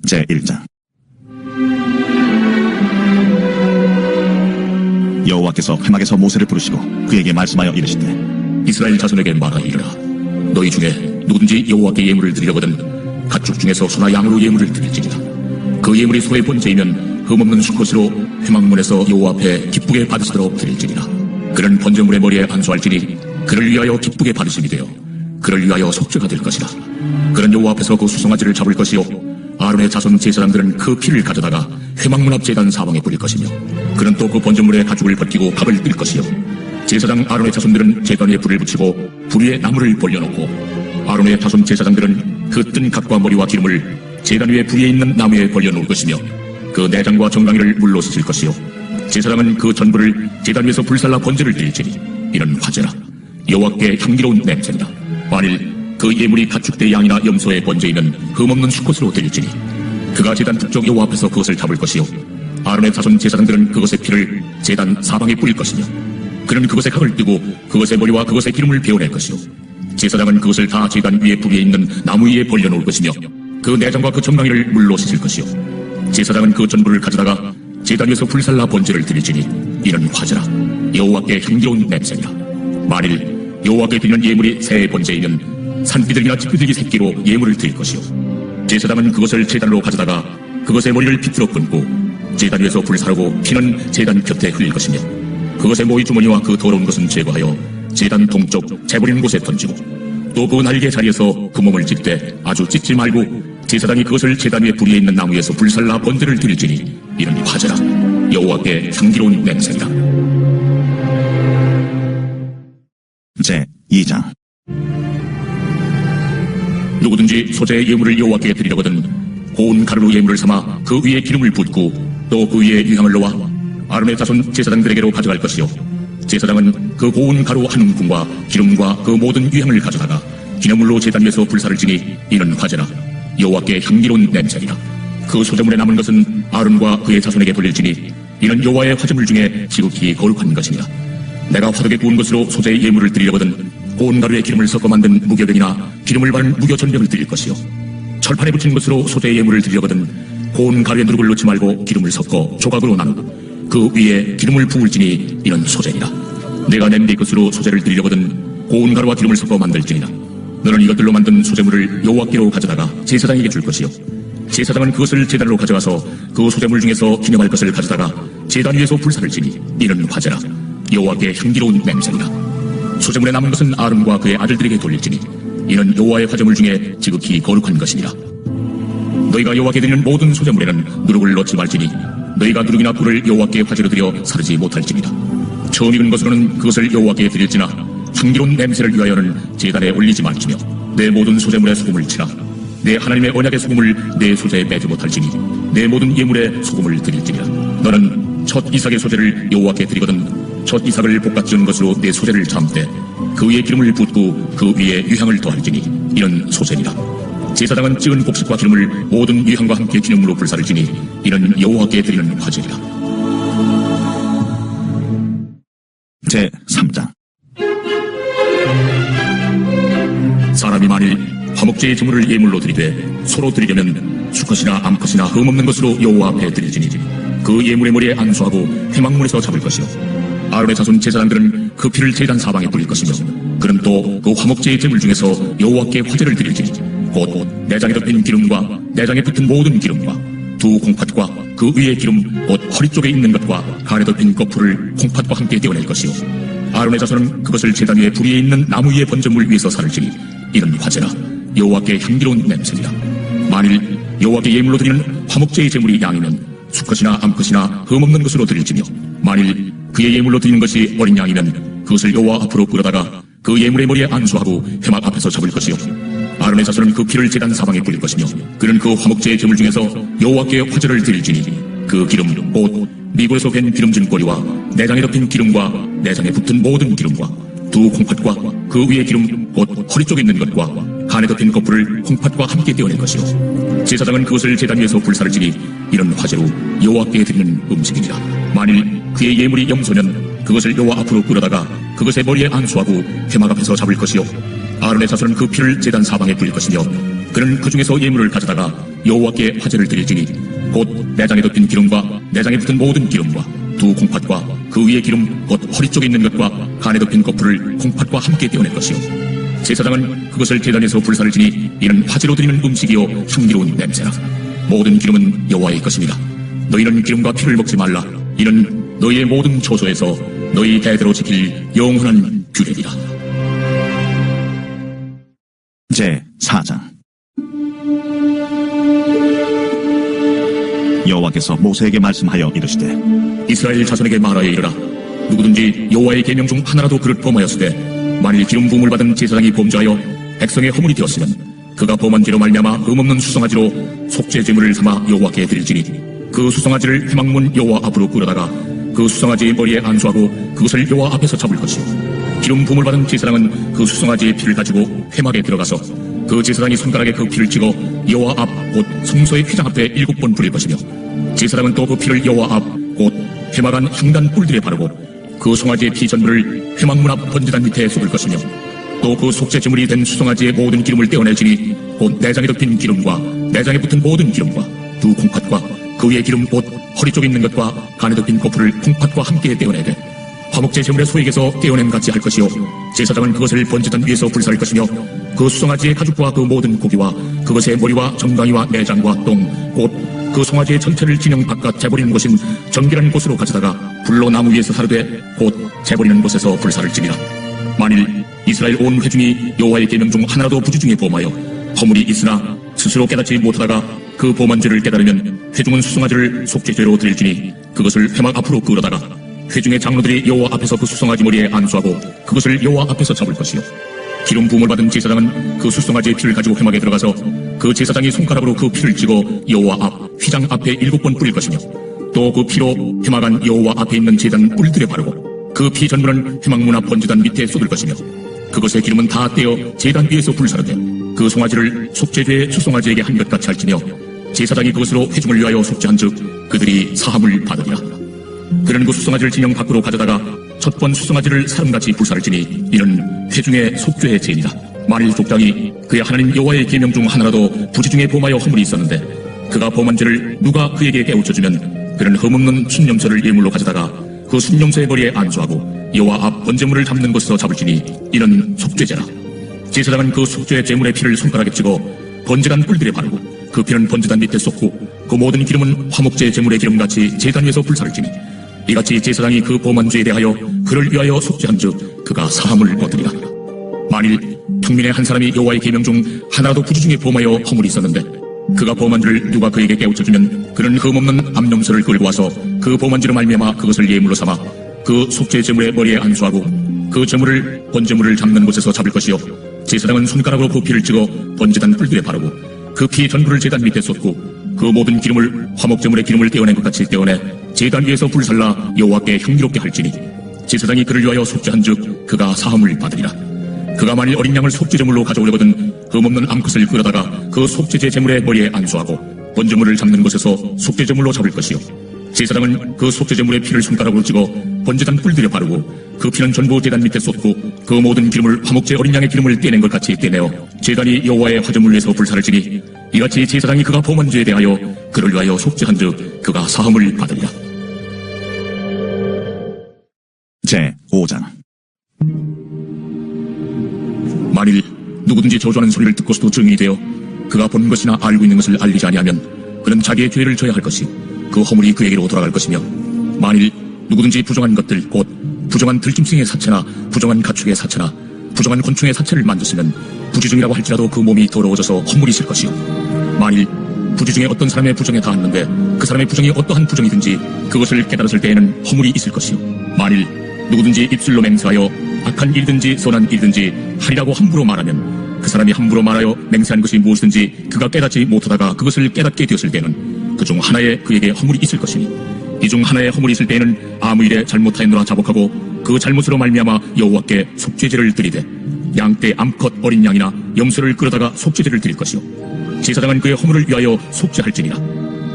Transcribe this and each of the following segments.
제1장 여호와께서 회막에서 모세를 부르시고 그에게 말씀하여 이르시되 이스라엘 자손에게 말하여 이르라. 너희 중에 누구든지 여호와께 예물을 드리려거든 가축 중에서 소나 양으로 예물을 드릴지니라. 그 예물이 소의 번제이면 흠없는 수컷으로 회막문에서 여호와 앞에 기쁘게 받으시도록 드릴지니라. 그는 번제물의 머리에 안수할지니 그를 위하여 기쁘게 받으심이 되어 그를 위하여 속죄가 될 것이라. 그는 여호와 앞에서 그 수송아지를 잡을 것이요 아론의 자손 제사장들은 그 피를 가져다가 회막문 앞 제단 사방에 뿌릴 것이며 그는 또 그 번제물의 가죽을 벗기고 밥을 뜰 것이요 제사장 아론의 자손들은 제단 위에 불을 붙이고 불 위에 나무를 벌려놓고 아론의 자손 제사장들은 그 뜬 각과 머리와 기름을 제단 위에 불 위에 있는 나무에 벌려놓을 것이며 그 내장과 정강이를 물로 씻을 것이요 제사장은 그 전부를 제단 위에서 불살라 번제를 드릴지니 이는 화제라. 여호와께 향기로운 냄새니라. 만일 그 예물이 가축대 양이나 염소의 번제이면 흠없는 수컷으로 드릴지니 그가 제단 북쪽 여호와 앞에서 그것을 잡을 것이요 아론의 자손 제사장들은 그것의 피를 제단 사방에 뿌릴 것이며 그는 그것의 각을 뜨고 그것의 머리와 그것의 기름을 베어낼 것이요 제사장은 그것을 다 제단 위에 불 위에 있는 나무 위에 벌려놓을 것이며 그 내장과 그 정강이를 물로 씻을 것이요 제사장은 그 전부를 가져다가 제단 위에서 불살라 번제를 드릴지니 이는 화제라. 여호와께 향기로운 냄새니라. 만일 여호와께 드리는 예물이 새의 번제이면 산비둘기나 집비둘기 새끼로 예물을 드릴 것이요 제사장은 그것을 제단으로 가져다가 그것의 머리를 비틀어 끊고 제단 위에서 불사르고 피는 제단 곁에 흘릴 것이며 그것의 모이 주머니와 그 더러운 것은 제거하여 제단 동쪽 재버리는 곳에 던지고 또 그 날개 자리에서 구멍을 찢되 아주 찢지 말고 제사장이 그것을 제단 위에 불 위에 있는 나무 위에서 불살라 번제를 드릴지니 이는 화제라. 여호와께 향기로운 냄새니라. 제2장 누구든지 소재의 예물을 여호와께 드리려거든 고운 가루로 예물을 삼아 그 위에 기름을 붓고 또 그 위에 유향을 넣어 아론의 자손 제사장들에게로 가져갈 것이요 제사장은 그 고운 가루 한 움큼과 기름과 그 모든 유향을 가져다가 기념물로 제단 위에서 불사를 지니 이는 화제라. 여호와께 향기로운 냄새니라. 그 소재물에 남은 것은 아론과 그의 자손에게 돌릴지니 이는 여호와의 화제물 중에 지극히 거룩한 것이니라. 내가 화덕에 구운 것으로 소재의 예물을 드리려거든 고운 가루에 기름을 섞어 만든 무교병이나 기름을 바른 무교전병을 드릴 것이요 철판에 붙인 것으로 소재의 예물을 드리려거든 고운 가루에 누룩을 넣지 말고 기름을 섞어 조각으로 나누고 그 위에 기름을 부을지니 이는 소재니라. 내가 냄비 것으로 소재를 드리려거든 고운 가루와 기름을 섞어 만들지니라. 너는 이것들로 만든 소재물을 여호와께로 가져다가 제사장에게 줄 것이요 제사장은 그것을 제단으로 가져가서 그 소재물 중에서 기념할 것을 가져다가 제단 위에서 불사를 지니 이는 화제라. 여호와께 향기로운 냄새니라. 소재물에 남은 것은 아론과 그의 아들들에게 돌릴지니 이는 여호와의 화제물 중에 지극히 거룩한 것이니라. 너희가 여호와께 드리는 모든 소재물에는 누룩을 넣지 말지니 너희가 누룩이나 불을 여호와께 화제로 드려 사르지 못할지니라. 처음 익은 것으로는 그것을 여호와께 드릴지나 향기로운 냄새를 위하여는 제단에 올리지 말지며 내 모든 소재물에 소금을 치라. 내 하나님의 언약의 소금을 내 소재에 빼지 못할지니 내 모든 예물에 소금을 드릴지니라. 너는 첫 이삭의 소재를 여호와께 드리거든 첫 이삭을 볶아 지은 것으로 내 소재를 잠때 그 위에 기름을 붓고 그 위에 유향을 더할지니 이는 소재니라. 제사장은 찌은 곡식과 기름을 모든 유향과 함께 기념물로 불사를 지니 이는 여호와께 드리는 화제니라. 제3장 사람이 만일 화목제의 제물을 예물로 드리되 소로 드리려면 수컷이나 암컷이나 흠없는 것으로 여호와 앞에 드릴지니 그 예물의 머리에 안수하고 회막문에서 잡을 것이요 아론의 자손 제사장들은 그 피를 제단 사방에 뿌릴 것이며 그는 또 그 화목제의 제물 중에서 여호와께 화제를 드릴지니 곧 내장에 덮인 기름과 내장에 붙은 모든 기름과 두 콩팥과 그 위에 기름 곧 허리 쪽에 있는 것과 간에 덮인 거풀을 콩팥과 함께 떼어낼 것이요 아론의 자손은 그것을 제단 위에 불 위에 있는 나무 위에 번제물 위에서 사를지니 이는 화제라. 여호와께 향기로운 냄새니라. 만일 여호와께 예물로 드리는 화목제의 제물이 양이면 수컷이나 암컷이나 흠없는 것으로 드릴지며 만일 그의 예물로 드리는 것이 어린 양이면 그것을 여호와 앞으로 끌어다가 그 예물의 머리에 안수하고 회막 앞에서 잡을 것이요 아론의 자손은 그 피를 제단 사방에 뿌릴 것이며 그는 그 화목제의 제물 중에서 여호와께 화제를 드릴지니 그 기름 곧 미골에서 밴 기름진 꼬리와 내장에 덮인 기름과 내장에 붙은 모든 기름과 두 콩팥과 그 위에 기름 곧 허리 쪽에 있는 것과 간에 덮인 거풀을 콩팥과 함께 떼어낼 것이요 제사장은 그것을 제단 위에서 불사를 지니 이런 화제로 여호와께 드리는 음식이니라. 만일 그의 예물이 염소면 그것을 여호와 앞으로 끌어다가 그것의 머리에 안수하고 회막 앞에서 잡을 것이요 아론의 자손은 그 피를 제단 사방에 뿌릴 것이며 그는 그 중에서 예물을 가져다가 여호와께 화제를 드릴지니 곧 내장에 덮인 기름과 내장에 붙은 모든 기름과 두 콩팥과 그 위에 기름 곧 허리 쪽에 있는 것과 간에 덮인 거풀을 콩팥과 함께 떼어낼 것이요 제사장은 그것을 제단에서 불사를 지니 이는 화제로 드리는 음식이요 향기로운 냄새라. 모든 기름은 여호와의 것입니다. 너희는 기름과 피를 먹지 말라. 이는 너희의 모든 처소에서 너희 대대로 지킬 영원한 규례이라. 제 4장. 여호와께서 모세에게 말씀하여 이르시되 이스라엘 자손에게 말하여 이르라. 누구든지 여호와의 계명 중 하나라도 그릇 범하였으되 만일 기름 부음을 받은 제사장이 범죄하여 백성의 허물이 되었으면 그가 범한 죄로 말미암아 흠없는 수송아지로 속죄 제물을 삼아 여호와께 드릴지니 그 수송아지를 회막문 여호와 앞으로 끌어다가 그 수송아지의 머리에 안수하고 그것을 여호와 앞에서 잡을 것이요 기름 부음을 받은 제사장은 그 수송아지의 피를 가지고 회막에 들어가서 그 제사장이 손가락에 그 피를 찍어 여호와 앞 곧 성소의 휘장 앞에 7번 뿌릴 것이며 제사장은 또 그 피를 여호와 앞 곧 회막 안 향단 뿔들에 바르고 그 송아지의 피 전부를 회막문 앞 번제단 밑에 쏟을 것이며 또 그 속죄 제물이 된 수송아지의 모든 기름을 떼어낼지니 곧 내장에 덮인 기름과 내장에 붙은 모든 기름과 두 콩팥과 그 위에 기름 곧 허리 쪽에 있는 것과 간에 덮인 거풀을 콩팥과 함께 떼어내되 화목제 제물의 소액에서 떼어낸 같이 할 것이요 제사장은 그것을 번제단 위에서 불사를 것이며 그 수송아지의 가죽과 그 모든 고기와 그것의 머리와 정강이와 내장과 똥 곧 그 송아지의 전체를 진영 바깥 재버리는 곳인 정결한 곳으로 가져다가 불로 나무 위에서 사르되 곧 재버리는 곳에서 불사를 지니라. 만일 이스라엘 온 회중이 여호와의 계명 중 하나라도 부주 중에 범하여 허물이 있으나 스스로 깨닫지 못하다가 그 범한 죄를 깨달으면 회중은 수송아지를 속죄죄로 드릴지니 그것을 회막 앞으로 끌어다가 회중의 장로들이 여호와 앞에서 그 수송아지 머리에 안수하고 그것을 여호와 앞에서 잡을 것이요 기름 부음을 받은 제사장은 그 수송아지의 피를 가지고 회막에 들어가서 그 제사장이 손가락으로 그 피를 찍어 여호와 앞 휘장 앞에 7번 뿌릴 것이며 또 그 피로 회막 안 여호와 앞에 있는 제단 뿔들에 바르고 그 피 전부는 회막문 앞 번제단 밑에 쏟을 것이며 그것의 기름은 다 떼어 제단 위에서 불사르되 그 송아지를 속죄죄의 수송아지에게 한 것 같이 할지며 제사장이 그것으로 회중을 위하여 속죄한즉 그들이 사함을 받으리라. 그는 그 수송아지를 진영 밖으로 가져다가 첫 번 수송아지를 사람같이 불사를 지니 이는 회중의 속죄의 죄니라. 만일 족장이 그의 하나님 여호와의 계명 중 하나라도 부지 중에 범하여 허물이 있었는데 그가 범한 죄를 누가 그에게 깨우쳐주면 그는 흠없는 순념소를 예물로 가져다가 그 순념소의 머리에 안수하고 여호와 앞 번제물을 잡는 곳에서 잡을지니 이는 속죄죄라. 제사장은 그 속죄의 제물의 피를 손가락에 찍어 번제단 뿔들에 바르고 그 피는 번제단 밑에 쏟고 그 모든 기름은 화목제 제물의 기름같이 제단 위에서 불사를 지니 이같이 제사장이 그 범한 죄에 대하여 그를 위하여 속죄한즉 그가 사함을 얻으리라. 만일 평민의 한 사람이 여호와의 계명 중 하나라도 부주 중에 범하여 허물이 있었는데 그가 범한 죄를 누가 그에게 깨우쳐주면 그는 흠없는 암염소를 끌고 와서 그 범한 죄로 말미암아 그것을 예물로 삼아 그 속죄 제물의 머리에 안수하고 그 제물을 번제물을 잡는 곳에서 잡을 것이요 제사장은 손가락으로 그 피를 찍어 번제단 뿔들에 바르고 그 피 전부를 제단 밑에 쏟고 그 모든 기름을 화목제물의 기름을 떼어낸 것 같이 떼어내 제단 위에서 불살라 여호와께 향기롭게 할지니 제사장이 그를 위하여 속죄한즉 그가 사함을 받으리라. 그가 만일 어린 양을 속죄제물로 가져오려거든 흠없는 암컷을 끌어다가 그 속죄제 제물의 머리에 안수하고 번제물을 잡는 곳에서 속죄제물로 잡을 것이요 제사장은 그 속죄제물의 피를 손가락으로 찍어 번제단 뿔들에 바르고 그 피는 전부 제단 밑에 쏟고 그 모든 기름을 화목제 어린 양의 기름을 떼낸 것 같이 떼내어 제단이 여호와의 화제물 위에서 불사를 지니 이같이 제사장이 그가 범한 죄에 대하여 그를 위하여 속죄한즉 그가 사함을 받으리라. 제 5장. 만일 누구든지 저주하는 소리를 듣고서도 증인이 되어 그가 본 것이나 알고 있는 것을 알리지 아니하면 그는 자기의 죄를 져야 할 것이 그 허물이 그에게로 돌아갈 것이며 만일 누구든지 부정한 것들 곧 부정한 들짐승의 사체나 부정한 가축의 사체나 부정한 곤충의 사체를 만졌으면 부지 중이라고 할지라도 그 몸이 더러워져서 헛물이 있을 것이요 만일 부지 중에 어떤 사람의 부정에 닿았는데 그 사람의 부정이 어떠한 부정이든지 그것을 깨달았을 때에는 허물이 있을 것이요 만일 누구든지 입술로 맹세하여 악한 일이든지 선한 일이든지 하리라고 함부로 말하면 그 사람이 함부로 말하여 맹세한 것이 무엇이든지 그가 깨닫지 못하다가 그것을 깨닫게 되었을 때는 그 중 하나에 그에게 허물이 있을 것이니 이 중 하나에 허물이 있을 때에는 아무 일에 잘못하였노라 자복하고 그 잘못으로 말미암아 여호와께 속죄제를 드리되 양떼 암컷 어린 양이나 염소를 끌어다가 속죄제를 드릴 것이요 제사장은 그의 허물을 위하여 속죄할지니라.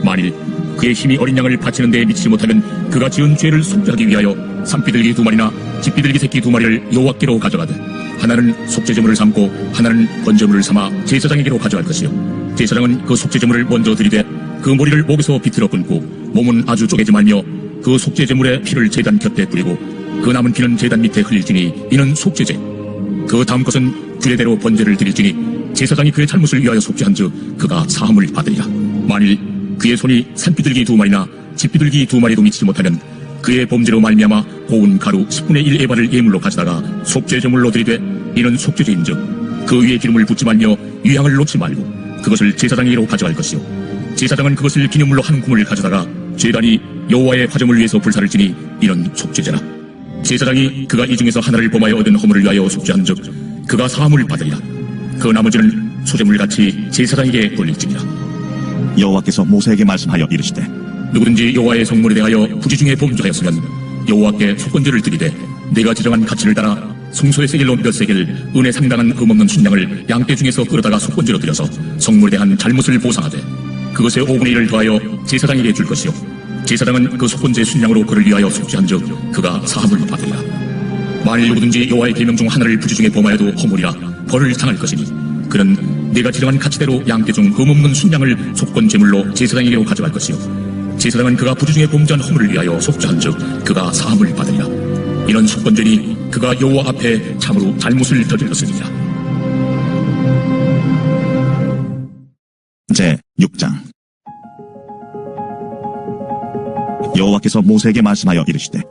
만일 그의 힘이 어린 양을 바치는 데에 미치지 못하면 그가 지은 죄를 속죄하기 위하여 산비둘기 2마리나 집비둘기 새끼 2마리를 여호와께로 가져가되 하나는 속죄제물을 삼고 하나는 번제물을 삼아 제사장에게로 가져갈 것이요 제사장은 그 속죄제물을 먼저 드리되 그 머리를 목에서 비틀어 끊고 몸은 아주 쪼개지 말며 그 속죄제물의 피를 제단 곁에 뿌리고 그 남은 피는 제단 밑에 흘릴지니 이는 속죄제. 그 다음 것은 규례대로 번제를 드릴지니 제사장이 그의 잘못을 위하여 속죄한즉 그가 사함을 받으리라. 만일 그의 손이 산비둘기 2마리나 집비둘기 2마리도 미치지 못하면 그의 범죄로 말미암아 고운 가루 10분의 1 에바를 예물로 가져다가 속죄제물로 드리되 이는 속죄제인즉 그 위에 기름을 붓지 말며 유향을 놓지 말고 그것을 제사장에게로 가져갈 것이요 제사장은 그것을 기념물로 한 구물 가져다가 제단이 여호와의 화점을 위해서 불사를 지니 이는 속죄제라. 제사장이 그가 이 중에서 하나를 범하여 얻은 허물을 위하여 속죄한즉 그가 사함을 받으리라. 그 나머지는 소제물같이 제사장에게 돌릴지니라. 여호와께서 모세에게 말씀하여 이르시되 누구든지 여호와의 성물에 대하여 부지 중에 범죄하였으면 여호와께 속건제를 드리되 내가 지정한 가치를 따라 성소의 세겔로 몇 세겔 은에 상당한 흠없는 순양을 양떼 중에서 끌어다가 속건제로 드려서 성물에 대한 잘못을 보상하되 그것의 5분의 1을 더하여 제사장에게 줄 것이요 제사장은 그 속건제 순양으로 그를 위하여 속죄한즉 그가 사함을 받으리라. 만일 누구든지 여호와의 계명 중 하나를 부지 중에 범하여도 허물이라 벌을 당할 것이니 그는 내가 지정한 가치대로 양떼 중 흠없는 순양을 속건제물로 제사장에게로 가져갈 것이요 제사장은 그가 부지 중에 범죄한 허물을 위하여 속죄한즉 그가 사함을 받으리라. 이런 속건죄니 그가 여호와 앞에 참으로 잘못을 저질렀으니라. 제 6장. 여호와께서 모세에게 말씀하여 이르시되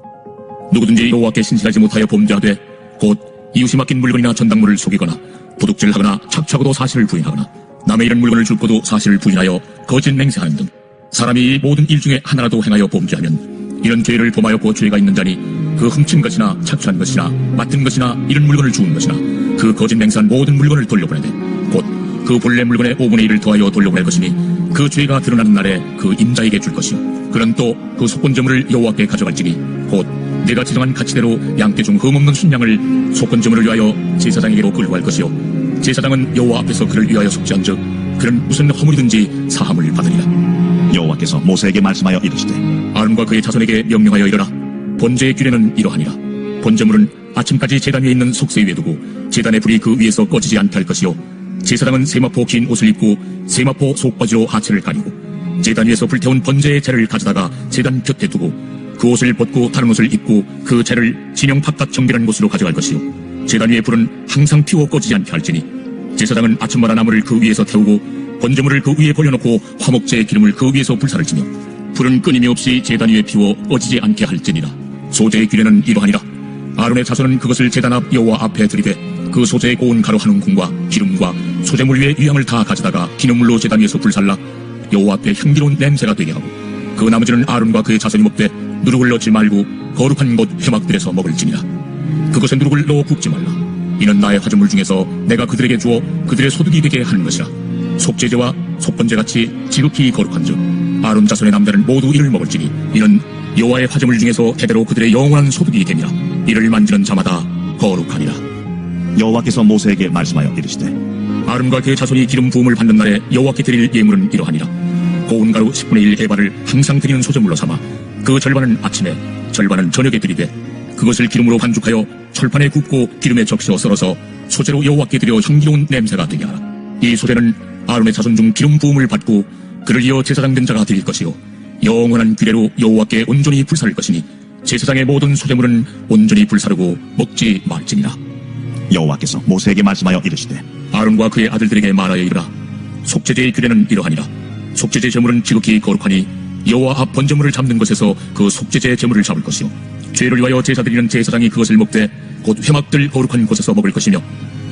누구든지 여호와께 신실하지 못하여 범죄하되 곧 이웃이 맡긴 물건이나 전당물을 속이거나 도둑질하거나 착취하고도 사실을 부인하거나 남의 이런 물건을 줍고도 사실을 부인하여 거짓 맹세하는 등 사람이 모든 일 중에 하나라도 행하여 범죄하면 이런 죄를 범하였고 죄가 있는 자니 그 훔친 것이나 착취한 것이나 맡은 것이나 이런 물건을 주운 것이나 그 거짓 맹세한 모든 물건을 돌려보내되 곧 그 본래 물건의 5분의 1을 더하여 돌려보낼 것이니 그 죄가 드러나는 날에 그 임자에게 줄 것이요 그는 또 그 속건제물을 여호와께 가져갈지니 곧 내가 지정한 가치대로 양떼 중 흠없는 순양을 속건제물을 위하여 제사장에게로 끌고 갈 것이요 제사장은 여호와 앞에서 그를 위하여 속죄한즉 그는 무슨 허물이든지 사함을 받으리라. 여호와께서 모세에게 말씀하여 이르시되 아론과 그의 자손에게 명령하여 이르라. 번제의 규례는 이러하니라. 번제물은 아침까지 제단 위에 있는 속세 위에 두고 제단의 불이 그 위에서 꺼지지 않게 할 것이요 제사장은 세마포 긴 옷을 입고 세마포 속바지로 하체를 가리고 제단 위에서 불태운 번제의 재를 가져다가 제단 곁에 두고 그 옷을 벗고 다른 옷을 입고 그 재를 진영 바깥 정결한 곳으로 가져갈 것이요 제단 위의 불은 항상 피워 꺼지지 않게 할지니 제사장은 아침마다 나무를 그 위에서 태우고 번제물을 그 위에 벌려놓고 화목제의 기름을 그 위에서 불사를 지며 불은 끊임이 없이 제단 위에 피워 꺼지지 않게 할지니라. 소제의 규례는 이러하니라. 아론의 자손은 그것을 제단 앞 여호와 앞에 들이되 그 소제의 고운 가루 한 움큼과 기름과 소제물 위에 유향을 다 가져다가 기념물로 제단 위에서 불살라 여호와 앞에 향기로운 냄새가 되게 하고 그 나머지는 아론과 그의 자손이 먹되 누룩을 넣지 말고 거룩한 곳 회막들에서 먹을지니라. 그것에 누룩을 넣어 굽지 말라. 이는 나의 화제물 중에서 내가 그들에게 주어 그들의 소득이 되게 하는 것이라. 속죄제와 속번제같이 지극히 거룩한즉 아론 자손의 남자는 모두 이를 먹을지니 이는 여호와의 화제물 중에서 대대로 그들의 영원한 소득이 되니라. 이를 만지는 자마다 거룩하니라. 여호와께서 모세에게 말씀하여 이르시되 아론과 그의 자손이 기름 부음을 받는 날에 여호와께 드릴 예물은 이러하니라. 고운 가루 10분의 1 에바를 항상 드리는 소제물로 삼아 그 절반은 아침에 절반은 저녁에 드리되 그것을 기름으로 반죽하여 철판에 굽고 기름에 적셔 썰어서 소제로 여호와께 드려 향기로운 냄새가 되게 하라. 이 소제는 아론의 자손 중 기름 부음을 받고 그를 이어 제사장 된 자가 드릴 것이요 영원한 규례로 여호와께 온전히 불사를 것이니 제사장의 모든 소제물은 온전히 불사르고 먹지 말지니라. 여호와께서 모세에게 말씀하여 이르시되 아론과 그의 아들들에게 말하여 이르라. 속죄제의 규례는 이러하니라. 속죄제 제물은 지극히 거룩하니 여호와 앞 번제물을 잡는 것에서 그 속죄제 제물을 잡을 것이요 죄를 위하여 제사 드리는 제사장이 그것을 먹되 곧 회막들 거룩한 곳에서 먹을 것이며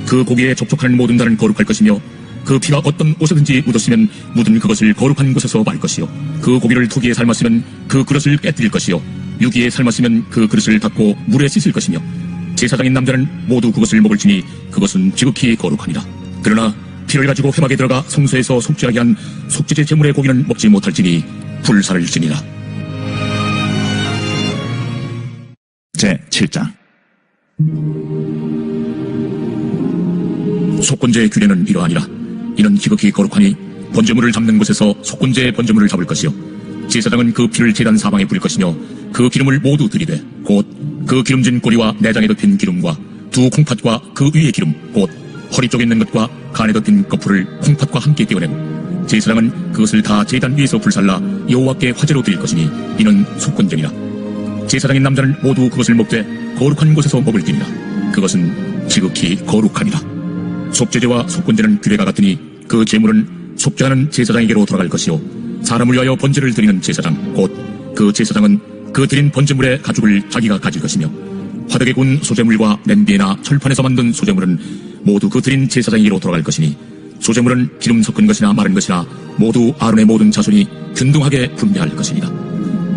그 고기에 접촉하는 모든 자는 거룩할 것이며 그 피가 어떤 옷에든지 묻었으면 묻은 그것을 거룩한 곳에서 말 것이요 그 고기를 투기에 삶았으면 그 그릇을 깨뜨릴 것이요 유기에 삶았으면 그 그릇을 닦고 물에 씻을 것이며 제사장인 남자는 모두 그것을 먹을지니 그것은 지극히 거룩하니라. 그러나 피를 가지고 회막에 들어가 성소에서 속죄하게 한 속죄제 제물의 고기는 먹지 못할지니 불살을지니라. 제 7장. 속건제의 규례는 이러하니라. 이는 지극히 거룩하니 번제물을 잡는 곳에서 속건제의 번제물을 잡을 것이요 제사장은 그 피를 제단 사방에 뿌릴 것이며 그 기름을 모두 들이되 곧 그 기름진 꼬리와 내장에 덮인 기름과 두 콩팥과 그 위의 기름 곧 허리 쪽에 있는 것과 간에 덮인 거풀을 콩팥과 함께 떼어내고 제사장은 그것을 다 제단 위에서 불살라 여호와께 화제로 드릴 것이니 이는 속건제니라. 제사장인 남자는 모두 그것을 먹되 거룩한 곳에서 먹을지니라. 그것은 지극히 거룩하니라. 속죄제와 속건제는 규례가 같으니 그 제물은 속죄하는 제사장에게로 돌아갈 것이요 사람을 위하여 번제를 드리는 제사장 곧 그 제사장은 그 드린 번제물의 가죽을 자기가 가질 것이며 화덕에 구운 소제물과 냄비나 철판에서 만든 소제물은 모두 그 드린 제사장에게로 돌아갈 것이니 소제물은 기름 섞은 것이나 마른 것이나 모두 아론의 모든 자손이 균등하게 분배할 것이니라.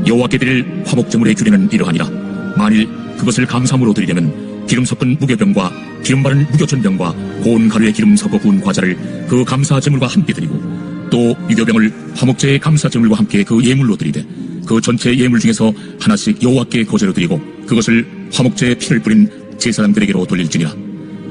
여호와께 드릴 화목제물의 규례는 이러하니라. 만일 그것을 감사함으로 드리려면 기름 섞은 무교병과 기름 바른 무교전병과 고운 가루에 기름 섞어 구운 과자를 그 감사제물과 함께 드리고 또 유교병을 화목제의 감사제물과 함께 그 예물로 드리되 그 전체 예물 중에서 하나씩 여호와께 거제로 드리고 그것을 화목제에 피를 뿌린 제사장들에게로 돌릴지니라.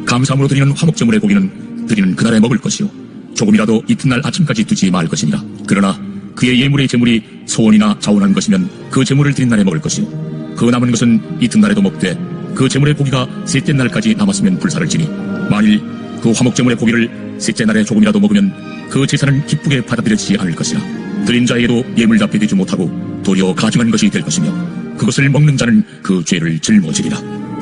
감사함으로 드리는 화목제물의 고기는 드리는 그날에 먹을 것이요 조금이라도 이튿날 아침까지 두지 말 것이니라. 그러나 그의 예물의 제물이 소원이나 자원한 것이면 그 제물을 드린 날에 먹을 것이요 그 남은 것은 이튿날에도 먹되 그 제물의 고기가 셋째 날까지 남았으면 불사를 지니 만일 그 화목제물의 고기를 셋째 날에 조금이라도 먹으면 그 제사는 기쁘게 받아들여지지 않을 것이라. 드린 자에게도 예물답게 되지 못하고 도리어 가증한 것이 될 것이며 그것을 먹는 자는 그 죄를 짊어지리라.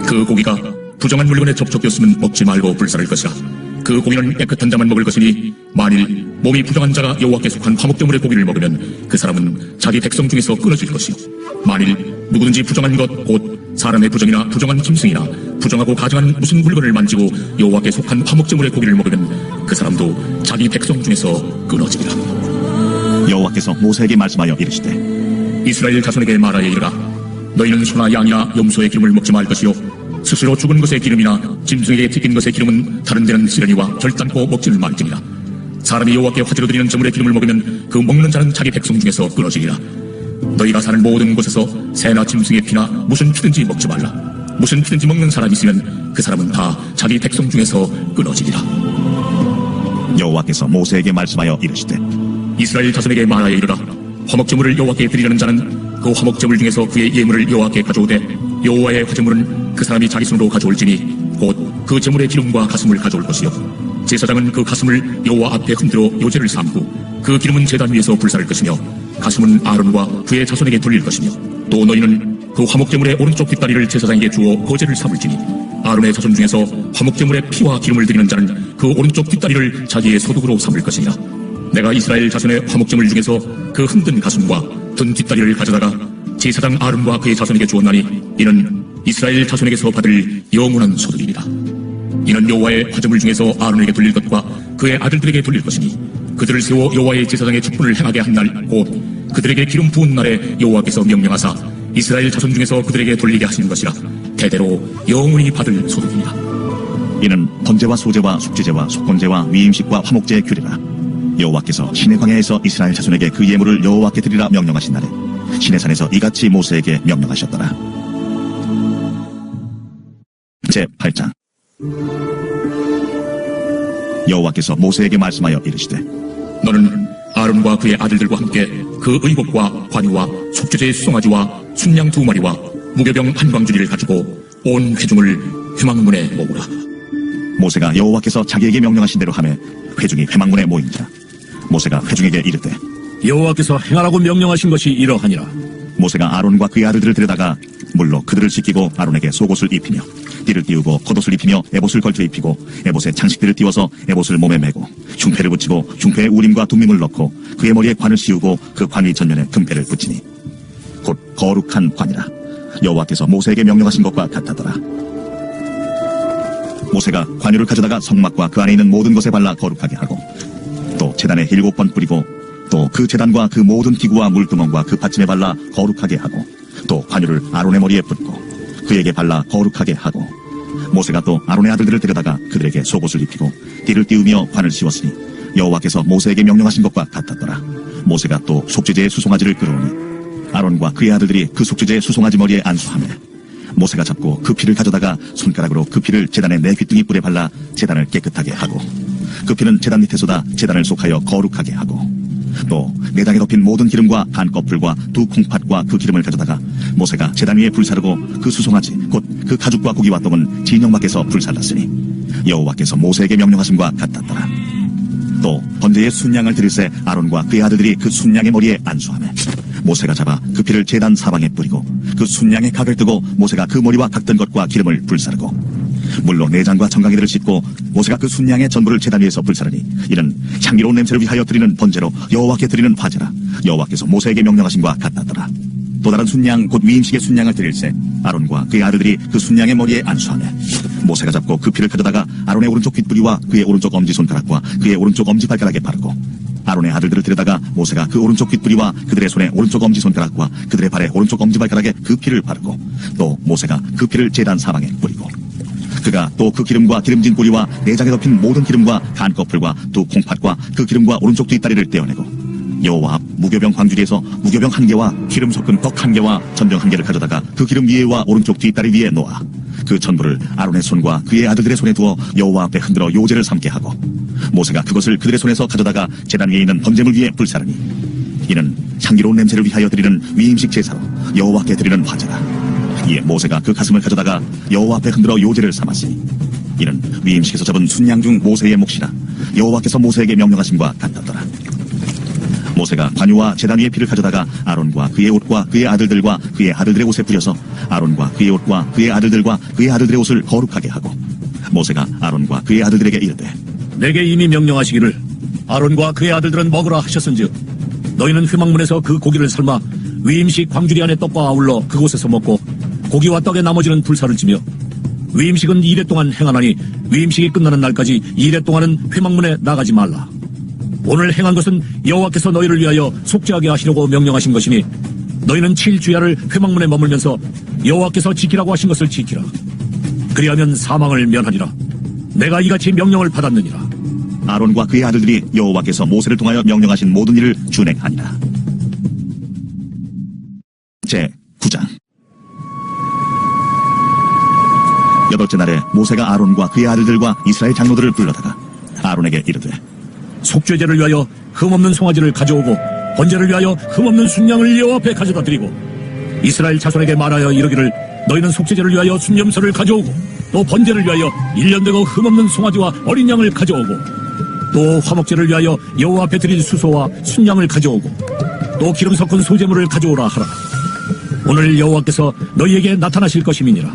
그 고기가 부정한 물건에 접촉되었으면 먹지 말고 불사를 것이라. 그 고기는 깨끗한 자만 먹을 것이니 만일 몸이 부정한 자가 여호와께 속한 화목제물의 고기를 먹으면 그 사람은 자기 백성 중에서 끊어질 것이요 만일 누구든지 부정한 것 곧 사람의 부정이나 부정한 짐승이나 부정하고 가증한 무슨 물건을 만지고 여호와께 속한 화목제물의 고기를 먹으면 그 사람도 자기 백성 중에서 끊어지리라. 여호와께서 모세에게 말씀하여 이르시되 이스라엘 자손에게 말하여 이르라. 너희는 소나 양이나 염소의 기름을 먹지 말 것이요 스스로 죽은 것의 기름이나 짐승에게 튀긴 것의 기름은 다른 데는 쓰려니와 결단코 먹지를 말지니라. 사람이 여호와께 화제로 드리는 제물의 기름을 먹으면 그 먹는 자는 자기 백성 중에서 끊어지리라. 너희가 사는 모든 곳에서 새나 짐승의 피나 무슨 피든지 먹지 말라. 무슨 피든지 먹는 사람이 있으면 그 사람은 다 자기 백성 중에서 끊어지리라. 여호와께서 모세에게 말씀하여 이르시되 이스라엘 자손에게 말하여 이르라. 화목제물을 여호와께 드리려는 자는 그 화목제물 중에서 그의 예물을 여호와께 가져오되 여호와의 화제물은 그 사람이 자기 손으로 가져올지니 곧 그 제물의 기름과 가슴을 가져올 것이요 제사장은 그 가슴을 여호와 앞에 흔들어 요제를 삼고 그 기름은 제단 위에서 불사를 것이며 가슴은 아론과 그의 자손에게 돌릴 것이며 또 너희는 그 화목제물의 오른쪽 뒷다리를 제사장에게 주어 거제를 삼을지니 아론의 자손 중에서 화목제물의 피와 기름을 드리는 자는 그 오른쪽 뒷다리를 자기의 소득으로 삼을 것이니라. 내가 이스라엘 자손의 화목제물 중에서 그 흔든 가슴과 든 뒷다리를 가져다가 제사장 아론과 그의 자손에게 주었나니 이는 이스라엘 자손에게서 받을 영원한 소득이니라. 이는 여호와의 화제물 중에서 아론에게 돌릴 것과 그의 아들들에게 돌릴 것이니 그들을 세워 여호와의 제사장의 직분을 행하게 한 날 곧 그들에게 기름 부은 날에 여호와께서 명령하사 이스라엘 자손 중에서 그들에게 돌리게 하시는 것이라. 대대로 영원히 받을 소득이니라. 이는 번제와 소제와 속죄제와 속건제와 위임식과 화목제의 규례라. 여호와께서 시내 광야에서 이스라엘 자손에게 그 예물을 여호와께 드리라 명령하신 날에 시내산에서 이같이 모세에게 명령하셨더라. 제8장 여호와께서 모세에게 말씀하여 이르시되 너는 아론과 그의 아들들과 함께 그 의복과 관유와 속죄제의 수송아지와 순양 2마리와 무교병 한 광주리를 가지고 온 회중을 회막문에 모으라. 모세가 여호와께서 자기에게 명령하신 대로 하매 회중이 회막문에 모인지라. 모세가 회중에게 이르되 여호와께서 행하라고 명령하신 것이 이러하니라. 모세가 아론과 그의 아들들을 데려다가 물로 그들을 씻기고 아론에게 속옷을 입히며 띠를 띄우고 겉옷을 입히며 에봇을 걸쳐 입히고 에봇에 장식들을 띄워서 에봇을 몸에 메고 중패를 붙이고 중패에 우림과 둠밈을 넣고 그의 머리에 관을 씌우고 그 관 위 전면에 금패를 붙이니 곧 거룩한 관이라. 여호와께서 모세에게 명령하신 것과 같았더라. 모세가 관유를 가져다가 성막과 그 안에 있는 모든 것에 발라 거룩하게 하고 또 제단에 7번 뿌리고 또 그 제단과 그 모든 기구와 물두멍과 그 받침에 발라 거룩하게 하고 또 관유를 아론의 머리에 붓고 그에게 발라 거룩하게 하고 모세가 또 아론의 아들들을 데려다가 그들에게 속옷을 입히고 띠를 띄우며 관을 씌웠으니 여호와께서 모세에게 명령하신 것과 같았더라. 모세가 또 속죄제의 수송아지를 끌어오니 아론과 그의 아들들이 그 속죄제의 수송아지 머리에 안수하며 모세가 잡고 그 피를 가져다가 손가락으로 그 피를 제단의 네 귀퉁이 뿔에 발라 제단을 깨끗하게 하고 그 피는 제단 밑에 쏟아 제단을 속하여 거룩하게 하고 또 내장에 덮인 모든 기름과 간 거풀과 두 콩팥과 그 기름을 가져다가 모세가 제단 위에 불사르고 그 수송아지 곧 그 가죽과 고기와 똥은 진영 밖에서 불살랐으니 여호와께서 모세에게 명령하심과 같았더라. 또 번제의 순양을 드릴새 아론과 그의 아들들이 그 순양의 머리에 안수하며 모세가 잡아 그 피를 제단 사방에 뿌리고 그 순양의 각을 뜨고 모세가 그 머리와 각든 것과 기름을 불사르고 물로 내장과 정강이들을 씻고 모세가 그 순양의 전부를 제단 위에서 불사르니 이는 향기로운 냄새를 위하여 드리는 번제로 여호와께 드리는 화제라. 여호와께서 모세에게 명령하심과 같았더라. 또 다른 순양 곧 위임식의 순양을 드릴새 아론과 그의 아들들이 그 순양의 머리에 안수하며 모세가 잡고 그 피를 가져다가 아론의 오른쪽 귓뿌리와 그의 오른쪽 엄지손가락과 그의 오른쪽 엄지발가락에 바르고 아론의 아들들을 데려다가 모세가 그 오른쪽 귓뿌리와 그들의 손에 오른쪽 엄지손가락과 그들의 발에 오른쪽 엄지발가락에 그 피를 바르고 또 모세가 그 피를 제단 사방에 뿌리고 그가 또 그 기름과 기름진 뿌리와 내장에 덮인 모든 기름과 간 거풀과 두 콩팥과 그 기름과 오른쪽 뒷다리를 떼어내고 여호와 앞 무교병 광주리에서 무교병 한 개와 기름 섞은 떡 한 개와 전병 한 개를 가져다가 그 기름 위에와 오른쪽 뒷다리 위에 놓아 그 전부를 아론의 손과 그의 아들들의 손에 두어 여호와 앞에 흔들어 요제를 삼게 하고 모세가 그것을 그들의 손에서 가져다가 제단 위에 있는 번제물 위에 불사르니 이는 향기로운 냄새를 위하여 드리는 위임식 제사로 여호와께 드리는 화제라. 이에 모세가 그 가슴을 가져다가 여호와 앞에 흔들어 요제를 삼았으니 이는 위임식에서 잡은 순양 중 모세의 몫이라. 여호와께서 모세에게 명령하심과 같았더라. 모세가 관유와 제단 위의 피를 가져다가 아론과 그의 옷과 그의 아들들과 그의 아들들의 옷에 뿌려서 아론과 그의 옷과 그의 아들들과 그의 아들들의 옷을 거룩하게 하고 모세가 아론과 그의 아들들에게 이르되 내게 이미 명령하시기를 아론과 그의 아들들은 먹으라 하셨은즉 너희는 회막문에서 그 고기를 삶아 위임식 광주리 안의 떡과 아울러 그곳에서 먹고 고기와 떡의 나머지는 불사를 지며 위임식은 2일 동안 행하나니 위임식이 끝나는 날까지 2일 동안은 회막문에 나가지 말라. 오늘 행한 것은 여호와께서 너희를 위하여 속죄하게 하시려고 명령하신 것이니 너희는 7주야를 회막문에 머물면서 여호와께서 지키라고 하신 것을 지키라. 그리하면 사망을 면하리라. 내가 이같이 명령을 받았느니라. 아론과 그의 아들들이 여호와께서 모세를 통하여 명령하신 모든 일을 준행하니라. 제 9장. 여덟째 날에 모세가 아론과 그의 아들들과 이스라엘 장로들을 불러다가 아론에게 이르되 속죄제를 위하여 흠없는 송아지를 가져오고 번제를 위하여 흠없는 순양을 여호와 앞에 가져다 드리고 이스라엘 자손에게 말하여 이르기를 너희는 속죄제를 위하여 순염소를 가져오고 또 번제를 위하여 1년 되고 흠없는 송아지와 어린 양을 가져오고 또 화목제를 위하여 여호와 앞에 드릴 수소와 순양을 가져오고 또 기름 섞은 소제물을 가져오라 하라. 오늘 여호와께서 너희에게 나타나실 것임이니라.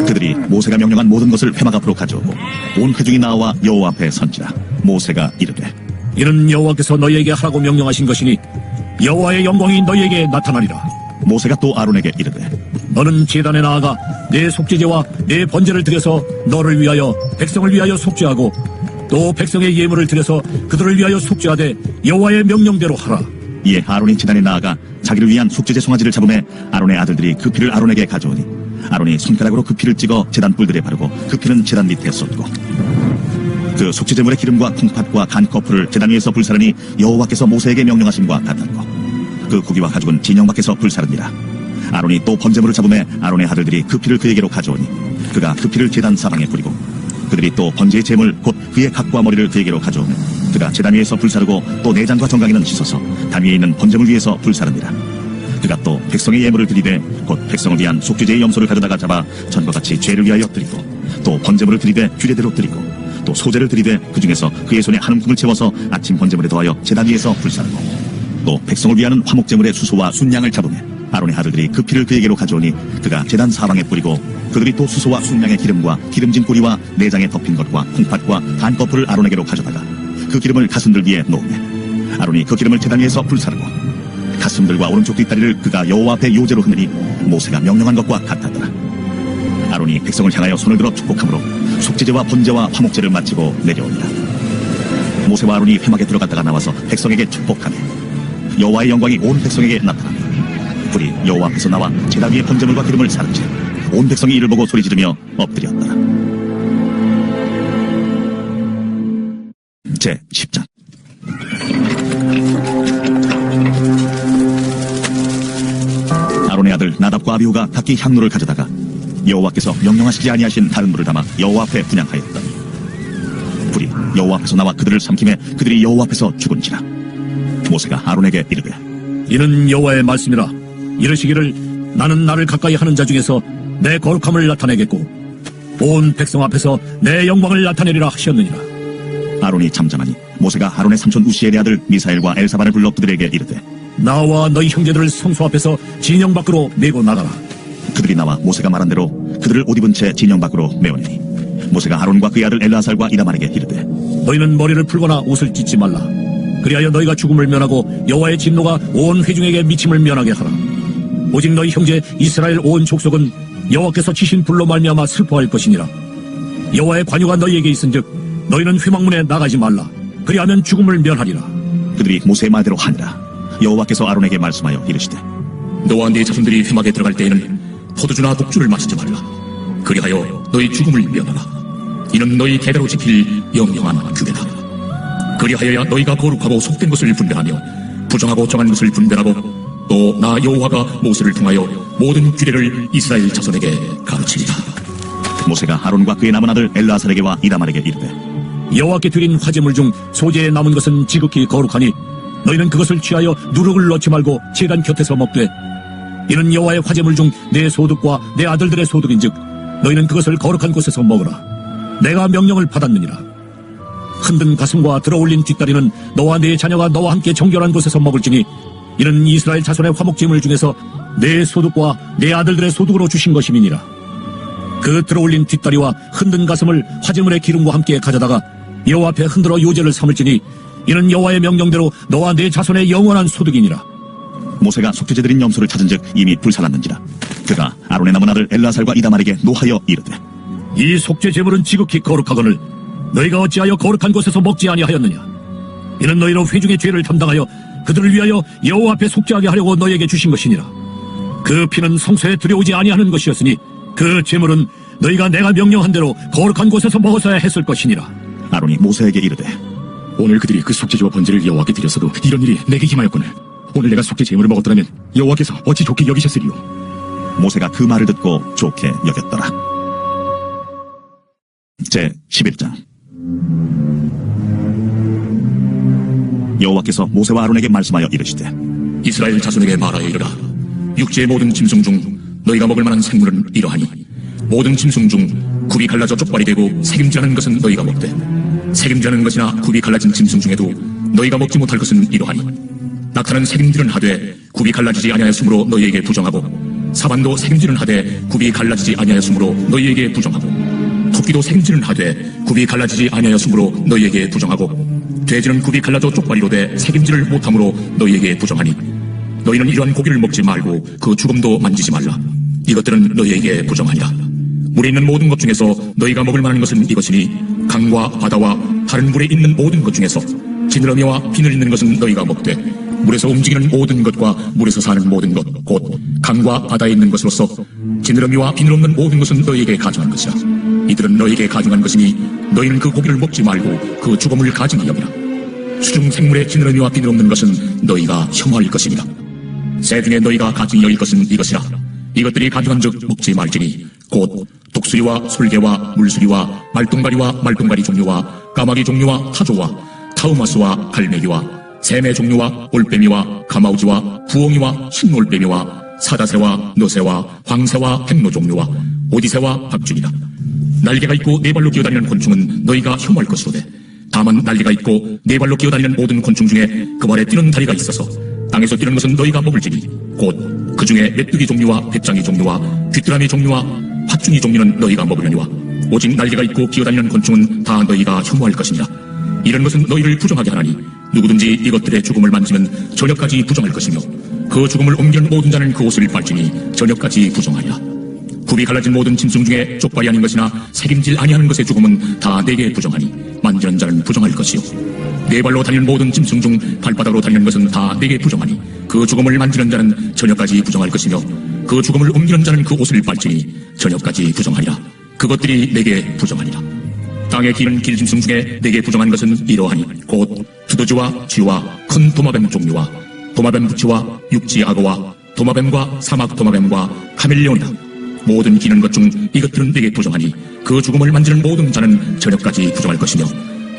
그들이 모세가 명령한 모든 것을 회막 앞으로 가져오고 온 회중이 나와 여호와 앞에 선지라. 모세가 이르되 이는 여호와께서 너희에게 하라고 명령하신 것이니 여호와의 영광이 너희에게 나타나리라. 모세가 또 아론에게 이르되 너는 제단에 나아가 내 속죄제와 내 번제를 드려서 너를 위하여 백성을 위하여 속죄하고 또 백성의 예물을 드려서 그들을 위하여 속죄하되 여호와의 명령대로 하라. 이에 아론이 제단에 나아가 자기를 위한 속죄제 송아지를 잡음에 아론의 아들들이 그 피를 아론에게 가져오니 아론이 손가락으로 그 피를 찍어 제단 뿔들에 바르고 그 피는 제단 밑에 쏟고 그 속죄제물의 기름과 콩팥과 간 거풀을 제단 위에서 불사르니 여호와께서 모세에게 명령하심과 같았고 그 고기와 가죽은 진영 밖에서 불사르니라. 아론이 또 번제물을 잡음에 아론의 아들들이 그 피를 그에게로 가져오니 그가 그 피를 제단 사방에 뿌리고 그들이 또 번제의 제물 곧 그의 각과 머리를 그에게로 가져오며 그가 제단 위에서 불사르고 또 내장과 정강이는 씻어서 단 위에 있는 번제물 위에서 불사릅니다. 그가 또 백성의 예물을 드리되 곧 백성을 위한 속죄제의 염소를 가져다가 잡아 전과 같이 죄를 위하여 드리고 또 번제물을 드리되 규례대로 드리고 또 소제를 드리되 그 중에서 그의 손에 한 움큼을 채워서 아침 번제물에 더하여 제단 위에서 불사르고 또 백성을 위하는 화목제물의 수소와 순양을 잡으며 아론의 아들들이 그 피를 그에게로 가져오니 그가 제단 사방에 뿌리고 그들이 또 수소와 순양의 기름과 기름진 뿌리와 내장에 덮인 것과 콩팥과 간 거풀을 아론에게로 가져다가 그 기름을 가슴들 위에 놓으며 아론이 그 기름을 제단 위에서 불사르고 가슴들과 오른쪽 뒷다리를 그가 여호와 앞에 요제로 흔으니 모세가 명령한 것과 같았더라. 아론이 백성을 향하여 손을 들어 축복함으로 속죄제와 번제와 화목제를 마치고 내려오니라. 모세와 아론이 회막에 들어갔다가 나와서 백성에게 축복하며 여호와의 영광이 온 백성에게 나타나며 불이 여호와 앞에서 나와 제단 위에 번제물과 기름을 사른지 온 백성이 이를 보고 소리 지르며 엎드렸더라. 제 10장. 아론의 아들 나답과 아비후가 각기 향로를 가져다가 여호와께서 명령하시지 아니하신 다른 물을 담아 여호와 앞에 분향하였더니 불이 여호와 앞에서 나와 그들을 삼키매 그들이 여호와 앞에서 죽은지라. 모세가 아론에게 이르되 이는 여호와의 말씀이라. 이르시기를 나는 나를 가까이 하는 자 중에서 내 거룩함을 나타내겠고 온 백성 앞에서 내 영광을 나타내리라 하셨느니라. 아론이 잠잠하니 모세가 아론의 삼촌 우시엘의 아들 미사엘과 엘사바를 불러 그들에게 이르되 나와 너희 형제들을 성소 앞에서 진영 밖으로 내고 나가라. 그들이 나와 모세가 말한 대로 그들을 옷 입은 채 진영 밖으로 메어내니 모세가 아론과 그의 아들 엘라살과 이다말에게 이르되 너희는 머리를 풀거나 옷을 찢지 말라. 그리하여 너희가 죽음을 면하고 여호와의 진노가 온 회중에게 미침을 면하게 하라. 오직 너희 형제 이스라엘 온 족속은 여호와께서 지신 불로 말미암아 슬퍼할 것이니라. 여호와의 관유가 너희에게 있은즉 너희는 회막문에 나가지 말라. 그리하면 죽음을 면하리라. 그들이 모세의 말대로 하니라. 여호와께서 아론에게 말씀하여 이르시되 너와 네 자손들이 회막에 들어갈 때에는 포도주나 독주를 마시지 말라. 그리하여 너희 죽음을 면하라. 이는 너희 대대로 지킬 영영한 규례다. 그리하여야 너희가 거룩하고 속된 것을 분별하며 부정하고 정한 것을 분별하고 또 나 여호와가 모세를 통하여 모든 규례를 이스라엘 자손에게 가르치리라. 모세가 아론과 그의 남은 아들 엘라살에게와 이다말에게 이르되 여호와께 드린 화제물 중 소재에 남은 것은 지극히 거룩하니 너희는 그것을 취하여 누룩을 넣지 말고 제단 곁에서 먹되 이는 여호와의 화제물 중 내 소득과 내 아들들의 소득인즉 너희는 그것을 거룩한 곳에서 먹으라. 내가 명령을 받았느니라. 흔든 가슴과 들어올린 뒷다리는 너와 네 자녀가 너와 함께 정결한 곳에서 먹을지니 이는 이스라엘 자손의 화목제물 중에서 내 소득과 내 아들들의 소득으로 주신 것임이니라. 그 들어올린 뒷다리와 흔든 가슴을 화제물의 기름과 함께 가져다가 여호와 앞에 흔들어 요제를 삼을지니 이는 여호와의 명령대로 너와 네 자손의 영원한 소득이니라. 모세가 속죄제드린 염소를 찾은즉 이미 불살랐는지라. 그가 아론의 남은 아들 엘라살과 이다말에게 노하여 이르되 이 속죄 제물은 지극히 거룩하거늘 너희가 어찌하여 거룩한 곳에서 먹지 아니하였느냐. 이는 너희로 회중의 죄를 담당하여 그들을 위하여 여호와 앞에 속죄하게 하려고 너희에게 주신 것이니라. 그 피는 성소에 들여오지 아니하는 것이었으니 그 제물은 너희가 내가 명령한 대로 거룩한 곳에서 먹었어야 했을 것이니라. 아론이 모세에게 이르되 오늘 그들이 그 속죄제와 번제를 여호와께 드렸어도 이런 일이 내게 힘하였거늘 오늘 내가 속죄 제물을 먹었더라면 여호와께서 어찌 좋게 여기셨으리요. 모세가 그 말을 듣고 좋게 여겼더라. 제 11장 여호와께서 모세와 아론에게 말씀하여 이르시되 이스라엘 자손에게 말하여 이르라. 육지의 모든 짐승 중 너희가 먹을 만한 생물은 이러하니 모든 짐승 중 굽이 갈라져 쪽발이 되고 새김지 않은 것은 너희가 먹되 새김지 않은 것이나 굽이 갈라진 짐승 중에도 너희가 먹지 못할 것은 이러하니 낙타는 새김질은 하되 굽이 갈라지지 아니하였으므로 너희에게 부정하고 사반도 새김질은 하되 굽이 갈라지지 아니하였으므로 너희에게 부정하고 토끼도 새김질은 하되 굽이 갈라지지 아니하였으므로 너희에게 부정하고 돼지는 굽이 갈라져 쪽발이로되 새김질을 못함으로 너희에게 부정하니 너희는 이러한 고기를 먹지 말고 그 죽음도 만지지 말라. 이것들은 너희에게 부정하니라. 물에 있는 모든 것 중에서 너희가 먹을 만한 것은 이것이니 강과 바다와 다른 물에 있는 모든 것 중에서 지느러미와 비늘 있는 것은 너희가 먹되 물에서 움직이는 모든 것과 물에서 사는 모든 것 곧 강과 바다에 있는 것으로서 지느러미와 비늘 없는 모든 것은 너희에게 가증한 것이라. 이들은 너희에게 가증한 것이니 너희는 그 고기를 먹지 말고 그 죽음을 가증히 여기라. 수중 생물의 지느러미와 비늘 없는 것은 너희가 혐오할 것입니다. 새 중에 너희가 가증히 여길 것은 이것이라. 이것들이 가증한즉 먹지 말지니 곧 독수리와 솔개와 물수리와 말똥가리 종류와 까마귀 종류와 타조와 타우마스와 갈매기와 샘의 종류와 올빼미와 가마우지와 부엉이와 흰올빼미와 사다새와 너새와 황새와 백로 종류와 오디새와 박쥐이다. 날개가 있고 네 발로 기어다니는 곤충은 너희가 혐오할 것이로되 다만 날개가 있고 네 발로 기어다니는 모든 곤충 중에 그 발에 뛰는 다리가 있어서 땅에서 뛰는 것은 너희가 먹을지니 곧 그 중에 메뚜기 종류와 배짱이 종류와 귀뚜라미 종류와 팥중이 종류는 너희가 먹으려니와 오직 날개가 있고 기어다니는 곤충은 다 너희가 혐오할 것이니라. 이런 것은 너희를 부정하게 하나니 누구든지 이것들의 죽음을 만지면 저녁까지 부정할 것이며 그 죽음을 옮기는 모든 자는 그 옷을 빨지니 저녁까지 부정하리라. 굽이 갈라진 모든 짐승 중에 쪽발이 아닌 것이나 새김질 아니하는 것의 죽음은 다 내게 부정하니 만지는 자는 부정할 것이요 네 발로 다니는 모든 짐승 중 발바닥으로 다니는 것은 다 내게 부정하니 그 죽음을 만지는 자는 저녁까지 부정할 것이며 그 죽음을 옮기는 자는 그 옷을 빨지니 저녁까지 부정하리라. 그것들이 내게 부정하니라. 땅에 기는 길짐승 중에 내게 부정한 것은 이러하니 곧 두더지와 쥐와 큰 도마뱀 종류와 도마뱀 부치와 육지 악어와 도마뱀과 사막 도마뱀과 카멜레온이다. 모든 기는 것 중 이것들은 내게 부정하니 그 죽음을 만지는 모든 자는 저녁까지 부정할 것이며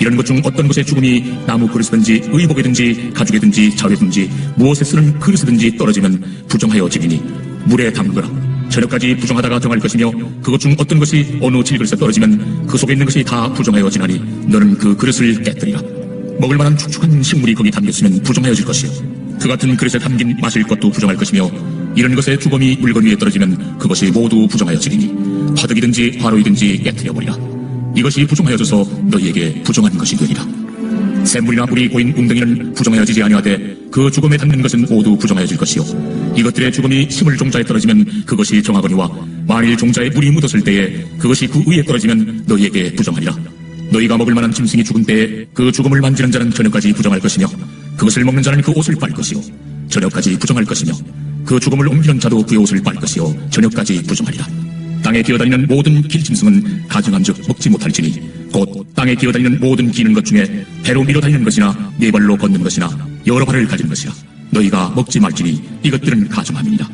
이런 것 중 어떤 것의 죽음이 나무 그릇이든지 의복이든지 가죽이든지 자회든지 무엇에 쓰는 그릇이든지 떨어지면 부정하여지리니 물에 담그라. 저녁까지 부정하다가 정할 것이며 그것 중 어떤 것이 어느 질그릇에 떨어지면 그 속에 있는 것이 다 부정하여지나니 너는 그 그릇을 깨뜨리라. 먹을 만한 축축한 식물이 거기 담겼으면 부정하여질 것이요 그 같은 그릇에 담긴 마실 것도 부정할 것이며 이런 것의 주범이 물건 위에 떨어지면 그것이 모두 부정하여지리니 화덕이든지 화로이든지 깨뜨려버리라. 이것이 부정하여져서 너희에게 부정한 것이 되리라. 샘물이나 물이 고인 웅덩이는 부정하여지지 아니하되 그 죽음에 닿는 것은 모두 부정하여질 것이요 이것들의 죽음이 식물 종자에 떨어지면 그것이 정하거니와 만일 종자에 물이 묻었을 때에 그것이 그 위에 떨어지면 너희에게 부정하리라. 너희가 먹을 만한 짐승이 죽은 때에 그 죽음을 만지는 자는 저녁까지 부정할 것이며 그것을 먹는 자는 그 옷을 빨 것이요 저녁까지 부정할 것이며 그 죽음을 옮기는 자도 그의 옷을 빨 것이요 저녁까지 부정하리라. 땅에 기어다니는 모든 길짐승은 가증한즉 먹지 못할지니 곧 땅에 기어다니는 모든 기는 것 중에 배로 밀어다니는 것이나 네 발로 걷는 것이나 여러 발을 가진 것이라. 너희가 먹지 말지니 이것들은 가증함이니라.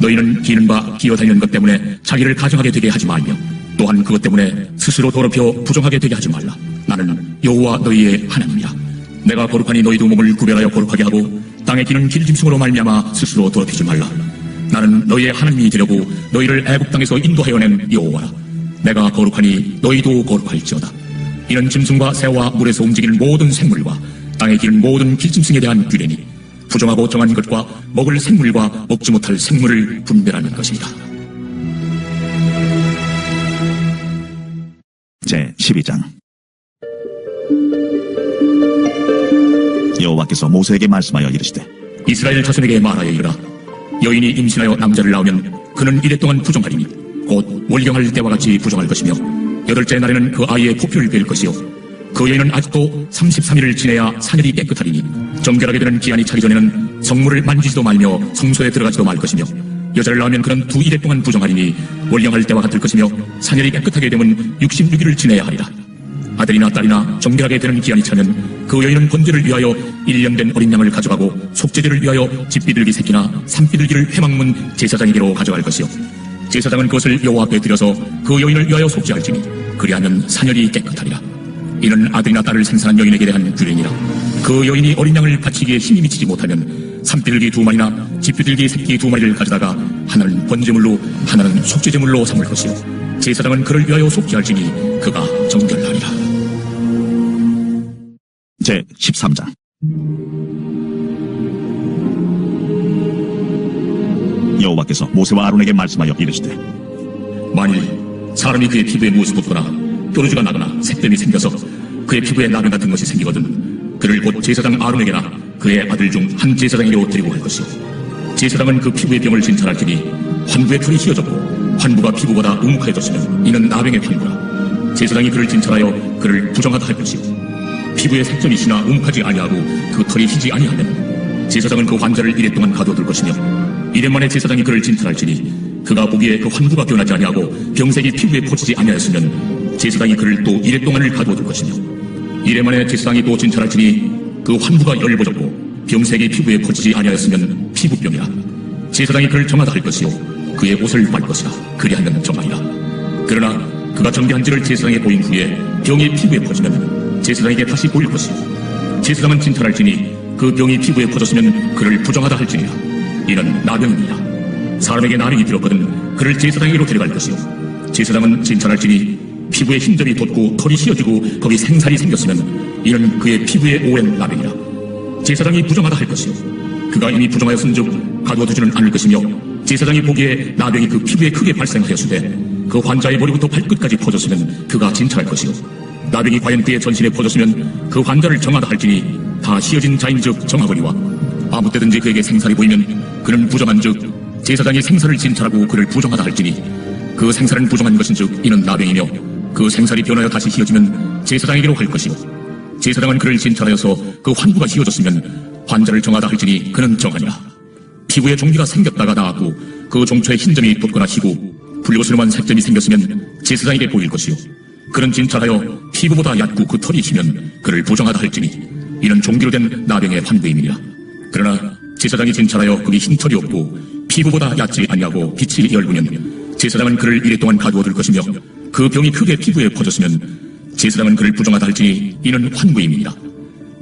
너희는 기는 바 기어다니는 것 때문에 자기를 가증하게 되게 하지 말며 또한 그것 때문에 스스로 더럽혀 부정하게 되게 하지 말라. 나는 여호와 너희의 하나님이라. 내가 거룩하니 너희도 몸을 구별하여 거룩하게 하고 땅에 기는 길짐승으로 말미암아 스스로 더럽히지 말라. 나는 너희의 하나님이 되려고 너희를 애굽 땅에서 인도하여낸 여호와라. 내가 거룩하니 너희도 거룩할지어다. 이는 짐승과 새와 물에서 움직이는 모든 생물과 땅에 기는 모든 길짐승에 대한 규례니 부정하고 정한 것과 먹을 생물과 먹지 못할 생물을 분별하는 것이다. 제12장 여호와께서 모세에게 말씀하여 이르시되 이스라엘 자손에게 말하여 이르라. 여인이 임신하여 남자를 낳으면 그는 이래 동안 부정하리니 곧 월경할 때와 같이 부정할 것이며 8째 날에는 그 아이의 포표를 뺄 것이요 그 여인은 아직도 33일을 지내야 사늘이 깨끗하리니 정결하게 되는 기한이 차기 전에는 성물을 만지지도 말며 성소에 들어가지도 말 것이며 여자를 낳으면 그는 2일에 동안 부정하리니 월경할 때와 같을 것이며 사늘이 깨끗하게 되면 66일을 지내야 하리라. 아들이나 딸이나 정결하게 되는 기한이 차면 그 여인은 번제를 위하여 1년 된 어린 양을 가져가고 속죄제를 위하여 집비둘기 새끼나 산비둘기를 회막문 제사장에게로 가져갈 것이요 제사장은 그것을 여호와 앞에 드려서 그 여인을 위하여 속죄할지니 그리하면 사늘이 깨끗하리라. 이는 아들이나 딸을 생산한 여인에게 대한 규례니라. 그 여인이 어린 양을 바치기에 힘이 미치지 못하면 산비둘기 2마리나 집비둘기 새끼 2마리를 가져다가 하나는 번제물로 하나는 속죄제물로 삼을 것이요 제사장은 그를 위하여 속죄할지니 그가 정결하리라. 제13장 여호와께서 모세와 아론에게 말씀하여 이르시되 만일 사람이 그의 피부에 무엇이 돋거나 뾰루지가 나거나 색뱀이 생겨서 그의 피부에 나병 같은 것이 생기거든 그를 곧 제사장 아론에게나 그의 아들 중 한 제사장에게로 데리고 갈 것이요 제사장은 그 피부의 병을 진찰할지니 환부의 털이 휘어졌고 환부가 피부보다 우묵하여졌으면 이는 나병의 환부라. 제사장이 그를 진찰하여 그를 부정하다 할 것이요 피부에 색점이 시나 우묵하지 아니하고 그 털이 희지 아니하면 제사장은 그 환자를 이래 동안 가두어둘 것이며 이래 만에 제사장이 그를 진찰할지니 그가 보기에 그 환부가 변하지 아니하고 병색이 피부에 퍼지지 아니하였으면 제사장이 그를 또 이래 동안을 가두어둘 것이며 이래 만에 제사장이 또 진찰할지니 그 환부가 열버졌고 병색이 피부에 퍼지지 아니하였으면 피부병이라. 제사장이 그를 정하다 할 것이요 그의 옷을 빨 것이라. 그리하면 정하리라. 그러나 그가 정죄한지를 제사장에 보인 후에 병이 피부에 퍼지면 제사장에게 다시 보일 것이요 제사장은 진찰할지니 그 병이 피부에 퍼졌으면 그를 부정하다 할지니라. 이는 나병이니라. 사람에게 나병이 들었거든 그를 제사장에게로 데려갈 것이요 제사장은 진찰할지니 피부에 흰점이 돋고 털이 씌어지고 거기 생살이 생겼으면 이는 그의 피부에 오랜 나병이라. 제사장이 부정하다 할 것이요 그가 이미 부정하였은즉 가두어두지는 않을 것이며 제사장이 보기에 나병이 그 피부에 크게 발생하였으되 그 환자의 머리부터 발끝까지 퍼졌으면 그가 진찰할 것이요 나병이 과연 그의 전신에 퍼졌으면 그 환자를 정하다 할지니 다 씌어진 자인즉 정하거니와 아무 때든지 그에게 생살이 보이면 그는 부정한즉 제사장이 생살을 진찰하고 그를 부정하다 할지니 그 생살은 부정한 것인즉 이는 나병이며 그 생살이 변하여 다시 휘어지면 제사장에게로 갈 것이요 제사장은 그를 진찰하여서 그 환부가 휘어졌으면 환자를 정하다 할지니 그는 정하니라. 피부에 종기가 생겼다가 나았고 그 종초에 흰점이 돋거나 희고 붉으스름한 색점이 생겼으면 제사장에게 보일 것이요 그는 진찰하여 피부보다 얕고 그 털이 희면 그를 부정하다 할지니 이는 종기로 된 나병의 환부임이니라. 그러나 제사장이 진찰하여 그게 흰 털이 없고 피부보다 얕지 아니하고 빛이 엷으면 제사장은 그를 이래 동안 가두어둘 것이며 그 병이 크게 피부에 퍼졌으면 제사장은 그를 부정하다 할지니 이는 환부임이니라.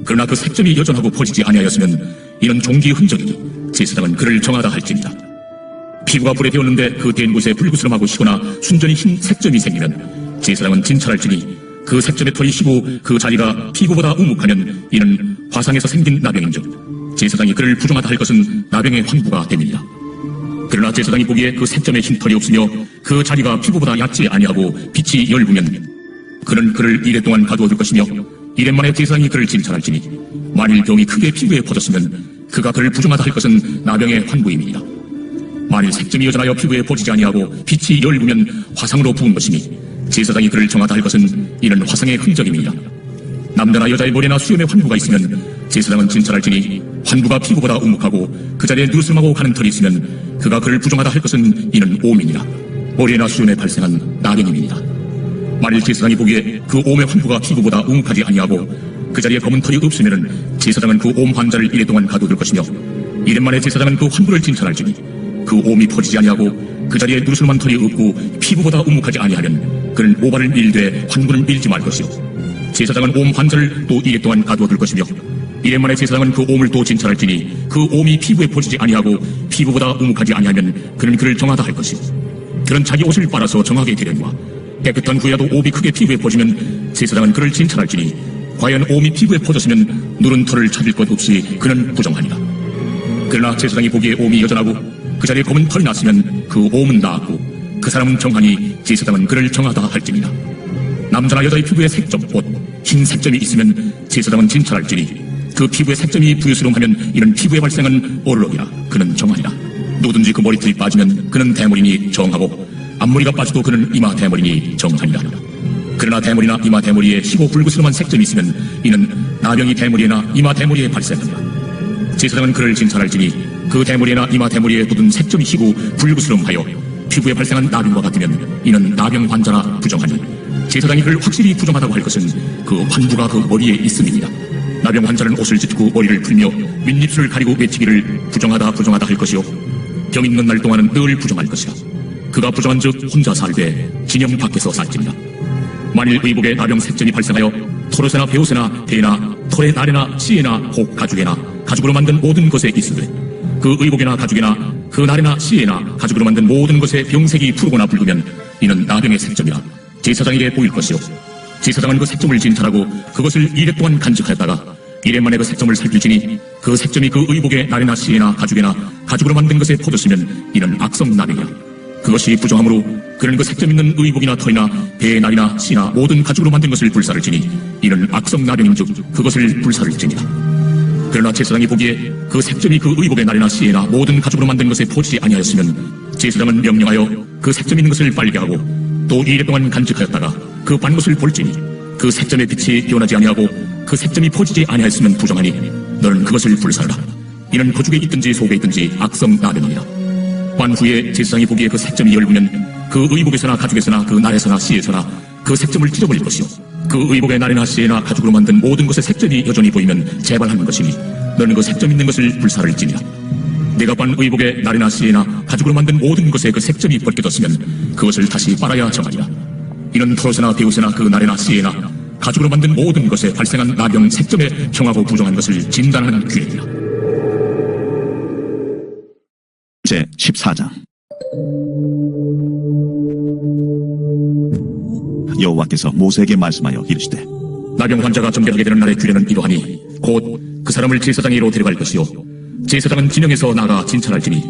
그러나 그 색점이 여전하고 퍼지지 아니하였으면 이는 종기의 흔적이니 제사장은 그를 정하다 할지니라. 피부가 불에 데웠는데 그 댄 곳에 불구스름하고 시거나 순전히 흰 색점이 생기면 제사장은 진찰할지니 그 색점의 털이 희고 그 자리가 피부보다 우묵하면 이는 화상에서 생긴 나병인즉 제사장이 그를 부정하다 할 것은 나병의 환부가 됨이니라. 그러나 제사장이 보기에 그 색점에 흰 털이 없으며 그 자리가 피부보다 얕지 아니하고 빛이 열부면 그는 그를 이래 동안 가두어 둘 것이며 이래 만에 제사장이 그를 진찰할지니 만일 병이 크게 피부에 퍼졌으면 그가 그를 부정하다 할 것은 나병의 환부임이니라. 만일 색점이 여전하여 피부에 퍼지지 아니하고 빛이 열부면 화상으로 부은 것이니 제사장이 그를 정하다 할 것은 이는 화상의 흔적임이니라. 남자나 여자의 머리나 수염에 환부가 있으면 제사장은 진찰할지니 환부가 피부보다 우묵하고 그 자리에 누르스름하고 가는 털이 있으면 그가 그를 부정하다 할 것은 이는 오민이라. 머리나 수염에 발생한 나병임이니라. 만일 제사장이 보기에 그 옴의 환부가 피부보다 우묵하지 아니하고 그 자리에 검은 털이 없으면 제사장은 그 옴 환자를 이래 동안 가둬둘 것이며 이래 만에 제사장은 그 환부를 진찰할지니 그 옴이 퍼지지 아니하고 그 자리에 누르스름한 털이 없고 피부보다 우묵하지 아니하면 그는 오발을 밀되 환부를 밀지 말 것이요 제사장은 옴 환자를 또 이래 동안 가두어둘 것이며 이래 만에 제사장은 그 옴을 또 진찰할지니 그 옴이 피부에 퍼지지 아니하고 피부보다 우묵하지 아니하면 그는 그를 정하다 할 것이요 그는 자기 옷을 빨아서 정하게 되려니와 깨끗한 후에도 옴이 크게 피부에 퍼지면 제사장은 그를 진찰할지니 과연 옴이 피부에 퍼졌으면 누른 털을 찾을 것 없이 그는 부정하니라. 그러나 제사장이 보기에 옴이 여전하고 그 자리에 검은 털이 났으면 그 옴은 나았고 그 사람은 정하니 제사장은 그를 정하다 할지니라. 남자나 여자의 피부에 색점, 곧 흰 색점이 있으면 제사장은 진찰할지니 그 피부에 색점이 부유스름하면 이는 피부에 발생한 얼룩이라. 그는 정하니라. 누구든지 그 머리털이 빠지면 그는 대머리니 정하고 앞머리가 빠져도 그는 이마 대머리니 정하니라. 그러나 대머리나 이마 대머리에 희고 불구스름한 색점이 있으면 이는 나병이 대머리나 이마 대머리에 발생하니라. 제사장은 그를 진찰할지니 그 대머리나 이마 대머리에 돋은 색점이 희고 불구스름하여 피부에 발생한 나병과 같으면 이는 나병 환자라 부정하니 제사장이 그를 확실히 부정하다고 할 것은 그 환부가 그 머리에 있음이니라. 나병 환자는 옷을 찢고 머리를 풀며 밑입술을 가리고 외치기를 부정하다 할 것이요 병 있는 날 동안은 늘 부정할 것이라. 그가 부정한 즉 혼자 살되 진영 밖에서 살지니라. 만일 의복에 나병 색점이 발생하여 토롯에나 베옷에나 대나 털의 날에나 씨에나 혹 가죽에나 가죽으로 만든 모든 것에 있으되 그 의복이나 가죽이나 그 날에나 씨에나 가죽으로 만든 모든 것에 병색이 푸르거나 붉으면 이는 나병의 색점이라 제사장에게 보일 것이요 제사장은 그 색점을 진찰하고 그것을 이래 동안 간직하였다가 이래 만에 그 색점을 살필지니 그 색점이 그 의복의 날에나 씨에나 가죽에나 가죽으로 만든 것에 퍼졌으면 이는 악성 나병이라. 그것이 부정하므로 그는 그 색점 있는 의복이나 털이나 배의 날이나 씨나 모든 가죽으로 만든 것을 불사를지니 이는 악성 나병인즉 그것을 불사를지니라. 그러나 제사장이 보기에 그 색점이 그 의복의 날이나 씨에나 모든 가죽으로 만든 것에 퍼지지 아니하였으면 제사장은 명령하여 그 색점 있는 것을 빨게 하고 또 이래 동안 간직하였다가 그 빤 것을 볼지니 그 색점의 빛이 변하지 아니하고 그 색점이 퍼지지 아니하였으면 부정하니 너는 그것을 불사르라. 이는 거죽에 있든지 속에 있든지 악성 나병이니라. 반 후에 제사장이 보기에 그 색점이 열부면 그 의복에서나 가죽에서나 그 날에서나 씨에서나 그 색점을 찢어버릴 것이요 그 의복의 날이나 씨에나 가죽으로 만든 모든 것의 색점이 여전히 보이면 재발하는 것이니 너는 그 색점 있는 것을 불사를지니라. 내가 반 의복의 날이나 씨에나 가죽으로 만든 모든 것에 그 색점이 벗겨졌으면 그것을 다시 빨아야 정하리라. 이는 토롯에나 베옷에나 그 날에나 씨에나 가죽으로 만든 모든 것에 발생한 나병 색점에 정하고 부정한 것을 진단하는 규례니라. 제 14장 여호와께서 모세에게 말씀하여 이르시되 나병 환자가 정결하게 되는 날의 규례는 이러하니 곧 그 사람을 제사장에게로 데려갈 것이요 제사장은 진영에서 나가 진찰할지니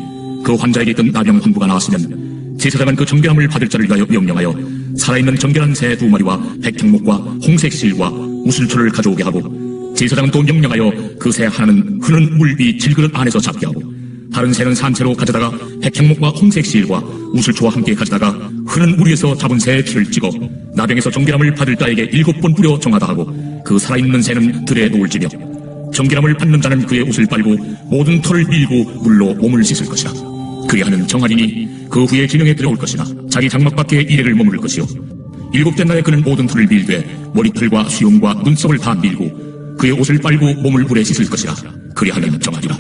그 환자에게 있던 나병 환부가 나왔으면 제사장은 그 정결함을 받을 자를 위하여 명령하여 살아있는 정결한 새 2마리와 백향목과 홍색 실과 우슬초를 가져오게 하고 제사장은 또 명령하여 그 새 하나는 흐르는 물비 질그릇 안에서 잡게 하고 다른 새는 산채로 가져다가 백향목과 홍색 실과 우슬초와 함께 가져다가 흐르는 물 위에서 잡은 새의 피를 찍어 나병에서 정결함을 받을 자에게 7번 뿌려 정하다 하고 그 살아있는 새는 들에 놓을지며 정결함을 받는 자는 그의 옷을 빨고 모든 털을 밀고 물로 몸을 씻을 것이라. 그리하는 정하리니 그 후에 진영에 들어올 것이나 자기 장막 밖에 이래를 머무를 것이요 7째 날에 그는 모든 털을 밀되 머리털과 수염과 눈썹을 다 밀고 그의 옷을 빨고 몸을 물에 씻을 것이라. 그리하는 정하리라.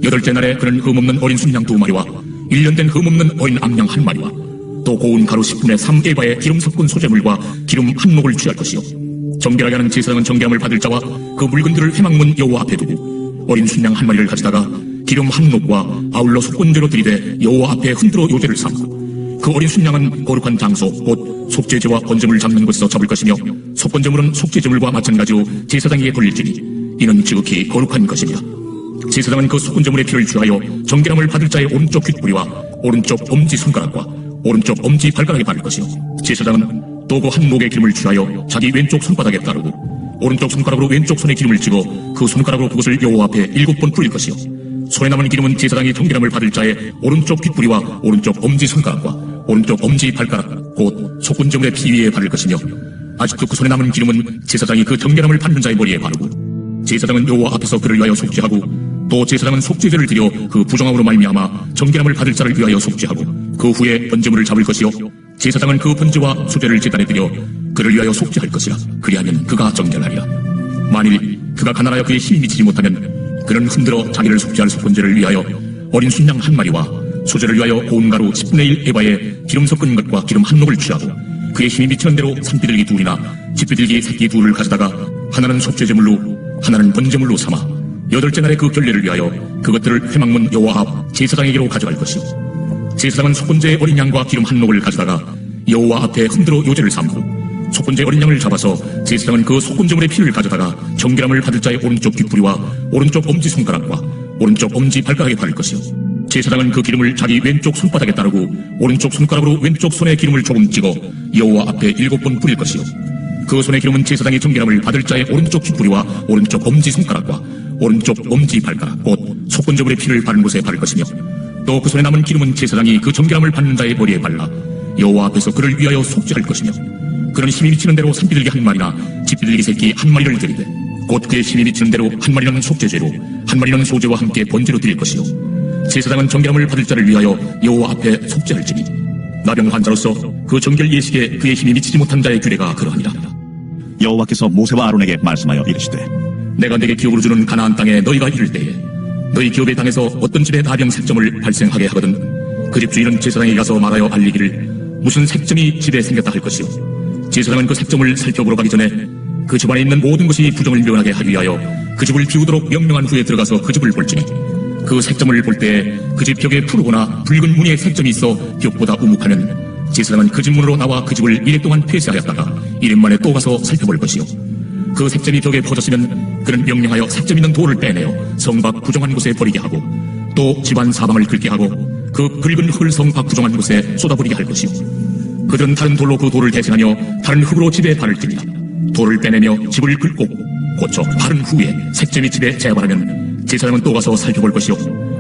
8째 날에 그는 흠없는 어린 순양 2마리와 1년 된 흠없는 어린 암양 1마리와 또 고운 가루 10분의 3에바의 기름 섞은 소재물과 기름 한 녹을 취할 것이요 정결하게 하는 제사장은 정결함을 받을 자와 그 물건들을 회막문 여호와 앞에 두고 어린 순양 한 마리를 가져다가 기름 한 녹과 아울러 속건제로 들이대 여호와 앞에 흔들어 요제를 삼고 그 어린 순양은 거룩한 장소 곧 속죄제와 번제물 잡는 곳에서 잡을 것이며 속건제물은 속죄제물과 마찬가지로 제사장에게 돌릴지니 이는 지극히 거룩한 것이니라. 제사장은 그 속건제물의 피를 취하여 정결함을 받을 자의 오른쪽 귓뿌리와 오른쪽 엄지 손가락과 오른쪽 엄지 발가락에 바를 것이요 제사장은 또 그 한 녹의 기름을 취하여 자기 왼쪽 손바닥에 따르고 오른쪽 손가락으로 왼쪽 손에 기름을 찍어 그 손가락으로 그것을 여호와 앞에 7번 뿌릴 것이요 손에 남은 기름은 제사장이 정결함을 받을 자의 오른쪽 귓뿌리와 오른쪽 엄지 손가락과 오른쪽 엄지 발가락 곧 속건제물의 피 위에 바를 것이며 아직도 그 손에 남은 기름은 제사장이 그 정결함을 받는 자의 머리에 바르고 제사장은 여호와 앞에서 그를 위하여 속죄하고 또 제사장은 속죄제를 드려 그 부정함으로 말미암아 정결함을 받을 자를 위하여 속죄하고 그 후에 번제물을 잡을 것이요 제사장은 그 번제와 수제를 제단에 드려 그를 위하여 속죄할 것이라. 그리하면 그가 정결하리라. 만일 그가 가난하여 그의 힘이 미치지 못하면 그는 흔들어 자기를 속죄할 속건제를 위하여 어린 순양 한 마리와 수제를 위하여 고운 가루 10분의 1 에바에 기름 섞은 것과 기름 한 녹을 취하고 그의 힘이 미치는 대로 산비둘기 둘이나 집비둘기 새끼 둘을 가져다가 하나는 속죄제물로 하나는 번제물로 삼아 8째 날에 그 결례를 위하여 그것들을 회막문 여호와 앞 제사장에게로 가져갈 것이요 제사장은 속건제의 어린 양과 기름 한 녹을 가져다가 여호와 앞에 흔들어 요제를 삼고 속건제 어린 양을 잡아서 제사장은 그 속건제물의 피를 가져다가 정결함을 받을 자의 오른쪽 귓뿌리와 오른쪽 엄지 손가락과 오른쪽 엄지 발가락에 바를 것이요 제사장은 그 기름을 자기 왼쪽 손바닥에 따르고 오른쪽 손가락으로 왼쪽 손에 기름을 조금 찍어 여호와 앞에 7번 뿌릴 것이요 그 손의 기름은 제사장이 정결함을 받을 자의 오른쪽 귓뿌리와 오른쪽 엄지 손가락과 오른쪽 엄지 발가락 곧 속건제물의 피를 바른 곳에 바를 것이며 또 그 손에 남은 기름은 제사장이 그 정결함을 받는 자의 머리에 발라 여호와 앞에서 그를 위하여 속죄할 것이며 그는 힘이 미치는 대로 산비둘기 한 마리나 집비둘기 새끼 한 마리를 드리되 곧 그의 힘이 미치는 대로 한 마리는 속죄제로 한 마리는 소제와 함께 번제로 드릴 것이요 제사장은 정결함을 받을 자를 위하여 여호와 앞에 속죄할지니 나병 환자로서 그 정결 예식에 그의 힘이 미치지 못한 자의 규례가 그러하니라. 여호와께서 모세와 아론에게 말씀하여 이르시되 내가 내게 기업으로 주는 가나안 땅에 너희가 이를 때에 너희 기업의 땅에서 어떤 집에 나병 색점을 발생하게 하거든 그 집 주인은 제사장에게 가서 말하여 알리기를 무슨 색점이 집에 생겼다 할 것이요 제사장은 그 색점을 살펴보러 가기 전에 그 집안에 있는 모든 것이 부정을 묘하게 하기 위하여 그 집을 비우도록 명령한 후에 들어가서 그 집을 볼지니 그 색점을 볼 때에 그 집 벽에 푸르거나 붉은 무늬의 색점이 있어 벽보다 우묵하면 제사장은 그 집 문으로 나와 그 집을 이래 동안 폐쇄하였다가 1일 만에 또 가서 살펴볼 것이요 그 색점이 벽에 퍼졌으면 그는 명령하여 색점 있는 돌을 빼내어 성 밖 부정한 곳에 버리게 하고 또 집안 사방을 긁게 하고 그 붉은 흙을 성 밖 부정한 곳에 쏟아버리게 할 것이요 그들은 다른 돌로 그 돌을 대신하여 다른 흙으로 집에 바를지니라. 돌을 빼내며 집을 긁고 고쳐 바른 후에 색점이 집에 재발하면 제사장은 또 가서 살펴볼 것이요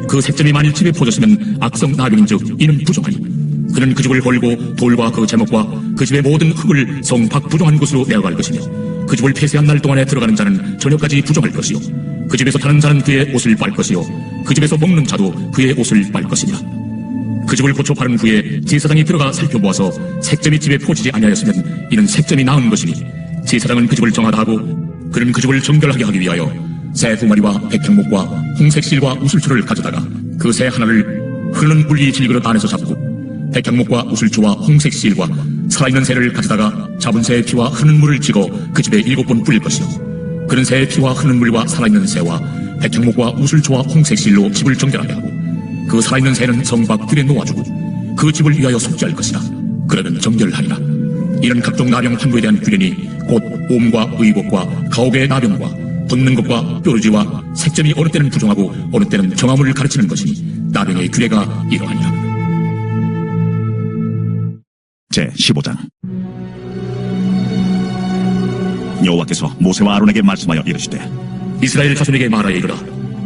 그 색점이 만일 집에 퍼졌으면 악성 나병인즉 이는 부정하니 그는 그 집을 헐고 돌과 그 제목과 그 집의 모든 흙을 성 밖 부정한 곳으로 내어갈 것이며 그 집을 폐쇄한 날 동안에 들어가는 자는 저녁까지 부정할 것이요 그 집에서 타는 자는 그의 옷을 빨 것이요 그 집에서 먹는 자도 그의 옷을 빨 것이니라. 그 집을 고쳐 바른 후에 제사장이 들어가 살펴보아서 색점이 집에 퍼지지 아니하였으면 이는 색점이 나은 것이니 제사장은 그 집을 정하다 하고 그는 그 집을 정결하게 하기 위하여 새 2마리와 백향목과 홍색실과 우슬초를 가져다가 그 새 하나를 흐르는 물이 질그릇 안에서 잡고 백향목과 우슬초와 홍색실과 살아있는 새를 가져다가 잡은 새의 피와 흐르는 물을 찍어 그 집에 7번 뿌릴 것이요 그는 새의 피와 흐르는 물과 살아있는 새와 백향목과 우슬초와 홍색실로 집을 정결하게 하고 그 살아있는 새는 성 밖 들에 놓아주고 그 집을 위하여 속죄할 것이라. 그러면 정결하리라. 이는 각종 나병 환부에 대한 규례니 곧 옴과 의복과 가옥의 나병과 돋는 것과 뾰루지와 색점이 어느 때는 부정하고 어느 때는 정함을 가르치는 것이니 나병의 규례가 이러하니라. 제15장 여호와께서 모세와 아론에게 말씀하여 이르시되 이스라엘 자손에게 말하여 이르라.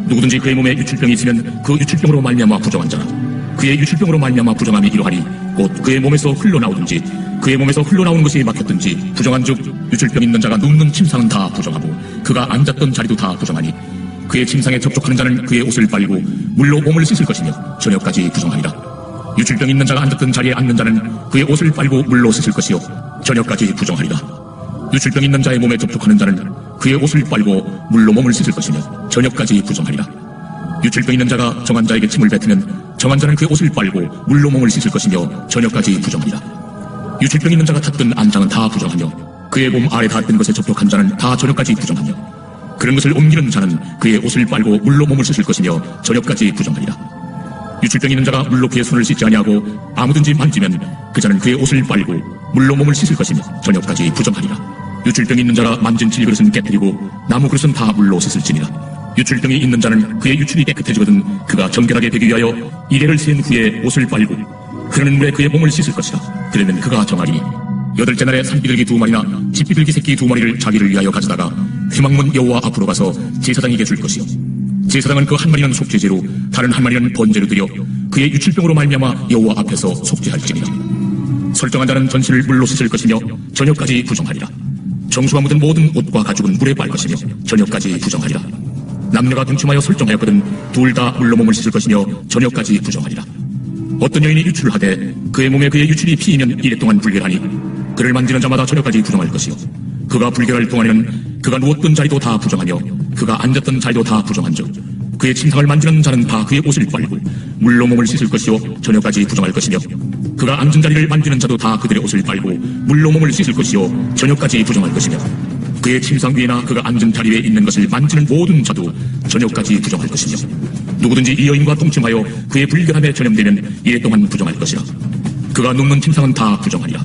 누구든지 그의 몸에 유출병이 있으면 그 유출병으로 말미암아 부정한 자라. 그의 유출병으로 말미암아 부정함이 이러하니 곧 그의 몸에서 흘러나오든지 그의 몸에서 흘러나오는 것이 막혔든지 부정한즉 유출병 있는 자가 눕는 침상은 다 부정하고 그가 앉았던 자리도 다 부정하니 그의 침상에 접촉하는 자는 그의 옷을 빨고 물로 몸을 씻을 것이며 저녁까지 부정하니라. 유출병 있는 자가 앉았던 자리에 앉는 자는 그의 옷을 빨고 물로 씻을 것이요 저녁까지 부정하리라. 유출병 있는 자의 몸에 접촉하는 자는 그의 옷을 빨고 물로 몸을 씻을 것이며 저녁까지 부정하리라. 유출병 있는 자가 정한 자에게 침을 뱉으면 정한 자는 그의 옷을 빨고 물로 몸을 씻을 것이며 저녁까지 부정하리라. 유출병 있는 자가 탔던 안장은 다 부정하며 그의 몸 아래 닿았던 것에 접촉한 자는 다 저녁까지 부정하며 그런 것을 옮기는 자는 그의 옷을 빨고 물로 몸을 씻을 것이며 저녁까지 부정하리라. 유출병 있는 자가 물로 그의 손을 씻지 아니하고 아무든지 만지면 그 자는 그의 옷을 빨고 물로 몸을 씻을 것이며 저녁까지 부정하리라. 유출병 있는 자가 만진 질그릇은 깨뜨리고 나무 그릇은 다 물로 씻을지니라. 유출병이 있는 자는 그의 유출이 깨끗해지거든 그가 정결하게 되기 위하여 이레를 센 후에 옷을 빨고 흐르는 물에 그의 몸을 씻을 것이라. 그러면 그가 정하리니 8째 날에 산비둘기 2마리나 집비둘기 새끼 2마리를 자기를 위하여 가져다가 회막문 여호와 앞으로 가서 제사장에게 줄 것이요 제사장은 그 한 마리는 속죄제로 다른 한 마리는 번제로 드려 그의 유출병으로 말미암아 여호와 앞에서 속죄할지니라. 설정한 자는 전신을 물로 씻을 것이며 저녁까지 부정하리라. 정수가 묻은 모든 옷과 가죽은 물에 빨 것이며 저녁까지 부정하리라. 남녀가 동침하여 설정하였거든 둘 다 물로 몸을 씻을 것이며 저녁까지 부정하리라. 어떤 여인이 유출을 하되 그의 몸에 그의 유출이 피이면 이래 동안 불결하니 그를 만지는 자마다 저녁까지 부정할 것이요 그가 불결할 동안에는 그가 누웠던 자리도 다 부정하며 그가 앉았던 자리도 다 부정한즉 그의 침상을 만지는 자는 다 그의 옷을 빨고 물로 몸을 씻을 것이요 저녁까지 부정할 것이며 그가 앉은 자리를 만지는 자도 다 그들의 옷을 빨고 물로 몸을 씻을 것이요 저녁까지 부정할 것이며 그의 침상 위에나 그가 앉은 자리 위에 있는 것을 만지는 모든 자도 저녁까지 부정할 것이며 누구든지 이 여인과 동침하여 그의 불결함에 전염되면 이래 동안 부정할 것이라. 그가 눕는 침상은 다 부정하리라.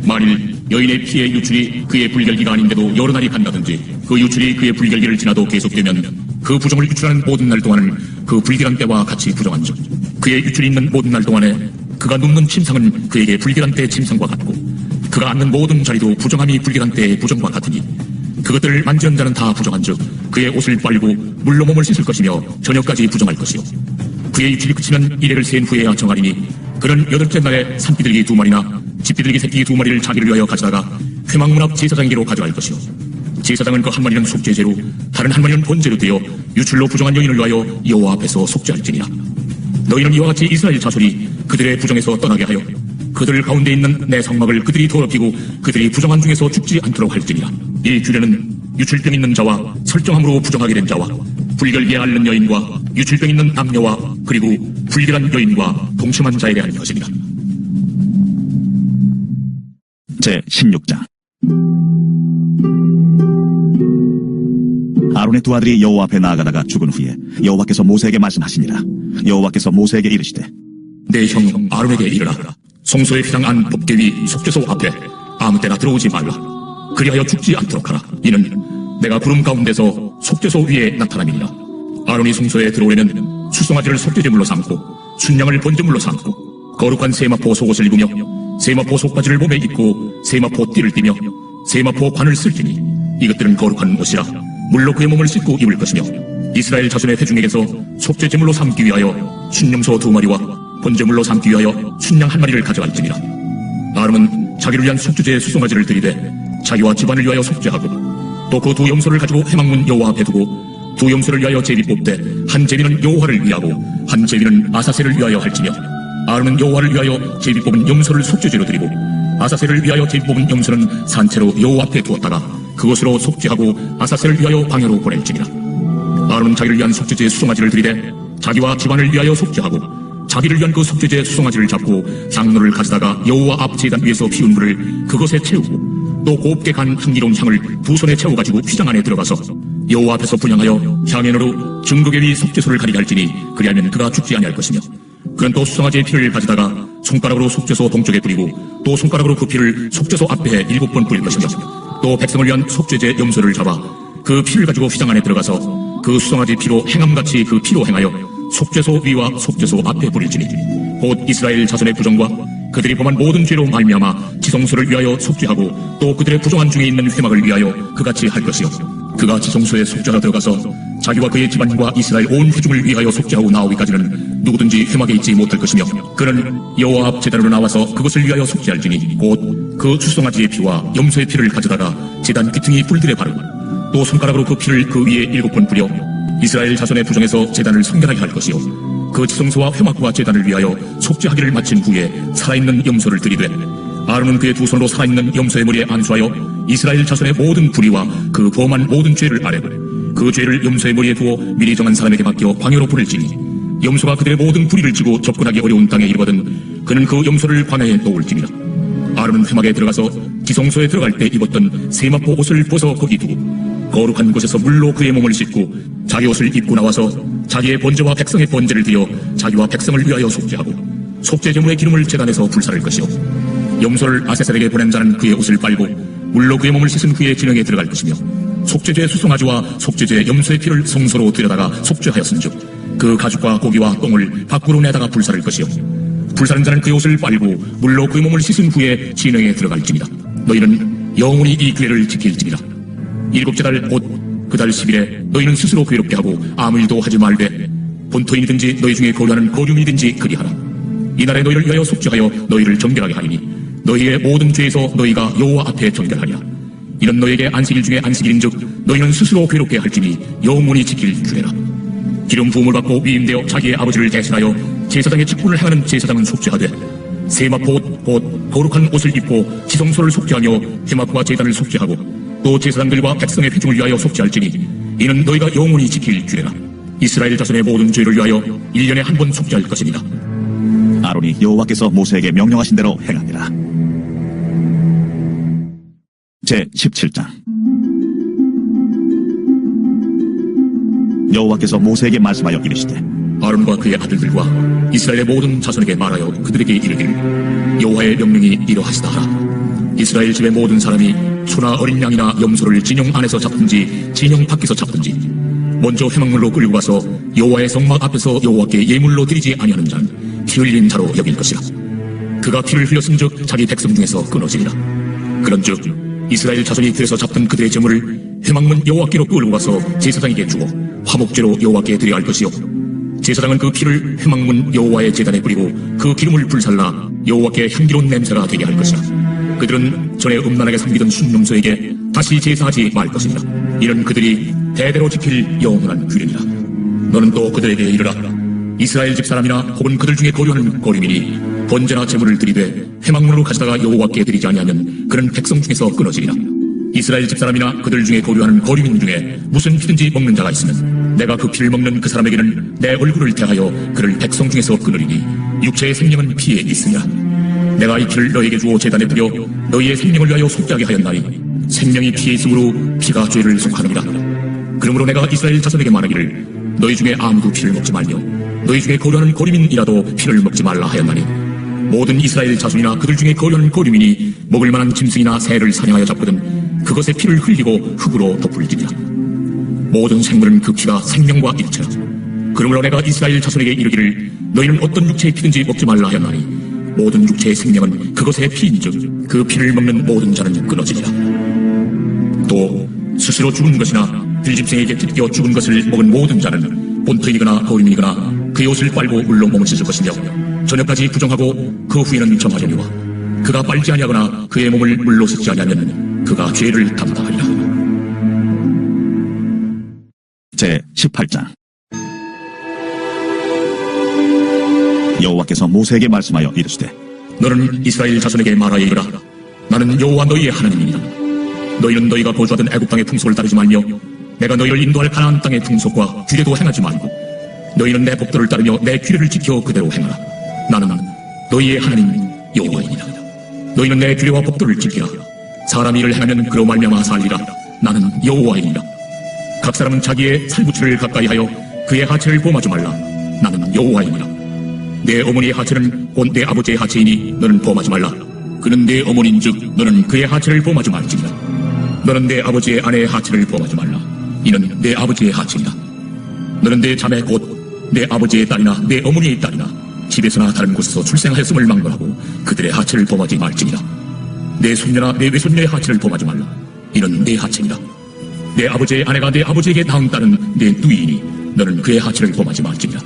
만일 여인의 피의 유출이 그의 불결기가 아닌데도 여러 날이 간다든지 그 유출이 그의 불결기를 지나도 계속되면 그 부정을 유출하는 모든 날 동안은 그 불결한 때와 같이 부정한즉 그의 유출이 있는 모든 날 동안에 그가 눕는 침상은 그에게 불결한 때의 침상과 같고 그가 앉는 모든 자리도 부정함이 불결한 때의 부정과 같으니 그것들을 만지는 자는 다 부정한즉 그의 옷을 빨고 물로 몸을 씻을 것이며 저녁까지 부정할 것이요 그의 유출이 그치면 이래를 센 후에야 정하리니 그는 8째 날에 산비둘기 2마리나 집비둘기 새끼 2마리를 자기를 위하여 가져다가 회막문 앞 제사장에게로 가져갈 것이요 제사장은 그 한 마리는 속죄제로 다른 한 마리는 번제로 되어 유출로 부정한 여인을 위하여 여호와 앞에서 속죄할지니라. 너희는 이와 같이 이스라엘 자손이 그들의 부정에서 떠나게 하여 그들 가운데 있는 내 성막을 그들이 더럽히고 그들이 부정한 중에서 죽지 않도록 할지니라. 이 규례는 유출병 있는 자와 설정함으로 부정하게 된 자와 불결기에 앓는 여인과 유출병 있는 남녀와 그리고 불결한 여인과 동침한 자에 대한 것입니다. 제16장 아론의 두 아들이 여호와 앞에 나아가다가 죽은 후에 여호와께서 모세에게 말씀하시니라. 여호와께서 모세에게 이르시되 내 형 아론에게 이르라. 성소의 휘장 안 법궤위 속죄소 앞에 아무 때나 들어오지 말라. 그리하여 죽지 않도록 하라. 이는 내가 구름 가운데서 속죄소 위에 나타남이니라. 아론이 성소에 들어오려면 수송아지를 속죄제물로 삼고 순양을 번제물로 삼고 거룩한 세마포 속옷을 입으며 세마포 속바지를 몸에 입고 세마포 띠를 띠며 세마포 관을 쓸지니 이것들은 거룩한 옷이라. 물로 그의 몸을 씻고 입을 것이며 이스라엘 자손의 회중에게서 속죄제물로 삼기 위하여 순염소 2마리와 번제물로 삼기 위하여 순양 1마리를 가져갈지니라. 아론은 자기를 위한 속죄제의 수송아지를 드리되 자기와 집안을 위하여 속죄하고 또 그 두 염소를 가지고 회막문 여호와 앞에 두고 두 염소를 위하여 제비 뽑되 한 제비는 여호와를 위하고 한 제비는 아사셀을 위하여 할지며 아론은 여호와를 위하여 제비 뽑은 염소를 속죄제로 드리고 아사셀을 위하여 제비 뽑은 염소는 산채로 여호와 앞에 두었다가 그것으로 속죄하고 아사셀을 위하여 방해로 보낼지니라. 아론은 자기를 위한 속죄제의 수송아지를 드리되 자기와 집안을 위하여 속죄하고 자기를 위한 그 속죄제의 수송아지를 잡고 향로를 가져다가 여호와 앞 제단 위에서 피운 물을 그것에 채우고 또 곱게 간 향기로운 향을 두 손에 채워가지고 휘장 안에 들어가서 여호와 앞에서 분향하여 향연으로 증거계 위 속죄소를 가리게 할지니 그리하면 그가 죽지 아니할 것이며 그는 또 수송아지의 피를 가져다가 손가락으로 속죄소 동쪽에 뿌리고 또 손가락으로 그 피를 속죄소 앞에 7번 뿌릴 것이며 또 백성을 위한 속죄제 염소를 잡아 그 피를 가지고 휘장 안에 들어가서 그 수송아지 피로 행함같이 그 피로 행하여 속죄소 위와 속죄소 앞에 뿌릴지니 곧 이스라엘 자손의 부정과 그들이 범한 모든 죄로 말미암아 지성소를 위하여 속죄하고 또 그들의 부정한 중에 있는 회막을 위하여 그같이 할 것이요 그가 지성소에 속죄하러 들어가서 자기와 그의 집안과 이스라엘 온 회중을 위하여 속죄하고 나오기까지는 누구든지 회막에 있지 못할 것이며 그는 여호와 앞 제단으로 나와서 그것을 위하여 속죄할지니 곧 그 수송아지의 피와 염소의 피를 가져다가 제단 귀퉁이 뿔들에 바르고 또 손가락으로 그 피를 그 위에 7번 뿌려 이스라엘 자손의 부정에서 제단을 성결하게 할 것이요 그 지성소와 회막과 제단을 위하여 속죄하기를 마친 후에 살아있는 염소를 들이되 아론은 그의 두 손으로 살아있는 염소의 머리에 안수하여 이스라엘 자손의 모든 불의와 그 범한 모든 죄를 아뢰고 그 죄를 염소의 머리에 두어 미리 정한 사람에게 맡겨 방해로 보낼지니 염소가 그들의 모든 부리를 쥐고 접근하기 어려운 땅에 이르거든 그는 그 염소를 광야에 놓을지니라. 아론은 회막에 들어가서 지성소에 들어갈 때 입었던 세마포 옷을 벗어 거기 두고 거룩한 곳에서 물로 그의 몸을 씻고 자기 옷을 입고 나와서 자기의 번제와 백성의 번제를 드려 자기와 백성을 위하여 속죄하고 속죄 제물의 기름을 제단에서 불사를 것이요 염소를 아세셀에게 보낸 자는 그의 옷을 빨고 물로 그의 몸을 씻은 그의 진영에 들어갈 것이며 속죄제 수송아지와 속죄제 염소의 피를 성소로 들여다가 속죄하였은즉 그 가죽과 고기와 똥을 밖으로 내다가 불사를 것이요 불사른 자는 그의 옷을 빨고 물로 그의 몸을 씻은 후에 진영에 들어갈지니라. 너희는 영원히 이 규례를 지킬지니라. 일곱째 달 곧 그 달 10일에 너희는 스스로 괴롭게 하고 아무 일도 하지 말되 본토인이든지 너희 중에 거류하는 거류민이든지 그리하라. 이날에 너희를 위하여 속죄하여 너희를 정결하게 하리니 너희의 모든 죄에서 너희가 여호와 앞에 정결하리라. 이런 너희에게 안식일 중에 안식일인즉 너희는 스스로 괴롭게 할지니 영원히 지킬 규례라. 기름 부음을 받고 위임되어 자기의 아버지를 대신하여 제사장의 직분을 행하는 제사장은 속죄하되 세마포 옷 곧 거룩한 옷을 입고 지성소를 속죄하며 회막과 제단을 속죄하고 또 제사장들과 백성의 회중을 위하여 속죄할지니 이는 너희가 영원히 지킬 규례라. 이스라엘 자손의 모든 죄를 위하여 1년에 한 번 속죄할 것입니다. 아론이 여호와께서 모세에게 명령하신 대로 행하니라. 제 17장. 여호와께서 모세에게 말씀하여 이르시되 아론과 그의 아들들과 이스라엘의 모든 자손에게 말하여 그들에게 이르기를 여호와의 명령이 이러하시다 하라. 이스라엘 집의 모든 사람이 소나 어린 양이나 염소를 진영 안에서 잡든지 진영 밖에서 잡든지 먼저 회막물로 끌고 가서 여호와의 성막 앞에서 여호와께 예물로 드리지 아니하는 자는 피 흘린 자로 여길 것이라. 그가 피를 흘렸은즉 자기 백성 중에서 끊어지리라. 그런즉 이스라엘 자손이 들에서 잡던 그들의 제물을 회막문 여호와께로 끌고 가서 제사장에게 주어 화목제로 여호와께 드려야 할 것이요 제사장은 그 피를 회막문 여호와의 제단에 뿌리고 그 기름을 불살라 여호와께 향기로운 냄새가 되게 할 것이라. 그들은 전에 음란하게 섬기던 순놈소에게 다시 제사하지 말 것이니라. 이는 그들이 대대로 지킬 영원한 규례니라. 너는 또 그들에게 이르라. 이스라엘 집 사람이나 혹은 그들 중에 거류하는 거류민이 번제나 제물을 드리되 회막문으로 가져다가 여호와께 드리지 아니하면 그는 백성 중에서 끊어지리라. 이스라엘 집 사람이나 그들 중에 거류하는 거류민 중에 무슨 피든지 먹는 자가 있으면 내가 그 피를 먹는 그 사람에게는 내 얼굴을 대하여 그를 백성 중에서 끊으리니 육체의 생명은 피에 있으니라. 내가 이 피를 너희에게 주어 제단에 뿌려 너희의 생명을 위하여 속죄하게 하였나니 생명이 피에 있으므로 피가 죄를 속하느니라. 그러므로 내가 이스라엘 자손에게 말하기를 너희 중에 아무도 피를 먹지 말며 너희 중에 거류하는 거류민이라도 피를 먹지 말라 하였나니 모든 이스라엘 자손이나 그들 중에 거류하는 거류민이 먹을 만한 짐승이나 새를 사냥하여 잡거든 그것의 피를 흘리고 흙으로 덮을지니라. 모든 생물은 그 피가 생명과 일체라. 그러므로 내가 이스라엘 자손에게 이르기를 너희는 어떤 육체의 피든지 먹지 말라 하였나니 모든 육체의 생명은 그것의 피인즉 그 피를 먹는 모든 자는 끊어지리라. 또 스스로 죽은 것이나 들짐승에게 찢겨 죽은 것을 먹은 모든 자는 본토인이거나 거류민이거나 그의 옷을 빨고 물로 몸을 씻을 것이며 저녁까지 부정하고 그 후에는 점하려니와 그가 빨지 아니하거나 그의 몸을 물로 씻지 아니하면 그가 죄를 담당하리라. 제 18장. 여호와께서 모세에게 말씀하여 이르시되 너는 이스라엘 자손에게 말하여 이르라. 나는 여호와 너희의 하나님이니라. 너희는 너희가 거주하던 애굽 땅의 풍속을 따르지 말며 내가 너희를 인도할 가나안 땅의 풍속과 규례도 행하지 말고 너희는 내 법도를 따르며 내 규례를 지켜 그대로 행하라. 나는 너희의 하나님 여호와이니라. 너희는 내 규례와 법도를 지키라. 사람이 이를 행하면 그로 말미암아 살리라. 나는 여호와이니라. 각 사람은 자기의 살부치를 가까이 하여 그의 하체를 범하지 말라. 나는 여호와이니라. 내 어머니의 하체는 곧 내 아버지의 하체이니 너는 범하지 말라. 그는 내 어머니인즉 너는 그의 하체를 범하지 말지니라. 너는 내 아버지의 아내의 하체를 범하지 말라. 이는 내 아버지의 하체이다. 너는 내 자매 곧 내 아버지의 딸이나 내 어머니의 딸이나 집에서나 다른 곳에서 출생하였음을 막론하고 그들의 하체를 범하지 말지니라. 내 손녀나 내 외손녀의 하체를 범하지 말라. 이는 내 하체이다. 내 아버지의 아내가 내 아버지에게 낳은 딸은 내 누이이니 너는 그의 하체를 범하지 말지니라.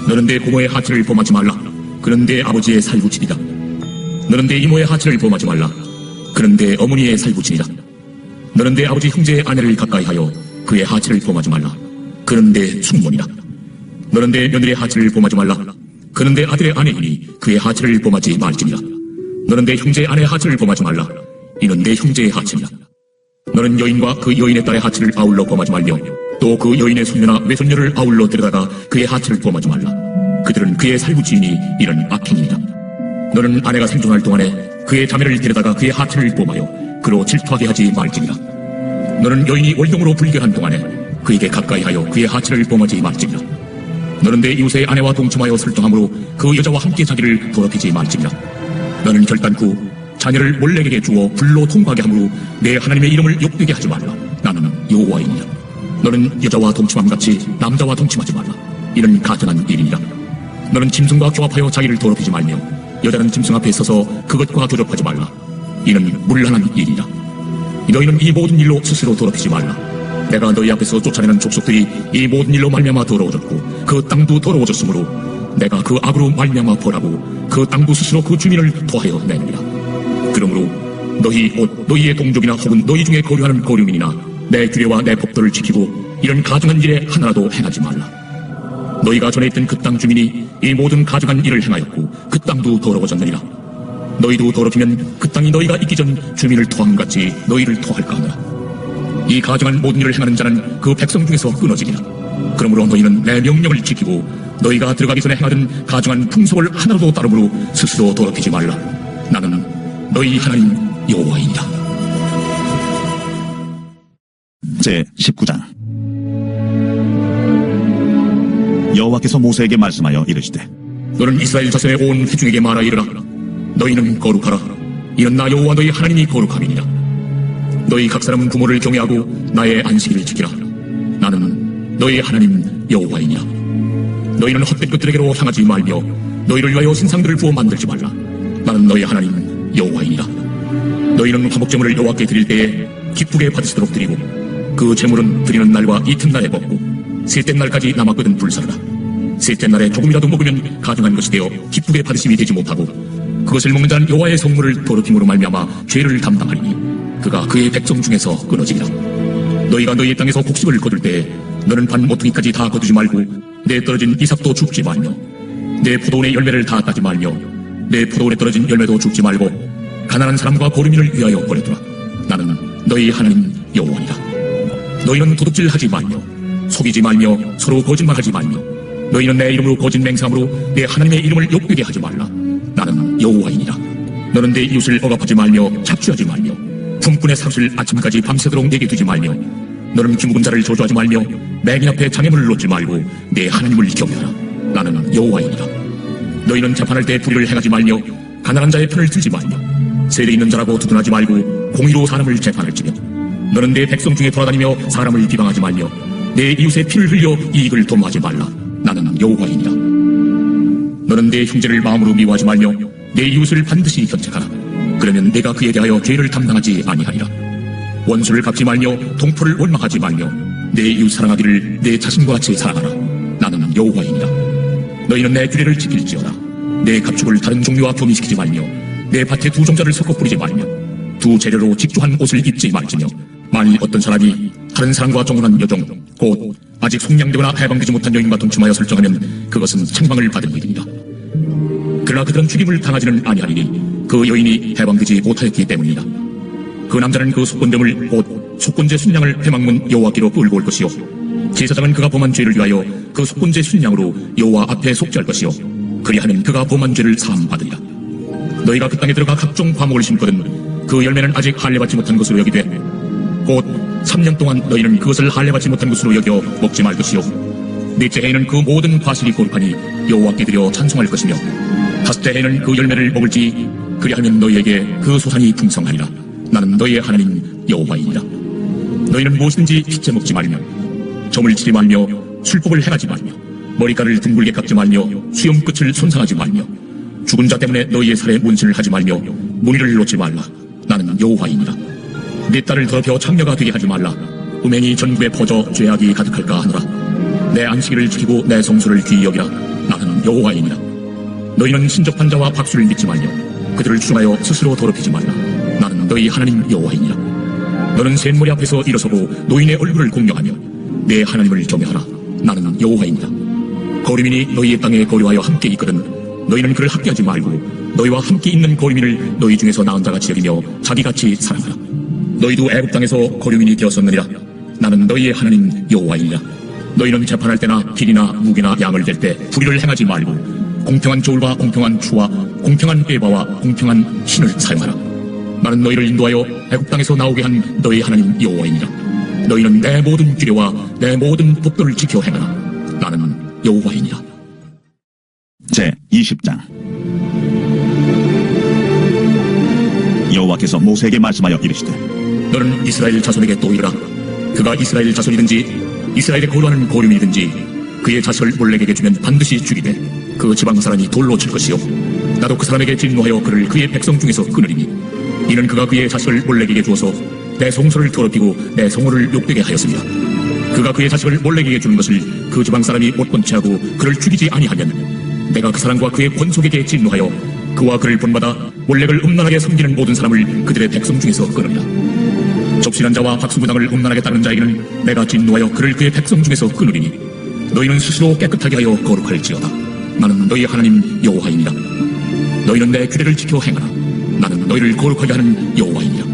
너는 내 고모의 하체를 범하지 말라. 그는 내 아버지의 살부친이다. 너는 내 이모의 하체를 범하지 말라. 그는 내 어머니의 살부친이다. 너는 내 아버지 형제의 아내를 가까이 하여 그의 하체를 범하지 말라. 그는 내 숙모니라. 너는 내 며느리의 하체를 범하지 말라. 그는 내 아들의 아내이니 그의 하체를 범하지 말지니라. 너는 내 형제의 아내의 하체를 범하지 말라. 이는 내 형제의 하체니라. 너는 여인과 그 여인의 딸의 하체를 아울러 범하지 말며 또 그 여인의 손녀나 외손녀를 아울러 데려다가 그의 하체를 범하지 말라. 그들은 그의 살구지인이 이런 악행이니라. 너는 아내가 생존할 동안에 그의 자매를 데려다가 그의 하체를 범하여 그로 질투하게 하지 말지니라. 너는 여인이 월경으로 불결한 동안에 그에게 가까이하여 그의 하체를 범하지 말지니라. 너는 내 이웃의 아내와 동침하여 설정함으로 그 여자와 함께 자기를 더럽히지 말지니라. 너는 결단코 자녀를 몰렉에게 주어 불로 통과하게 함으로 내 하나님의 이름을 욕되게 하지 말라. 나는 여호와이니라. 너는 여자와 동침함같이 남자와 동침하지 말라. 이는 가증한 일이니라. 너는 짐승과 교합하여 자기를 더럽히지 말며 여자는 짐승 앞에 서서 그것과 교접하지 말라. 이는 문란한 일이라. 너희는 이 모든 일로 스스로 더럽히지 말라. 내가 너희 앞에서 쫓아내는 족속들이 이 모든 일로 말미암아 더러워졌고 그 땅도 더러워졌으므로 내가 그 악으로 말미암아 벌하고 그 땅도 스스로 그 주민을 토하여 내느니라. 그러므로 너희 곧 너희의 동족이나 혹은 너희 중에 거류하는 거류민이나 내 규례와 내 법도를 지키고 이런 가증한 일에 하나라도 행하지 말라. 너희가 전에 있던 그 땅 주민이 이 모든 가증한 일을 행하였고 그 땅도 더러워졌느니라. 너희도 더럽히면 그 땅이 너희가 있기 전 주민을 토함같이 너희를 토할까 하느라. 이 가증한 모든 일을 행하는 자는 그 백성 중에서 끊어지리라. 그러므로 너희는 내 명령을 지키고 너희가 들어가기 전에 행하던 가증한 풍속을 하나도 따름으로 스스로 더럽히지 말라. 나는 너희 하나님 여호와이니라. 제 19장. 여호와께서 모세에게 말씀하여 이르시되 너는 이스라엘 자손의 온 회중에게 말하 이르라. 너희는 거룩하라. 이는 나 여호와 너희 하나님이 거룩함이니라. 너희 각 사람은 부모를 경외하고 나의 안식일을 지키라. 나는 너희 하나님 여호와이니라. 너희는 헛된 것들에게로 향하지 말며 너희를 위하여 신상들을 부어 만들지 말라. 나는 너희 하나님 여호와이니라. 너희는 화목제물을 여호와께 드릴 때에 기쁘게 받으시도록 드리고 그 제물은 드리는 날과 이튿날에 먹고 셋째 날까지 남았거든 불사르라. 셋째 날에 조금이라도 먹으면 가증한 것이 되어 기쁘게 받으심이 되지 못하고 그것을 먹는 자는 여호와의 성물을 더럽힘으로 말미암아 죄를 담당하리니 그가 그의 백성 중에서 끊어지리라. 너희가 너희의 땅에서 곡식을 거둘 때에 너는 반 모퉁이까지 다 거두지 말고 내 떨어진 이삭도 줍지 말며 내 포도원의 열매를 다 따지 말며 내 포도원에 떨어진 열매도 줍지 말고 가난한 사람과 고르민을 위하여 버려두라. 나는 너희 하나님 여호와니라. 너희는 도둑질하지 말며 속이지 말며 서로 거짓말하지 말며 너희는 내 이름으로 거짓 맹세함으로 내 하나님의 이름을 욕되게 하지 말라. 나는 여호와이니라. 너는 내 이웃을 억압하지 말며 착취하지 말며 품꾼의 사롯을 아침까지 밤새도록 내게 두지 말며 너는 기묵은 자를 저주하지 말며 맹인 앞에 장애물을 놓지 말고 내 하나님을 경외하라. 나는 여호와이니라. 너희는 재판할 때 불의를 행하지 말며 가난한 자의 편을 들지 말며 세대 있는 자라고 두둔하지 말고 공의로 사람을 재판할지며 너는 내 백성 중에 돌아다니며 사람을 비방하지 말며 내 이웃의 피를 흘려 이익을 도모하지 말라. 나는 여호와이니라. 너는 내 형제를 마음으로 미워하지 말며 내 이웃을 반드시 견책하라. 그러면 내가 그에 대하여 죄를 담당하지 아니하리라. 원수를 갚지 말며 동포를 원망하지 말며 내 이웃 사랑하기를 내 자신과 같이 사랑하라. 나는 여호와이니라. 너희는 내 규례를 지킬지어다. 내 가축을 다른 종류와 교미시키지 말며 내 밭에 두 종자를 섞어 뿌리지 말며 두 재료로 직조한 옷을 입지 말지며 만일 어떤 사람이 다른 사람과 정혼한 여종 곧 아직 속량되거나 해방되지 못한 여인과 동침하여 설정하면 그것은 책망을 받을 일이니라. 그러나 그들은 죽임을 당하지는 아니하리니 그 여인이 해방되지 못하였기 때문이다. 그 남자는 그 속건됨을 곧 속건제 순양을 회막문 여호와께로 끌고 올 것이요 제사장은 그가 범한 죄를 위하여 그 속건제 순양으로 여호와 앞에 속죄할 것이요 그리하면 그가 범한 죄를 사함받으리라. 너희가 그 땅에 들어가 각종 과목을 심거든 그 열매는 아직 할례받지 못한 것으로 여기되 곧 3년 동안 너희는 그것을 할례받지 못한 것으로 여겨 먹지 말 것이요 넷째 해에는 그 모든 과실이 거룩하니 여호와께 드려 찬송할 것이며 다섯째 해에는 그 열매를 먹을지 그리하면 너희에게 그 소산이 풍성하리라. 나는 너희의 하나님 여호와이니라. 너희는 무엇이든지 핏째 먹지 말며 점을 치지 말며 술법을 행하지 말며 머리카락을 둥글게 깎지 말며 수염 끝을 손상하지 말며 죽은 자 때문에 너희의 살에 문신을 하지 말며 무늬를 놓지 말라. 나는 여호와이니라. 내 딸을 더럽혀 창녀가 되게 하지 말라. 음행이 전국에 퍼져 죄악이 가득할까 하노라. 내 안식일을 지키고 내 성수를 귀히 여기라. 나는 여호와이니라. 너희는 신접한 자와 박수를 믿지 말며 그들을 추종하여 스스로 더럽히지 말라. 나는 너희 하나님 여호와이니라. 너는 셋머리 앞에서 일어서고 노인의 얼굴을 공경하며 내 하나님을 경외하라. 나는 여호와이니라. 거류민이 너희의 땅에 거류하여 함께 있거든 너희는 그를 학대하지 말고 너희와 함께 있는 거류민을 너희 중에서 나은 자같이 여기며 자기같이 사랑하라. 너희도 애굽 땅에서 거류민이 되었었느니라. 나는 너희의 하나님 여호와이니라. 너희는 재판할 때나 길이나 무기나 양을 댈 때 불의를 행하지 말고 공평한 저울과 공평한 추와 공평한 에바와 공평한 신을 사용하라. 나는 너희를 인도하여 애굽 땅에서 나오게 한 너희 하나님 여호와이니라. 너희는 내 모든 규례와 내 모든 법도를 지켜 행하라. 나는 여호와이니라. 제 20장. 여호와께서 모세에게 말씀하여 이르시되 너는 이스라엘 자손에게 또 이르라. 그가 이스라엘 자손이든지 이스라엘에 거류하는 거류민이든지 그의 자식을 몰렉에게 주면 반드시 죽이되 그 지방 사람이 돌로 칠 것이요 나도 그 사람에게 진노하여 그를 그의 백성 중에서 끊으리니 이는 그가 그의 자식을 몰렉에게 주어서 내 성소를 더럽히고 내 성호를 욕되게 하였습니다. 그가 그의 자식을 몰렉에게 주는 것을 그 지방 사람이 못 번체하고 그를 죽이지 아니하면 내가 그 사람과 그의 권속에게 진노하여 그와 그를 본받아 몰렉을 음란하게 섬기는 모든 사람을 그들의 백성 중에서 끊으리라. 접신한 자와 박수무당을 음란하게 따르는 자에게는 내가 진노하여 그를 그의 백성 중에서 끊으리니 너희는 스스로 깨끗하게 하여 거룩할지어다. 나는 너희 하나님 여호와이니라. 너희는 내 규례를 지켜 행하라. 나는 너희를 거룩하게 하는 여호와이니라.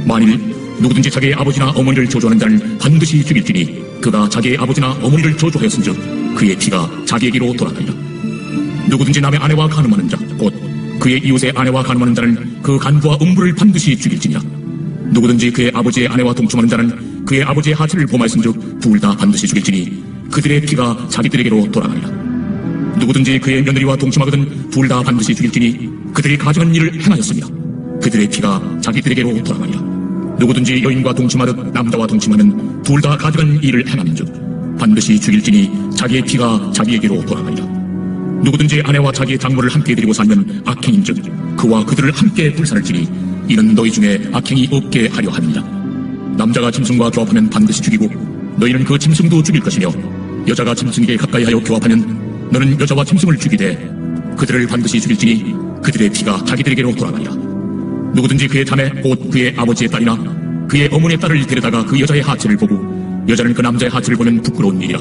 만일 누구든지 자기의 아버지나 어머니를 저주하는 자는 반드시 죽일지니 그가 자기의 아버지나 어머니를 저주하였은즉 그의 피가 자기에게로 돌아가리라. 누구든지 남의 아내와 간음하는 자 곧 그의 이웃의 아내와 간음하는 자는 그 간부와 음부를 반드시 죽일지니라. 누구든지 그의 아버지의 아내와 동침하는 자는 그의 아버지의 하체를 범하였은즉 둘 다 반드시 죽일지니 그들의 피가 자기들에게로 돌아가리라. 누구든지 그의 며느리와 동침하거든 둘 다 반드시 죽일지니 그들이 가증한 일을 행하였으며 그들의 피가 자기들에게로 돌아가리라. 누구든지 여인과 동침하듯 남자와 동침하면 둘 다 가증한 일을 행하는즉 반드시 죽일지니 자기의 피가 자기에게로 돌아가리라. 누구든지 아내와 자기의 장모를 함께 데리고 살면 악행인즉 그와 그들을 함께 불살을지니 이는 너희 중에 악행이 없게 하려 함이니라. 남자가 짐승과 교합하면 반드시 죽이고 너희는 그 짐승도 죽일 것이며 여자가 짐승에게 가까이 하여 교합하면 너는 여자와 짐승을 죽이되 그들을 반드시 죽일지니 그들의 피가 자기들에게로 돌아가리라. 누구든지 그의 자매 곧 그의 아버지의 딸이나 그의 어머니의 딸을 데려다가 그 여자의 하체를 보고 여자는 그 남자의 하체를 보면 부끄러운 일이라.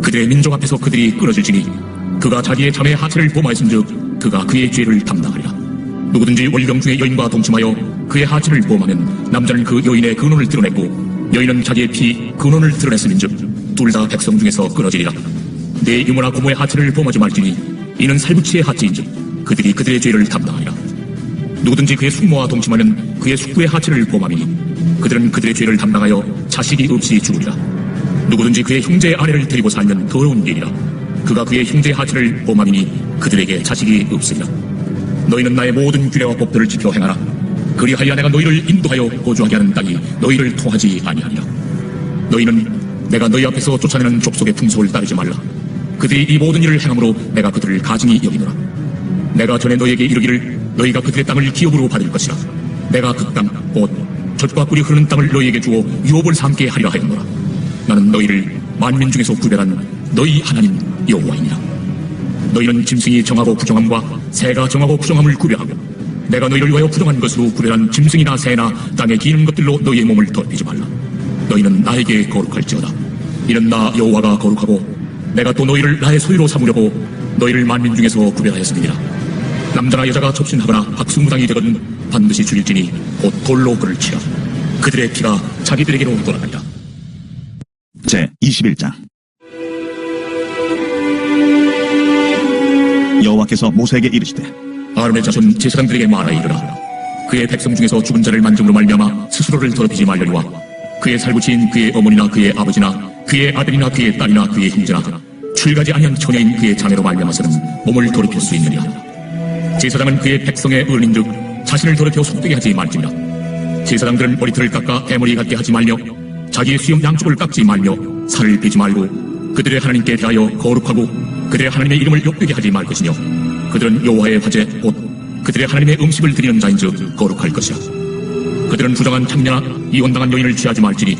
그들의 민족 앞에서 그들이 끊어질지니 그가 자기의 자매의 하체를 범하였은즉 그가 그의 죄를 담당하리라. 누구든지 월경 중에 여인과 동침하여 그의 하체를 범하면 남자는 그 여인의 근원을 드러냈고 여인은 자기의 피 근원을 드러냈음인즉 둘 다 백성 중에서 끊어지리라. 내 이모나 고모의 하체를 범하지 말지니 이는 살부치의 하체인즉 그들이 그들의 죄를 담당하리라. 누구든지 그의 숙모와 동침하면 그의 숙부의 하체를 범함이니 그들은 그들의 죄를 담당하여 자식이 없이 죽으리라. 누구든지 그의 형제의 아내를 데리고 살면 더러운 일이라. 그가 그의 형제의 하체를 범함이니 그들에게 자식이 없으리라. 너희는 나의 모든 규례와 법도를 지켜 행하라. 그리하여 내가 너희를 인도하여 거주하게 하는 땅이 너희를 통하지 아니하리라. 너희는 내가 너희 앞에서 쫓아내는 족속의 풍속을 따르지 말라. 그들이 이 모든 일을 행함으로 내가 그들을 가증히 여기노라. 내가 전에 너희에게 이르기를 너희가 그들의 땅을 기업으로 받을 것이라. 내가 그 땅 곧 젖과 꿀이 흐르는 땅을 너희에게 주어 유업을 삼게 하리라 하였노라. 나는 너희를 만민 중에서 구별한 너희 하나님 여호와이니라. 너희는 짐승이 정하고 부정함과 새가 정하고 부정함을 구별하고 내가 너희를 위하여 부정한 것으로 구별한 짐승이나 새나 땅에 기는 것들로 너희의 몸을 더럽히지 말라. 너희는 나에게 거룩할지어다. 이는 나 여호와가 거룩하고 내가 또 너희를 나의 소유로 삼으려고 너희를 만민 중에서 구별하였습니다. 남자나 여자가 접신하거나 박수무당이 되거든 반드시 죽일지니 곧 돌로 그를 치라. 그들의 피가 자기들에게로 돌아가리라. 제 21장. 여호와께서 모세에게 이르시되 아론의 자손 제사장들에게 말하여 이르라. 그의 백성 중에서 죽은 자를 만짐으로 말미암아 스스로를 더럽히지 말려니와 그의 살부치인 그의 어머니나 그의 아버지나 그의 아들이나 그의 딸이나 그의 형제나 출가지 아니한 처녀인 그의 자매로 말미암아서는 몸을 더럽힐 수 있느니라. 제사장은 그의 백성의 어른인즉 자신을 더럽혀 속되게 하지 말지니라. 제사장들은 머리털을 깎아 대머리 같게 하지 말며 자기의 수염 양쪽을 깎지 말며 살을 베지 말고 그들의 하나님께 대하여 거룩하고 그들의 하나님의 이름을 욕되게 하지 말 것이며 그들은 여호와의 화제 곧 그들의 하나님의 음식을 드리는 자인즉 거룩할 것이라. 그들은 부정한 창녀나 이혼당한 여인을 취하지 말지니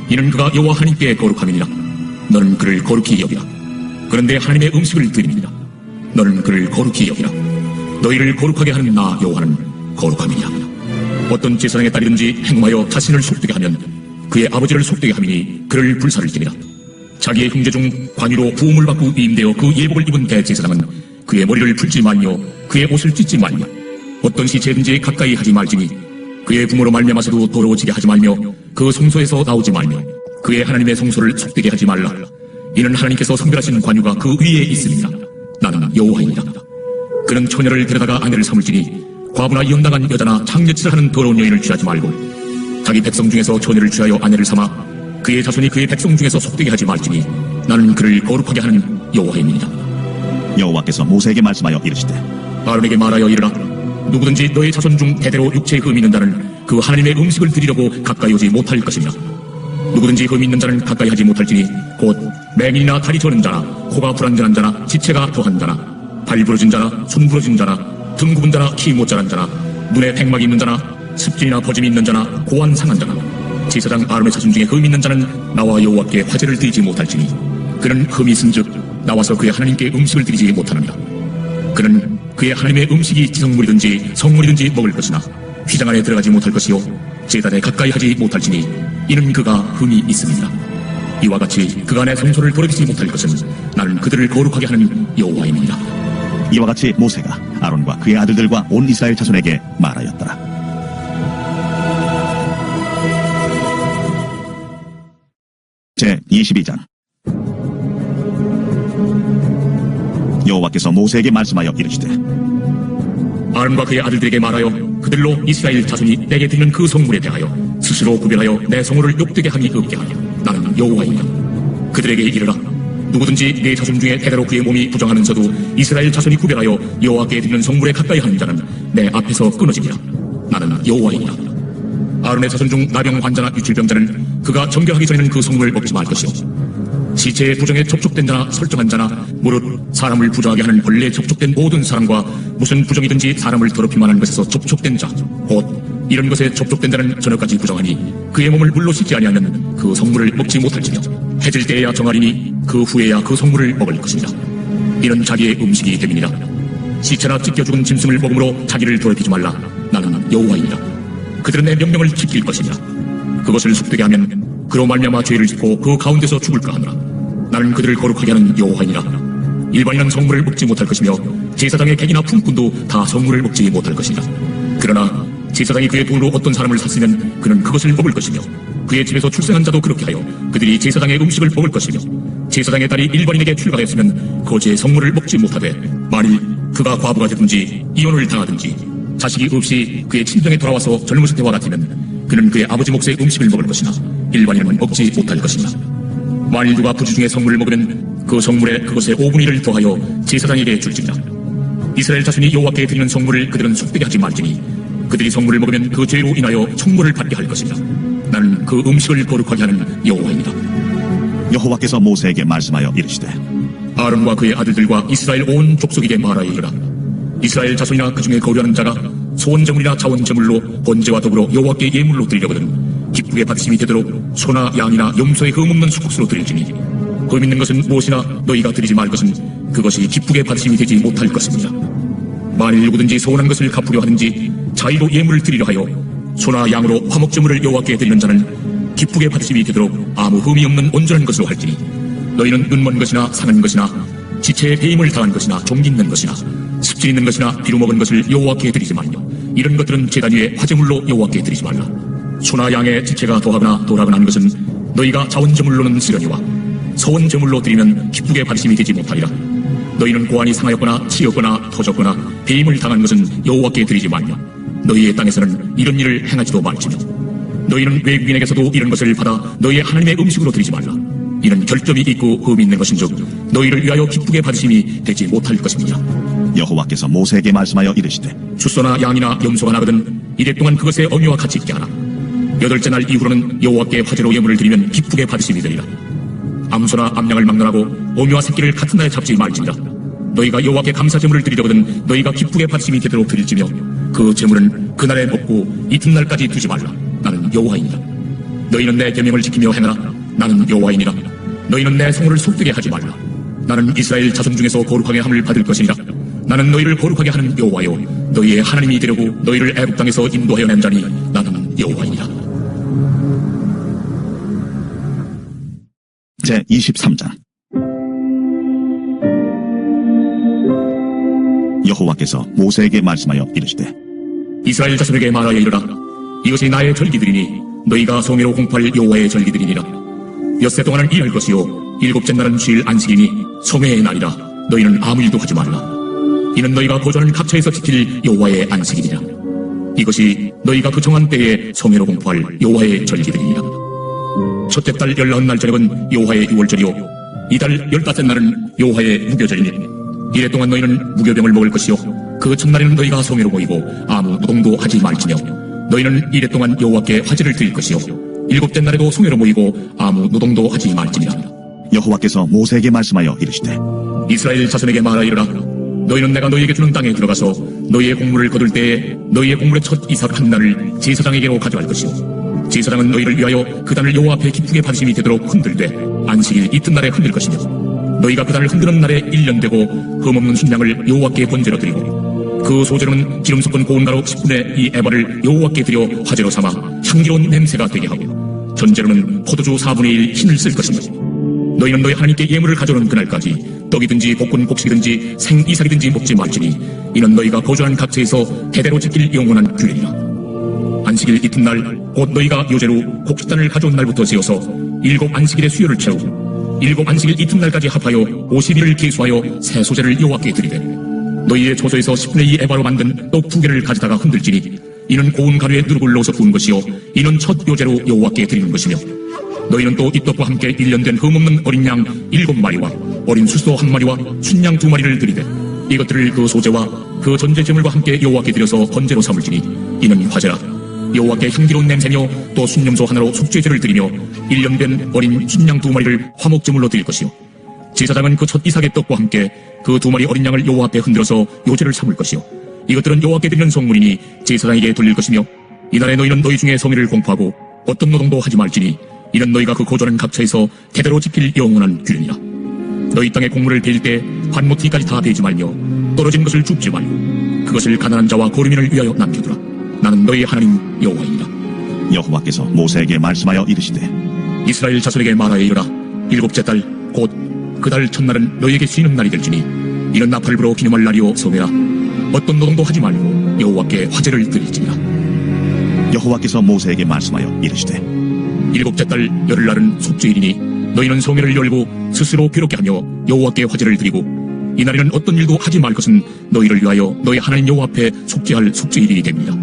이는 그가 여호와 하나님께 거룩함이니라. 너는 그를 거룩히 여기라. 그런데 하나님의 음식을 드립니다. 너는 그를 거룩히 여기라. 너희를 거룩하게 하는 나 여호와는 거룩함이니라. 어떤 제사장의 딸이든지 행음하여 자신을 속되게 하면 그의 아버지를 속되게 함이니 그를 불살을지니라. 자기의 형제 중 관유로 부음을 받고 위임되어 그 예복을 입은 대제사장은 그의 머리를 풀지 말며 그의 옷을 찢지 말며 어떤 시체든지 가까이 하지 말지니 그의 부모로 말미암아서도 더러워지게 하지 말며 그 성소에서 나오지 말며 그의 하나님의 성소를 속되게 하지 말라. 이는 하나님께서 선별하신 관유가 그 위에 있습니다. 나는 여호와입니다. 그는 처녀를 데려다가 아내를 삼을지니 과부나 이혼당한 여자나 창녀짓을 하는 더러운 여인을 취하지 말고 자기 백성 중에서 처녀를 취하여 아내를 삼아 그의 자손이 그의 백성 중에서 속되게 하지 말지니 나는 그를 거룩하게 하는 여호와입니다. 여호와께서 모세에게 말씀하여 이르시되 아론에게 말하여 이르라. 누구든지 너의 자손 중 대대로 육체에 흠이 있는 자는 그 하나님의 음식을 드리려고 가까이 오지 못할 것이며 누구든지 흠이 있는 자는 가까이 하지 못할지니 곧 맹인이나 다리 저는 자나 코가 불안전한 자나 지체가 더한 자나 발 부러진 자나 손 부러진 자나 등 굽은 자나 키 못 자란 자나 눈에 백막이 있는 자나 습진이나 버짐이 있는 자나 고환 상한 자나 제사장 아론의 자손 중에 흠이 있는 자는 나와 여호와께 화제를 드리지 못할지니 그는 흠이 있은즉 나와서 그의 하나님께 음식을 드리지 못하느니라. 그는 그의 하나님의 음식이 지성물이든지 성물이든지 먹을 것이나 휘장 안에 들어가지 못할 것이요 제단에 가까이 하지 못할지니 이는 그가 흠이 있습니다. 이와 같이 그가 내 성소를 돌이키지 못할 것은 나는 그들을 거룩하게 하는 여호와입니다. 이와 같이 모세가 아론과 그의 아들들과 온 이스라엘 자손에게 말하였더라. 제 22장. 여호와께서 모세에게 말씀하여 이르시되 아론과 그의 아들들에게 말하여 그들로 이스라엘 자손이 내게 드리는 그 성물에 대하여 스스로 구별하여 내 성호를 욕되게 함이 없게 하며 나는 여호와이다. 그들에게 이르라. 누구든지 네 자손 중에 대대로 그의 몸이 부정하면서도 이스라엘 자손이 구별하여 여호와께 드리는 성물에 가까이 하는 자는 내 앞에서 끊어지리라. 나는 여호와이다. 아론의 자손 중 나병 환자나 유출병자는 그가 정결하기 전에는 그 성물을 먹지 말 것이요 시체의 부정에 접촉된 자나 설정한 자나 무릇 사람을 부정하게 하는 벌레에 접촉된 모든 사람과 무슨 부정이든지 사람을 더럽힐 만한 것에서 접촉된 자 곧 이런 것에 접촉된 자는 저녁까지 부정하니 그의 몸을 물로 씻지 아니하면 그 성물을 먹지 못할지며 해질 때에야 정하리니 그 후에야 그 성물을 먹을 것이니라. 이는 자기의 음식이 됨이니라. 시체나 찢겨 죽은 짐승을 먹음으로 자기를 더럽히지 말라. 나는 여호와이니라. 그들은 내 명령을 지킬 것이니라. 그것을 속되게 하면 그로 말미암아 죄를 짓고 그 가운데서 죽을까 하노라. 나는 그들을 거룩하게 하는 여호와이니라. 일반인은 성물을 먹지 못할 것이며 제사장의 객이나 품꾼도 다 성물을 먹지 못할 것이니라. 그러나 제사장이 그의 돈으로 어떤 사람을 샀으면 그는 그것을 먹을 것이며 그의 집에서 출생한 자도 그렇게 하여 그들이 제사장의 음식을 먹을 것이며 제사장의 딸이 일반인에게 출가하였으면 거지의 성물을 먹지 못하되 만일 그가 과부가 되든지 이혼을 당하든지 자식이 없이 그의 친정에 돌아와서 젊었을 때와 같으면 그는 그의 아버지 몫의 음식을 먹을 것이나 일반인은 먹지 못할 것이니라. 만일 누가 부지 중에 성물을 먹으면 그 성물에 그것의 5분의 1을 더하여 제사장에게 줄지니라. 이스라엘 자손이 여호와께 드리는 성물을 그들은 속되게 하지 말지니 그들이 성물을 먹으면 그 죄로 인하여 총벌을 받게 할 것이니라. 나는 그 음식을 거룩하게 하는 여호와입니다. 여호와께서 모세에게 말씀하여 이르시되 아론과 그의 아들들과 이스라엘 온 족속에게 말하여 이르라. 이스라엘 자손이나 그 중에 거류하는 자가 소원제물이나 자원제물로 번제와 더불어 여호와께 예물로 드리려거든 기쁘게 받으심이 되도록 소나 양이나 염소의 흠없는 수국수로 드릴지니 흠 있는 것은 무엇이나 너희가 드리지 말 것은 그것이 기쁘게 받으심이 되지 못할 것입니다. 만일 누구든지 소원한 것을 갚으려 하든지 자의로 예물을 드리려 하여 소나 양으로 화목제물을 여호와께 드리는 자는 기쁘게 받으심이 되도록 아무 흠이 없는 온전한 것으로 할지니 너희는 눈먼 것이나 상한 것이나 지체에 배임을 당한 것이나 종기 있는 것이나 습질 있는 것이나 비루 먹은 것을 여호와께 드리지 말며 이런 것들은 제단 위에 화제물로 여호와께 드리지 말라. 소나 양의 지체가 더하거나 덜하거나 한 것은 너희가 자원제물로는 쓰려니와 서원제물로 드리면 기쁘게 받으심이 되지 못하리라. 너희는 고환이 상하였거나 치였거나 터졌거나 배임을 당한 것은 여호와께 드리지 말며 너희의 땅에서는 이런 일을 행하지도 말지며 너희는 외국인에게서도 이런 것을 받아 너희의 하나님의 음식으로 드리지 말라. 이는 결점이 있고 흠이 있는 것인즉 너희를 위하여 기쁘게 받으심이 되지 못할 것입니다. 여호와께서 모세에게 말씀하여 이르시되 주소나 양이나 염소가 나거든 이래 동안 그것의 어미와 같이 있게 하라. 8째 날 이후로는 여호와께 화제로 예물을 드리면 기쁘게 받으심이 되리라. 암소나 암양을 막론하고 어미와 새끼를 같은 날에 잡지 말지니라. 너희가 여호와께 감사제물을 드리려거든 너희가 기쁘게 받으심이 되도록 드릴지며 그 제물은 그날에 먹고 이튿날까지 두지 말라. 나는 여호와이니라. 너희는 내 계명을 지키며 행하라. 나는 여호와이니라. 너희는 내 성호를 속되게 하지 말라. 나는 이스라엘 자손 중에서 거룩하게 함을 받을 것이니라. 나는 너희를 거룩하게 하는 여호와요 너희의 하나님이 되려고 너희를 애굽 땅에서 인도하여 낸 자니 나는 여호와이니라. 제 23장. 여호와께서 모세에게 말씀하여 이르시되 이스라엘 자손에게 말하여 이르라. 이것이 나의 절기들이니 너희가 성회로 공포할 여호와의 절기들이니라. 엿새 동안은 일할 것이요 일곱째 날은 쉴 안식이니 성회의 날이라. 너희는 아무 일도 하지 말라. 이는 너희가 거주하는 각처에서 지킬 여호와의 안식이니라. 이것이 너희가 그 정한 때에 성회로 공포할 여호와의 절기들이니라. 첫째 달 19날 저녁은 여호와의 유월절이요 이달 15날은 여호와의 무교절이니 이래 동안 너희는 무교병을 먹을 것이요 그 첫날에는 너희가 성회로 모이고 아무 노동도 하지 말지며 너희는 이래 동안 여호와께 화제를 드릴 것이요 일곱째 날에도 성회로 모이고 아무 노동도 하지 말지니라. 여호와께서 모세에게 말씀하여 이르시되 이스라엘 자손에게 말하이르라. 너희는 내가 너희에게 주는 땅에 들어가서 너희의 곡물을 거둘 때에 너희의 곡물의 첫 이삭 한 날을 제사장에게로 가져갈 것이요 제사장은 너희를 위하여 그 단을 여호와 앞에 기쁘게 받으심이 되도록 흔들되 안식일 이튿날에 흔들 것이며 너희가 그 단을 흔드는 날에 1년 되고 흠없는 순양을 여호와께 번제로 드리고 그 소재로는 기름 섞은 고운 가루 10분의 2 에바를 여호와께 드려 화제로 삼아 향기로운 냄새가 되게 하고 전제로는 포도주 4분의 1 흰을 쓸 것이며 너희는 너희 하나님께 예물을 가져오는 그날까지 떡이든지 볶은 곡식이든지 생이삭이든지 먹지 말지니 이는 너희가 거주한 각처에서 대대로 지킬 영원한 규례니라. 안식일 이튿날 곧 너희가 요제로 곡식단을 가져온 날부터 세워서 7 안식일의 수요를 채우고 7 안식일 이튿날까지 합하여 50일을 계수하여 새 소재를 여호와께 드리되 너희의 조소에서 10분의 2 에바로 만든 떡 2개를 가져다가 흔들지니 이는 고운 가루에 누룩을 넣어서 부은 것이요 이는 첫 요제로 여호와께 드리는 것이며 너희는 또 이 떡과 함께 1년 된 흠없는 어린 양 7마리와 어린 수소 1마리와 순양 2마리를 드리되 이것들을 그 소재와 그 전제 제물과 함께 여호와께 드려서 번제로 삼을지니 이는 화제라. 여호와께 향기로운 냄새며 또 순념소 하나로 속죄제를 드리며 1년 된 어린 순양 2마리를 화목제물로 드릴 것이요 제사장은 그 첫 이삭의 떡과 함께 그 2마리 어린 양을 여호와 앞에 흔들어서 요제를 삼을 것이요 이것들은 여호와께 드리는 성물이니 제사장에게 돌릴 것이며 이날에 너희는 너희 중에 성의를 공포하고 어떤 노동도 하지 말지니 이는 너희가 그 거주하는 각처에서 대대로 지킬 영원한 규례니라. 너희 땅에 곡물을 베일 때 관모티까지 다 베지 말며 떨어진 것을 줍지 말고 그것을 가난한 자와 거류민을 위하여 남겨두라. 나는 너희 하나님 여호와이니라. 여호와께서 모세에게 말씀하여 이르시되 이스라엘 자손에게 말하여 이르라. 7째 달 곧 그 달 첫날은 너희에게 쉬는 날이 될지니 이는 나팔을 불어 기념할 날이요 성회라. 어떤 노동도 하지 말고 여호와께 화제를 드릴지니라. 여호와께서 모세에게 말씀하여 이르시되 7째 달 열흘날은 속죄일이니 너희는 성회를 열고 스스로 괴롭게 하며 여호와께 화제를 드리고 이날에는 어떤 일도 하지 말 것은 너희를 위하여 너희 하나님 여호와 앞에 속죄할 속죄일이 됩니다.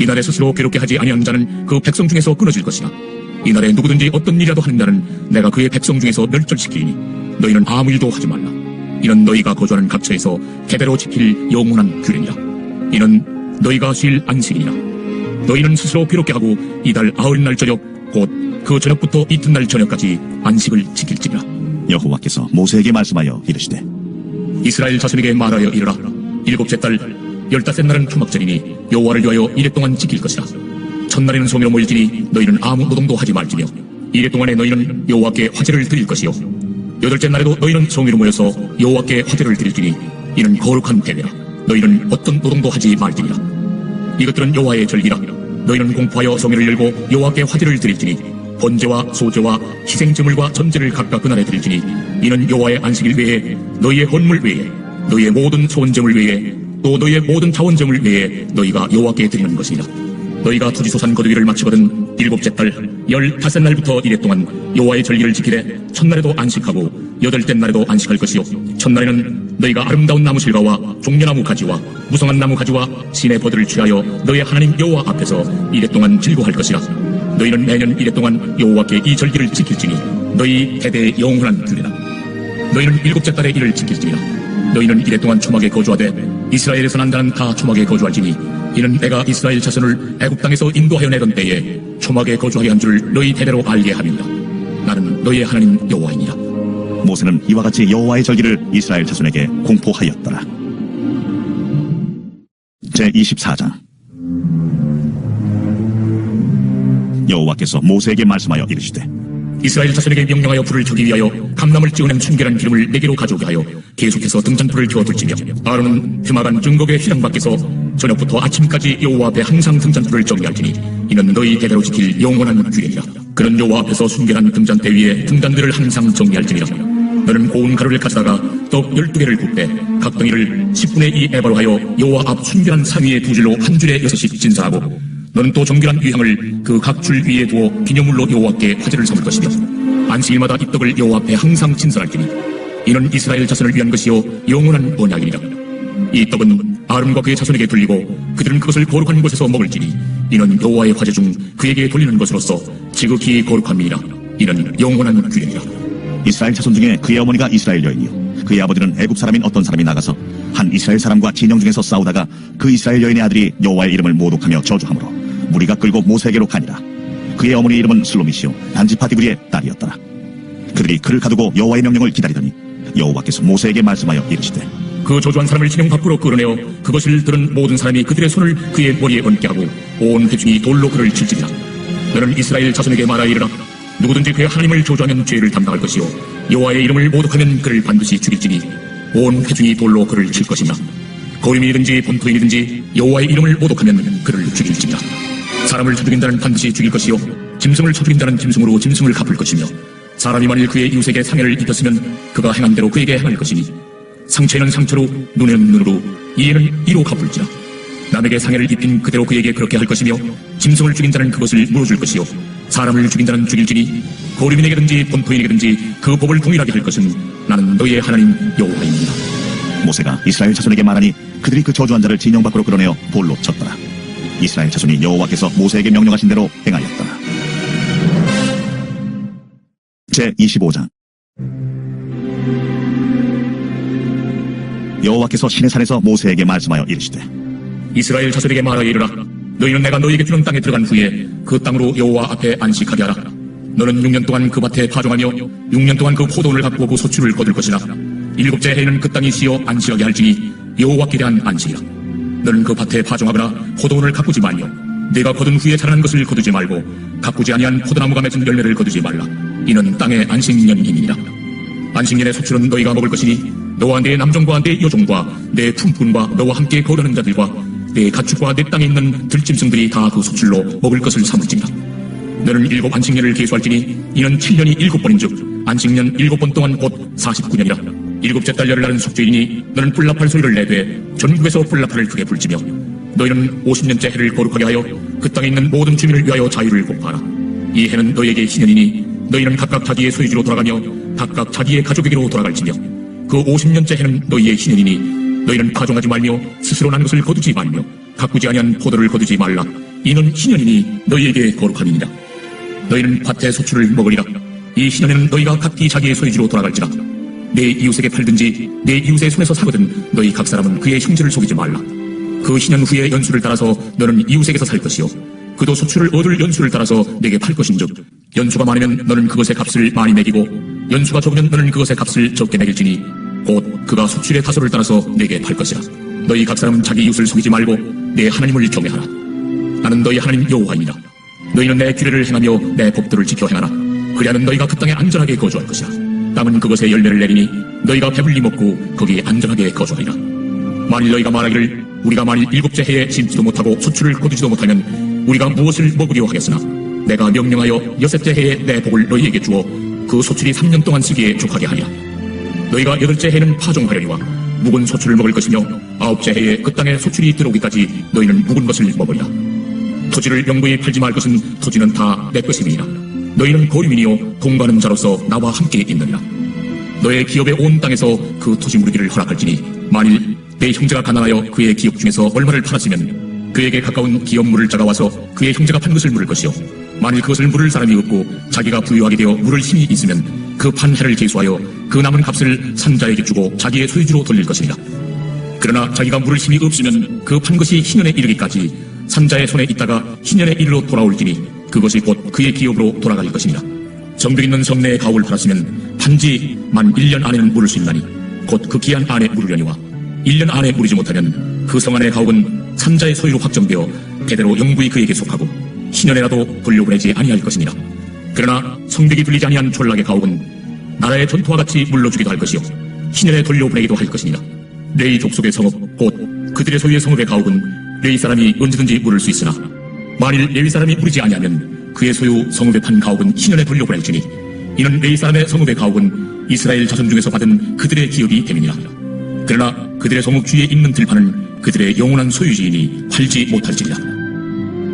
이날에 스스로 괴롭게 하지 아니한 자는 그 백성 중에서 끊어질 것이라. 이날에 누구든지 어떤 일이라도 하는 자는 내가 그의 백성 중에서 멸절시키리니 너희는 아무 일도 하지 말라. 이는 너희가 거주하는 각처에서 대대로 지킬 영원한 규례니라. 이는 너희가 쉴 안식이니라. 너희는 스스로 괴롭게 하고 이달 90날 저녁 곧 그 저녁부터 이튿날 저녁까지 안식을 지킬지니라. 여호와께서 모세에게 말씀하여 이르시되 이스라엘 자손에게 말하여 이르라. 7째 달 15날은 초막절이니 여호와를 위하여 이래 동안 지킬 것이라. 첫날에는 성회로 모일지니 너희는 아무 노동도 하지 말지며 이래 동안에 너희는 여호와께 화제를 드릴 것이요 8째 날에도 너희는 성회로 모여서 여호와께 화제를 드릴지니 이는 거룩한 대회라. 너희는 어떤 노동도 하지 말지니라. 이것들은 여호와의 절기라. 너희는 공포하여 성회를 열고 여호와께 화제를 드릴지니 번제와 소제와 희생제물과 전제를 각각 그날에 드릴지니 이는 여호와의 안식일 외에 너희의 헌물 외에 너희의 모든 소원제물 외에 또 너희의 모든 자원제물 외에 너희가 여호와께 드리는 것이니라. 너희가 투지소산 거두기를 마치거든 7째 달 15날부터 이래 동안 여호와의 절기를 지키되 첫날에도 안식하고 8째 날에도 안식할 것이요 첫날에는 너희가 아름다운 나무 실과와 종려나무 가지와 무성한 나무 가지와 신의 버들을 취하여 너희 하나님 여호와 앞에서 이래 동안 즐거워할 것이라. 너희는 매년 이래 동안 여호와께 이 절기를 지킬지니 너희 대대의 영원한 규례라. 너희는 7째 달에 이를 지킬지니라. 너희는 이래 동안 초막에 거주하되 이스라엘에서 난 자는 다 초막에 거주할지니 이는 내가 이스라엘 자손을 애굽 땅에서 인도하여 내던 때에 초막에 거주하게 한 줄 너희 대대로 알게 함이니라. 나는 너희의 하나님 여호와이니라. 모세는 이와 같이 여호와의 절기를 이스라엘 자손에게 공포하였더라. 제24장 여호와께서 모세에게 말씀하여 이르시되 이스라엘 자손에게 명령하여 불을 켜기 위하여 감람을 찌우는 순결한 기름을 내게로 가져오게 하여 계속해서 등잔불을 켜둘지며 아론은 회막안 증거궤 휘장 밖에서 저녁부터 아침까지 여호와 앞에 항상 등잔불을 정리할지니 이는 너희 대대로 지킬 영원한 규례니라. 그는 여호와 앞에서 순결한 등잔대 위에 등잔들을 항상 정리할지니라. 너는 고운 가루를 가져다가 떡 12개를 굽되 각 덩이를 10분의 2 에바로 하여 여호와 앞 순결한 상 위에 두 줄로 한 줄에 6씩 진사하고 너는 또 정결한 위향을 그 각 줄 위에 두어 기념물로 여호와께 화제를 삼을 것이며 안식일마다 이 떡을 여호와 앞에 항상 진설할 테니 이는 이스라엘 자손을 위한 것이요 영원한 언약이니라. 이 떡은 아론과 그의 자손에게 돌리고 그들은 그것을 거룩한 곳에서 먹을지니 이는 여호와의 화제 중 그에게 돌리는 것으로서 지극히 거룩함이니라. 이는 영원한 규례니라. 이스라엘 자손 중에 그의 어머니가 이스라엘 여인이요 그의 아버지는 애굽 사람인 어떤 사람이 나가서 한 이스라엘 사람과 진영 중에서 싸우다가 그 이스라엘 여인의 아들이 여호와의 이름을 모독하며 저주하므로 무리가 끌고 모세에게로 가니라. 그의 어머니 이름은 슬로미시요 안지파디브리의 딸이었더라. 그들이 그를 가두고 여호와의 명령을 기다리더니 여호와께서 모세에게 말씀하여 이르시되 그 저주한 사람을 진영 밖으로 끌어내어 그것을 들은 모든 사람이 그들의 손을 그의 머리에 얹게 하고 온 회중이 돌로 그를 칠지니라. 너는 이스라엘 자손에게 말하여 이르라. 누구든지 그의 하나님을 저주하면 죄를 담당할 것이요 여호와의 이름을 모독하면 그를 반드시 죽일지니 온 회중이 돌로 그를 칠 것이며 거류민이든지 본토인이든지 여호와의 이름을 모독하면 그를 죽일지니라. 사람을 쳐죽인 자는 반드시 죽일 것이요 짐승을 쳐죽인 자는 짐승으로 짐승을 갚을 것이며 사람이 만일 그의 이웃에게 상해를 입혔으면 그가 행한 대로 그에게 행할 것이니 상처에는 상처로 눈에는 눈으로 이에는 이로 갚을지라. 남에게 상해를 입힌 그대로 그에게 그렇게 할 것이며 짐승을 죽인 자는 그것을 물어줄 것이요 사람을 죽인 자는 죽일지니 거류민에게든지 본토인에게든지 그 법을 동일하게 할 것은 나는 너희의 하나님 여호와입니다. 모세가 이스라엘 자손에게 말하니 그들이 그 저주한 자를 진영 밖으로 끌어내어 돌로 쳤더라. 이스라엘 자손이 여호와께서 모세에게 명령하신 대로 행하였더라. 제25장 여호와께서 시내산에서 모세에게 말씀하여 이르시되 이스라엘 자손에게 말하여 이르라. 너희는 내가 너희에게 주는 땅에 들어간 후에 그 땅으로 여호와 앞에 안식하게 하라. 너는 6년 동안 그 밭에 파종하며 6년 동안 그 포도원을 가꾸고 그 소출을 거둘 것이나 7째 해에는 그 땅이 쉬어 안식하게 할지니 여호와께 대한 안식이라. 너는 그 밭에 파종하거나 포도원을 가꾸지 말며 내가 거둔 후에 자라는 것을 거두지 말고 가꾸지 아니한 포도나무가 맺은 열매를 거두지 말라. 이는 땅의 안식년임이니라. 안식년의 소출은 너희가 먹을 것이니 너와 내 남종과 내 여종과 내 품꾼과 너와 함께 거르는 자들과 내 가축과 내 땅에 있는 들짐승들이 다 그 소출로 먹을 것을 삼을지니라. 너는 7 안식년을 계수할지니 이는 7년이 7번인즉 안식년 7번 동안 곧 49년이라. 7째 달 열을 나는 속죄이니 너는 뿔나팔 소리를 내되 전국에서 뿔나팔을 크게 불지며 너희는 50년째 해를 거룩하게 하여 그 땅에 있는 모든 주민을 위하여 자유를 공포하라. 이 해는 너희에게 신년이니 너희는 각각 자기의 소유지로 돌아가며 각각 자기의 가족에게로 돌아갈지며 그 50년째 해는 너희의 신년이니 너희는 파종하지 말며 스스로 난 것을 거두지 말며 가꾸지 아니한 포도를 거두지 말라. 이는 신년이니 너희에게 거룩함이니라. 너희는 밭의 소출을 먹으리라. 이 신년에는 너희가 각기 자기의 소유지로 돌아갈지라. 내 이웃에게 팔든지 내 이웃의 손에서 사거든 너희 각 사람은 그의 형제를 속이지 말라. 그 신년 후에 연수를 따라서 너는 이웃에게서 살 것이요 그도 소출을 얻을 연수를 따라서 내게 팔 것인즉 연수가 많으면 너는 그것의 값을 많이 매기고 연수가 적으면 너는 그것의 값을 적게 매길지니 곧 그가 소출의 다소를 따라서 내게 팔 것이라. 너희 각 사람은 자기 이웃을 속이지 말고 내 하나님을 경외하라. 나는 너희 하나님 여호와이니라. 너희는 내 규례를 행하며 내 법도를 지켜 행하라. 그리하면 너희가 그 땅에 안전하게 거주할 것이라. 땅은 그것의 열매를 내리니 너희가 배불리 먹고 거기에 안전하게 거주하리라. 만일 너희가 말하기를 우리가 만일 7째 해에 심지도 못하고 소출을 거두지도 못하면 우리가 무엇을 먹으려 하겠으나 내가 명령하여 6째 해에 내 복을 너희에게 주어 그 소출이 3년 동안 쓰기에 족하게 하리라. 너희가 8째 해에는 파종하려니와 묵은 소출을 먹을 것이며 9째 해에 그 땅에 소출이 들어오기까지 너희는 묵은 것을 먹으리라. 토지를 영부히 팔지 말 것은 토지는 다 내 것임이니라. 너희는 거류민이요 동거하는 자로서 나와 함께 있느니라. 너의 기업의 온 땅에서 그 토지 무르기를 허락할지니 만일 내 형제가 가난하여 그의 기업 중에서 얼마를 팔았으면 그에게 가까운 기업 물을 자가 와서 그의 형제가 판 것을 물을 것이요 만일 그것을 물을 사람이 없고 자기가 부유하게 되어 물을 힘이 있으면 그 판 해를 계수하여 그 남은 값을 산자에게 주고 자기의 소유주로 돌릴 것이니라. 그러나 자기가 물을 힘이 없으면 그 판 것이 희년에 이르기까지 산자의 손에 있다가 희년에 이르러 돌아올지니 그것이 곧 그의 기업으로 돌아갈 것이니라. 정벽 있는 성 내에 가옥을 팔았으면 판지 만 1년 안에는 물을 수 있나니 곧 그 기한 안에 물으려니와 1년 안에 물이지 못하면 그 성 안의 가옥은 산자의 소유로 확정되어 대대로 영구히 그에게 속하고 희년에라도 돌려보내지 아니할 것이니라. 그러나 성벽이 뚫리지 아니한 졸락의 가옥은 나라의 전투와 같이 물러주기도 할 것이요 희년에 돌려보내기도 할 것이니라. 레위 족속의 성읍 곧 그들의 소유의 성읍의 가옥은 레위 사람이 언제든지 물을 수 있으나 만일 레위 사람이 물이지 아니하면 그의 소유 성읍에 판 가옥은 희년에 돌려보낼지니 이는 레위 사람의 성읍의 가옥은 이스라엘 자손 중에서 받은 그들의 기업이 됨이니라. 그러나 그들의 성읍 주위에 있는 들판은 그들의 영원한 소유지이니 팔지 못할지니라.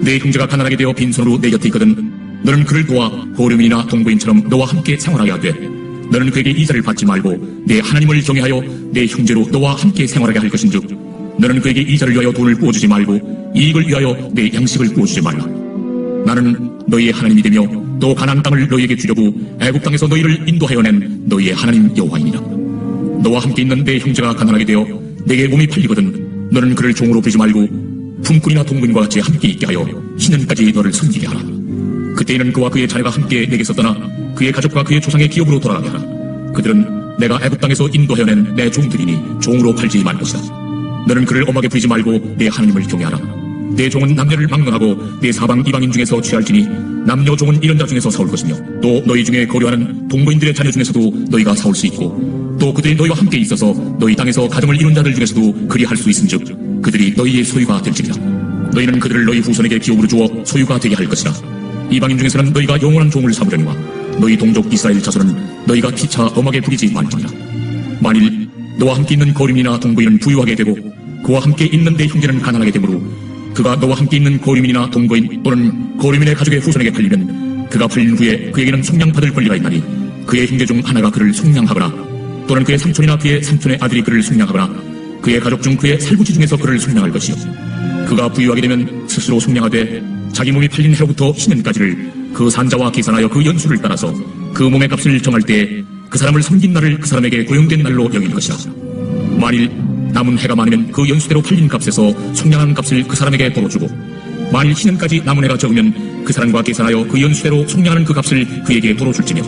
내 형제가 가난하게 되어 빈손으로 내 곁에 있거든 너는 그를 도와 호르민이나 동거인처럼 너와 함께 생활하게 하되 너는 그에게 이자를 받지 말고 내 하나님을 경외하여 내 형제로 너와 함께 생활하게 할 것인즉 너는 그에게 이자를 위하여 돈을 부어주지 말고 이익을 위하여 내 양식을 부어주지 말라. 나는 너희의 하나님이 되며 또 가나안 땅을 너희에게 주려고 애굽 땅에서 너희를 인도하여 낸 너희의 하나님 여호와이니라. 너와 함께 있는 내 형제가 가난하게 되어 내게 몸이 팔리거든 너는 그를 종으로 부리지 말고 품꾼이나 동거인과 같이 함께 있게 하여 신년까지 너를 섬기게 하라. 그때에는 그와 그의 자녀가 함께 내게서 떠나 그의 가족과 그의 조상의 기업으로 돌아가게 하라. 그들은 내가 애굽 땅에서 인도하여 낸 내 종들이니 종으로 팔지 말 것이다. 너는 그를 엄하게 부리지 말고 내 하나님을 경외하라. 내 종은 남녀를 막론하고 내 사방 이방인 중에서 취할지니 남녀 종은 이런 자 중에서 사올 것이며 또 너희 중에 거류하는 동거인들의 자녀 중에서도 너희가 사올 수 있고 또 그들이 너희와 함께 있어서 너희 땅에서 가정을 이룬 자들 중에서도 그리할 수 있은즉 그들이 너희의 소유가 될지니라. 너희는 그들을 너희 후손에게 기업으로 주어 소유가 되게 할 것이라. 이방인 중에서는 너희가 영원한 종을 삼으려니와 너희 동족 이스라엘 자손은 너희가 피차 엄하게 부리지 말지니라. 만일 너와 함께 있는 거류민이나 동거인은 부유하게 되고 그와 함께 있는 내 형제는 가난하게 되므로 그가 너와 함께 있는 거류민이나 동거인 또는 거류민의 가족의 후손에게 팔리면 그가 팔린 후에 그에게는 속량받을 권리가 있나니 그의 형제 중 하나가 그를 속량하거나 또는 그의 삼촌이나 그의 삼촌의 아들이 그를 속량하거나 그의 가족 중 그의 살구지 중에서 그를 속량할 것이요 그가 부유하게 되면 스스로 속량하되 자기 몸이 팔린 해로부터 신년까지를 그 산자와 계산하여 그 연수를 따라서 그 몸의 값을 정할 때에 그 사람을 섬긴 날을 그 사람에게 고용된 날로 여길 것이다. 만일 남은 해가 많으면 그 연수대로 팔린 값에서 속량한 값을 그 사람에게 도로 주고 만일 신년까지 남은 해가 적으면 그 사람과 계산하여 그 연수대로 속량하는 그 값을 그에게 도로 줄지며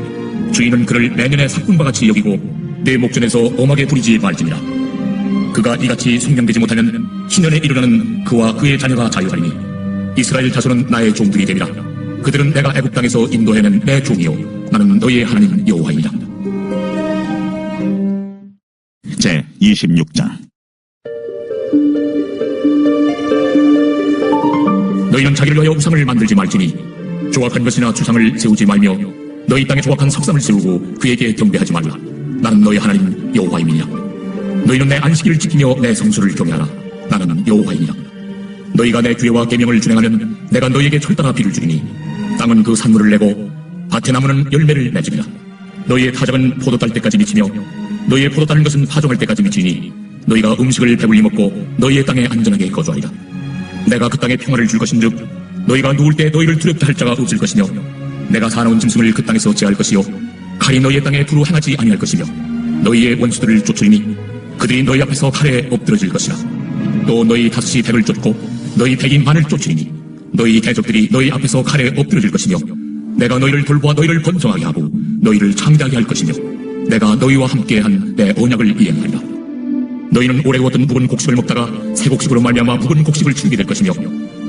주인은 그를 매년의 삭군과 같이 여기고 내 목전에서 엄하게 부리지 말지니라. 그가 이같이 속량되지 못하면 신년에 일어나는 그와 그의 자녀가 자유하리니 이스라엘 자손은 나의 종들이 되리라. 그들은 내가 애굽 땅에서 인도해낸 내 종이요 나는 너희의 하나님 여호와이니라. 제 26장. 너희는 자기를 위하여 우상을 만들지 말지니 조악한 것이나 주상을 세우지 말며 너희 땅에 조악한 석상을 세우고 그에게 경배하지 말라. 나는 너희 하나님 여호와임이니라. 너희는 내 안식일을 지키며 내 성수를 경외하라. 나는 여호와이니라. 너희가 내 규례와 계명을 준행하면 내가 너희에게 철다나 비를 주리니 땅은 그 산물을 내고 밭의 나무는 열매를 맺으리라. 너희의 타작은 포도 딸 때까지 미치며 너희의 포도 따는 것은 파종할 때까지 미치니 너희가 음식을 배불리 먹고 너희의 땅에 안전하게 거주하리라. 내가 그 땅에 평화를 줄 것인즉 너희가 누울 때 너희를 두렵게 할 자가 없을 것이며 내가 사나운 짐승을 그 땅에서 제할 것이요 칼이 너희의 땅에 두루 행하지 아니할 것이며 너희의 원수들을 쫓으리니 그들이 너희 앞에서 칼에 엎드러질 것이라. 또 너희 다섯이 백을 쫓고 너희 백이 만을 쫓으리니 너희 대적들이 너희 앞에서 칼에 엎드러질 것이며 내가 너희를 돌보아 너희를 번성하게 하고 너희를 창대하게 할 것이며 내가 너희와 함께한 내 언약을 이행하리라. 너희는 오래 구웠던 묵은 곡식을 먹다가 새 곡식으로 말미암아 묵은 곡식을 치우게 될 것이며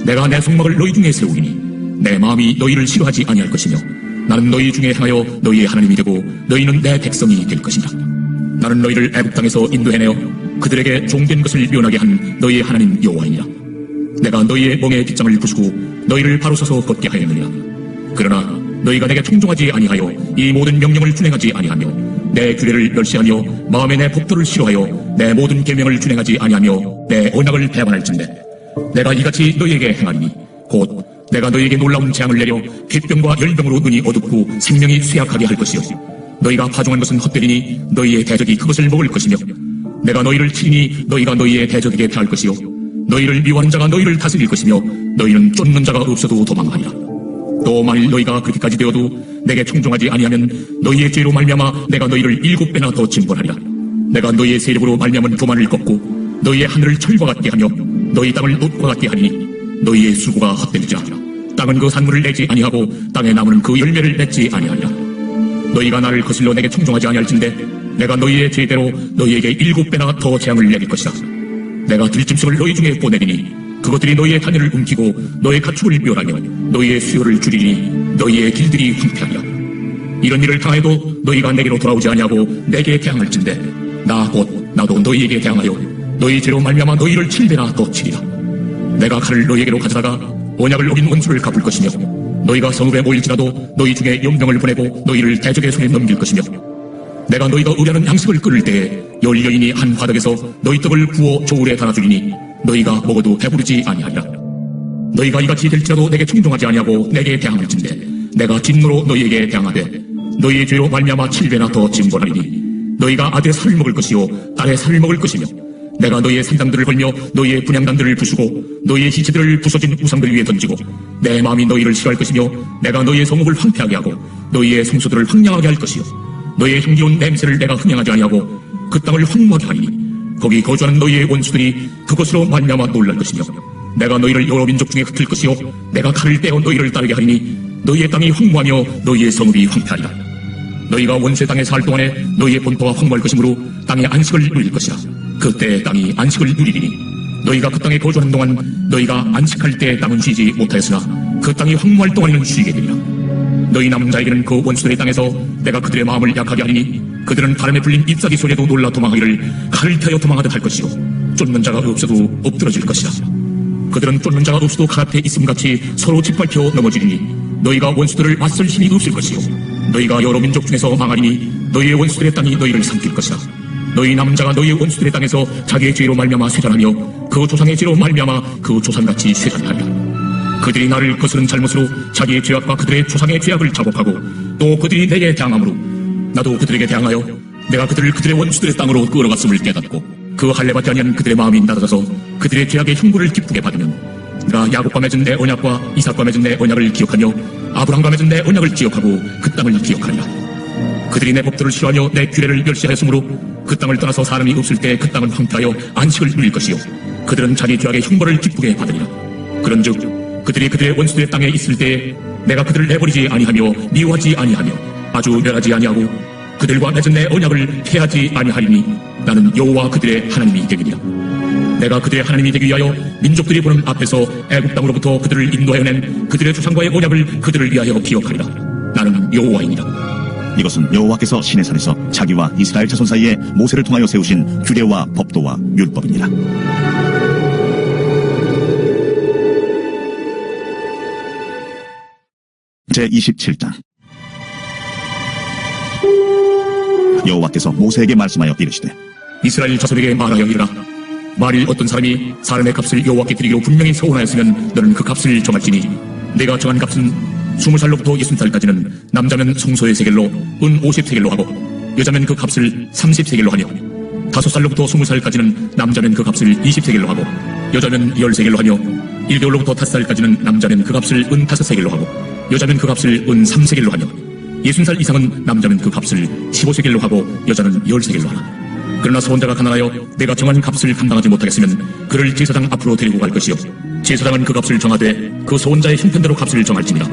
내가 내 성막을 너희 중에 세우리니 내 마음이 너희를 싫어하지 아니할 것이며 나는 너희 중에 행하여 너희의 하나님이 되고 너희는 내 백성이 될 것이라. 나는 너희를 애굽 땅에서 인도해내어 그들에게 종된 것을 면하게 한 너희의 하나님 여호와이니라. 내가 너희의 멍에 빗장을 부수고 너희를 바로 서서 걷게 하였느니라. 그러나 너희가 내게 청종하지 아니하여 이 모든 명령을 준행하지 아니하며 내 규례를 멸시하며 마음에 내 법도를 싫어하여 내 모든 계명을 준행하지 아니하며 내 언약을 배반할진대 내가 이같이 너희에게 행하리니 곧 내가 너희에게 놀라운 재앙을 내려 폐병과 열병으로 눈이 어둡고 생명이 쇠약하게 할 것이요 너희가 파종한 것은 헛되리니 너희의 대적이 그것을 먹을 것이며 내가 너희를 치니 너희가 너희의 대적에게 패할 것이요 너희를 미워하는 자가 너희를 다스릴 것이며 너희는 쫓는 자가 없어도 도망하리라. 또 만일 너희가 그렇게까지 되어도 내게 청종하지 아니하면 너희의 죄로 말미암아 내가 너희를 7배나 더 징벌하리라. 내가 너희의 세력으로 말미암은 교만을 꺾고 너희의 하늘을 철과 같게 하며 너희 땅을 놋과 같게 하리니 너희의 수고가 헛되리라. 땅은 그 산물을 내지 아니하고 땅의 나무는 그 열매를 맺지 아니하리라. 너희가 나를 거슬러 내게 청종하지 아니할진대 내가 너희의 죄대로 너희에게 7배나 더 재앙을 내릴 것이다. 내가 들짐승을 너희 중에 보내리니 그것들이 너희의 자녀를 움키고 너희의 가축을 멸하며 너희의 수요를 줄이니 너희의 길들이 황폐하리라. 이런 일을 당해도 너희가 내게로 돌아오지 아니하고 내게 대항할진대 나 곧 나도 너희에게 대항하여 너희 죄로 말미암아 너희를 7배나 더 치리라. 내가 칼을 너희에게로 가져다가 언약을 어긴 원수를 갚을 것이며 너희가 성읍에 모일지라도 너희 중에 용병을 보내고 너희를 대적의 손에 넘길 것이며 내가 너희가 의뢰하는 양식을 끓을 때에 10여인이 한 화덕에서 너희 떡을 구워 저울에 달아주리니 너희가 먹어도 배부르지 아니하리라. 너희가 이같이 될지라도 내게 충성하지 아니하고 내게 대항할진대 내가 진노로 너희에게 대항하되 너희의 죄로 말미암아 7배나 더 진벌하리니 너희가 아들의 살을 먹을 것이요 딸의 살을 먹을 것이며 내가 너희의 산당들을 걸며 너희의 분향단들을 부수고 너희의 시체들을 부서진 우상들 위에 던지고 내 마음이 너희를 싫어할 것이며 내가 너희의 성읍을 황폐하게 하고 너희의 성소들을 황량하게 할 것이요 너희의 향기로운 냄새를 내가 흠양하지 아니하고 그 땅을 황무하게 하리니 거기 거주하는 너희의 원수들이 그것으로 말미암아 놀랄 것이며 내가 너희를 여러 민족 중에 흩을 것이요 내가 칼을 떼어 너희를 따르게 하리니 너희의 땅이 황무하며 너희의 성읍이 황폐하리라. 너희가 원수의 땅에 살 동안에 너희의 본토가 황무할 것이므로 땅의 안식을 누릴 것이라. 그때 땅이 안식을 누리리니 너희가 그 땅에 거주하는 동안 너희가 안식할 때 땅은 쉬지 못하였으나 그 땅이 황무할 동안에는 쉬게 되리라. 너희 남은 자에게는 그 원수들의 땅에서 내가 그들의 마음을 약하게 하리니 그들은 바람에 불린 잎사귀 소리에도 놀라 도망하기를 칼을 태워 도망하듯 할 것이요 쫓는 자가 없어도 엎드러질 것이라. 그들은 쫓는 자가 없어도 칼 앞에 있음같이 서로 짓밟혀 넘어지리니 너희가 원수들을 맞설 힘이 없을 것이요 너희가 여러 민족 중에서 망하리니 너희의 원수들의 땅이 너희를 삼킬 것이라. 너희 남은 자가 너희의 원수들의 땅에서 자기의 죄로 말미암아 쇠잔하며 그 조상의 죄로 말미암아 그 조상같이 쇠잔하리라. 그들이 나를 거스른 잘못으로 자기의 죄악과 그들의 조상의 죄악을 자복하고 또 그들이 내게 대항함으로 나도 그들에게 대항하여 내가 그들을 그들의 원수들의 땅으로 끌어갔음을 깨닫고 그 할례받지 아니한 그들의 마음이 낮아져서 그들의 죄악의 흉부를 기쁘게 받으면 내가 야곱과 맺은 내 언약과 이삭과 맺은 내 언약을 기억하며 아브라함과 맺은 내 언약을 기억하고 그 땅을 기억하리라. 그들이 내 법도를 싫어하며 내 규례를 멸시하였으므로 그 땅을 떠나서 사람이 없을 때 그 땅은 황폐하여 안식을 누릴 것이요 그들은 자기 죄악의 흉벌을 기쁘게 받으리라. 그런즉 그들이 그들의 원수들의 땅에 있을 때에 내가 그들을 내버리지 아니하며 미워하지 아니하며 아주 멸하지 아니하고 그들과 맺은 내 언약을 폐하지 아니하리니 나는 여호와 그들의 하나님이 되리라. 내가 그들의 하나님이 되기 위하여 민족들이 보는 앞에서 애굽 땅으로부터 그들을 인도하여 낸 그들의 조상과의 언약을 그들을 위하여 기억하리라. 나는 여호와이니라. 이것은 여호와께서 시내산에서 자기와 이스라엘 자손 사이에 모세를 통하여 세우신 규례와 법도와 율법입니다. 제27장 여호와께서 모세에게 말씀하여 이르시되 이스라엘 자손에게 말하여 이르라. 만일 어떤 사람이 사람의 값을 여호와께 드리기로 분명히 서원하였으면 너는 그 값을 정할지니 내가 정한 값은 20살로부터 60살까지는 남자면 성소의 세겔로 은 50세겔로 하고 여자면 그 값을 30세겔로 하며 5살로부터 20살까지는 남자면 그 값을 20세겔로 하고 여자면 10세겔로 하며 1개월로부터 5살까지는 남자면 그 값을 은 5세겔로 하고 여자면 그 값을 은 3세겔로 하며 60살 이상은 남자면 그 값을 15세겔로 하고 여자는 10세겔로 하라. 그러나 소원자가 가난하여 내가 정한 값을 감당하지 못하겠으면 그를 제사장 앞으로 데리고 갈 것이요 제사장은 그 값을 정하되 그 소원자의 형편대로 값을 정할지니라.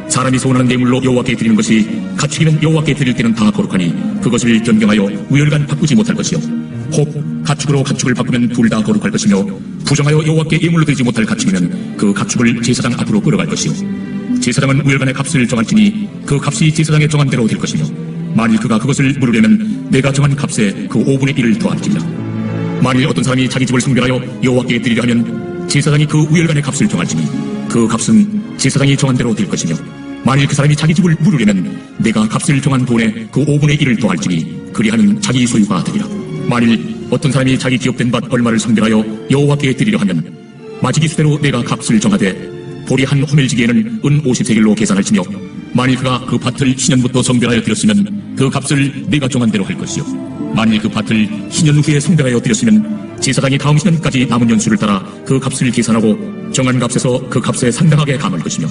사람이 소원하는 예물로 여호와께 드리는 것이 가축이면 여호와께 드릴 때는 다 거룩하니 그것을 변경하여 우열간 바꾸지 못할 것이요 혹 가축으로 가축을 바꾸면 둘 다 거룩할 것이며 부정하여 여호와께 예물로 드리지 못할 가축이면 그 가축을 제사장 앞으로 끌어갈 것이요 제사장은 우열간의 값을 정할지니 그 값이 제사장의 정한 대로 될 것이며 만일 그가 그것을 물으려면 내가 정한 값에 그 5분의 1을 더할지니라. 만일 어떤 사람이 자기 집을 성별하여 여호와께 드리려 하면 제사장이 그 우열간의 값을 정할지니 그 값은 제사장이 정한 대로 될 것이며 만일 그 사람이 자기 집을 물으려면 내가 값을 정한 돈에 그 5분의 1을 더할지니 그리하는 자기 소유가 되리라. 만일 어떤 사람이 자기 기업된 밭 얼마를 성별하여 여호와께 드리려 하면 마지기 수대로 내가 값을 정하되 보리 한 호멜지기에는 은 50세겔로 계산할지며 만일 그가 그 밭을 신년부터 성별하여 드렸으면 그 값을 내가 정한 대로 할 것이요 만일 그 밭을 신년 후에 성별하여 드렸으면 제사장이 다음 신년까지 남은 연수를 따라 그 값을 계산하고 정한 값에서 그 값에 상당하게 감할 것이며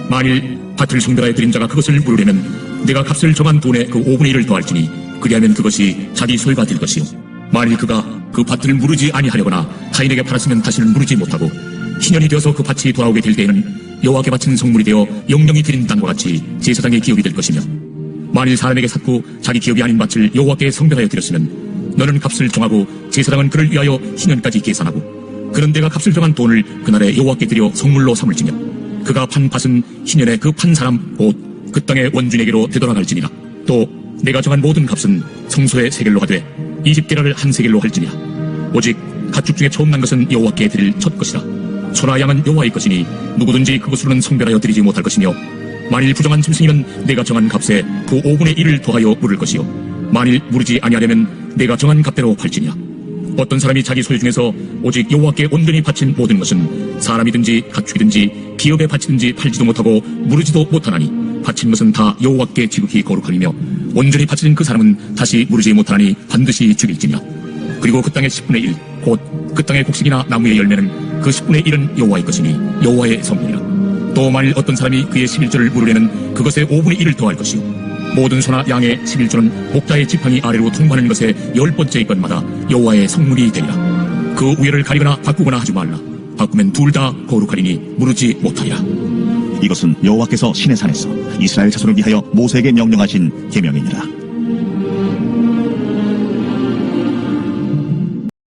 만일 밭을 성별하여 드린 자가 그것을 물으려면 내가 값을 정한 돈에 그 5분의 1을 더할지니 그리하면 그것이 자기 소유가 될 것이요 만일 그가 그 밭을 무르지 아니하려거나 타인에게 팔았으면 다시는 무르지 못하고 신년이 되어서 그 밭이 돌아오게 될 때에는 여호와께 바친 성물이 되어 영영이 드린 땅과 같이 제사장의 기업이 될 것이며 만일 사람에게 샀고 자기 기업이 아닌 밭을 여호와께 성별하여 드렸으면 너는 값을 정하고 제사장은 그를 위하여 신년까지 계산하고 그런 내가 값을 정한 돈을 그날에 여호와께 드려 성물로 삼을지며 그가 판 밭은 신년에 그 판 사람 곧 그 땅의 원주에게로 되돌아갈지니라. 또 내가 정한 모든 값은 성소의 세겔로 하되 20게라를 한 세겔로 할지니라. 오직 가축 중에 처음 난 것은 여호와께 드릴 첫 것이라. 소나 양은 여호와의 것이니 누구든지 그것으로는 성별하여 드리지 못할 것이며 만일 부정한 짐승이면 내가 정한 값에 그 5분의 1을 더하여 물을 것이요 만일 물으지 아니하려면 내가 정한 값대로 팔지니라. 어떤 사람이 자기 소유 중에서 오직 여호와께 온전히 바친 모든 것은 사람이든지 가축이든지 기업에 바치든지 팔지도 못하고 무르지도 못하나니 바친 것은 다 여호와께 지극히 거룩하며 온전히 바쳐진 그 사람은 다시 무르지 못하나니 반드시 죽일지니라. 그리고 그 땅의 10분의 1 곧 그 땅의 곡식이나 나무의 열매는 그 10분의 1은 여호와의 것이니 여호와의 성물이라. 또 만일 어떤 사람이 그의 11조를 물으려는 그것의 5분의 1을 더할 것이요 모든 소나 양의 11조는 목자의 지팡이 아래로 통과하는 것의 10번째 것마다 여호와의 성물이 되리라. 그 우열을 가리거나 바꾸거나 하지 말라. 바꾸면 둘 다 거룩하리니 무르지 못하리라. 이것은 여호와께서 시내산에서 이스라엘 자손을 위하여 모세에게 명령하신 계명이니라.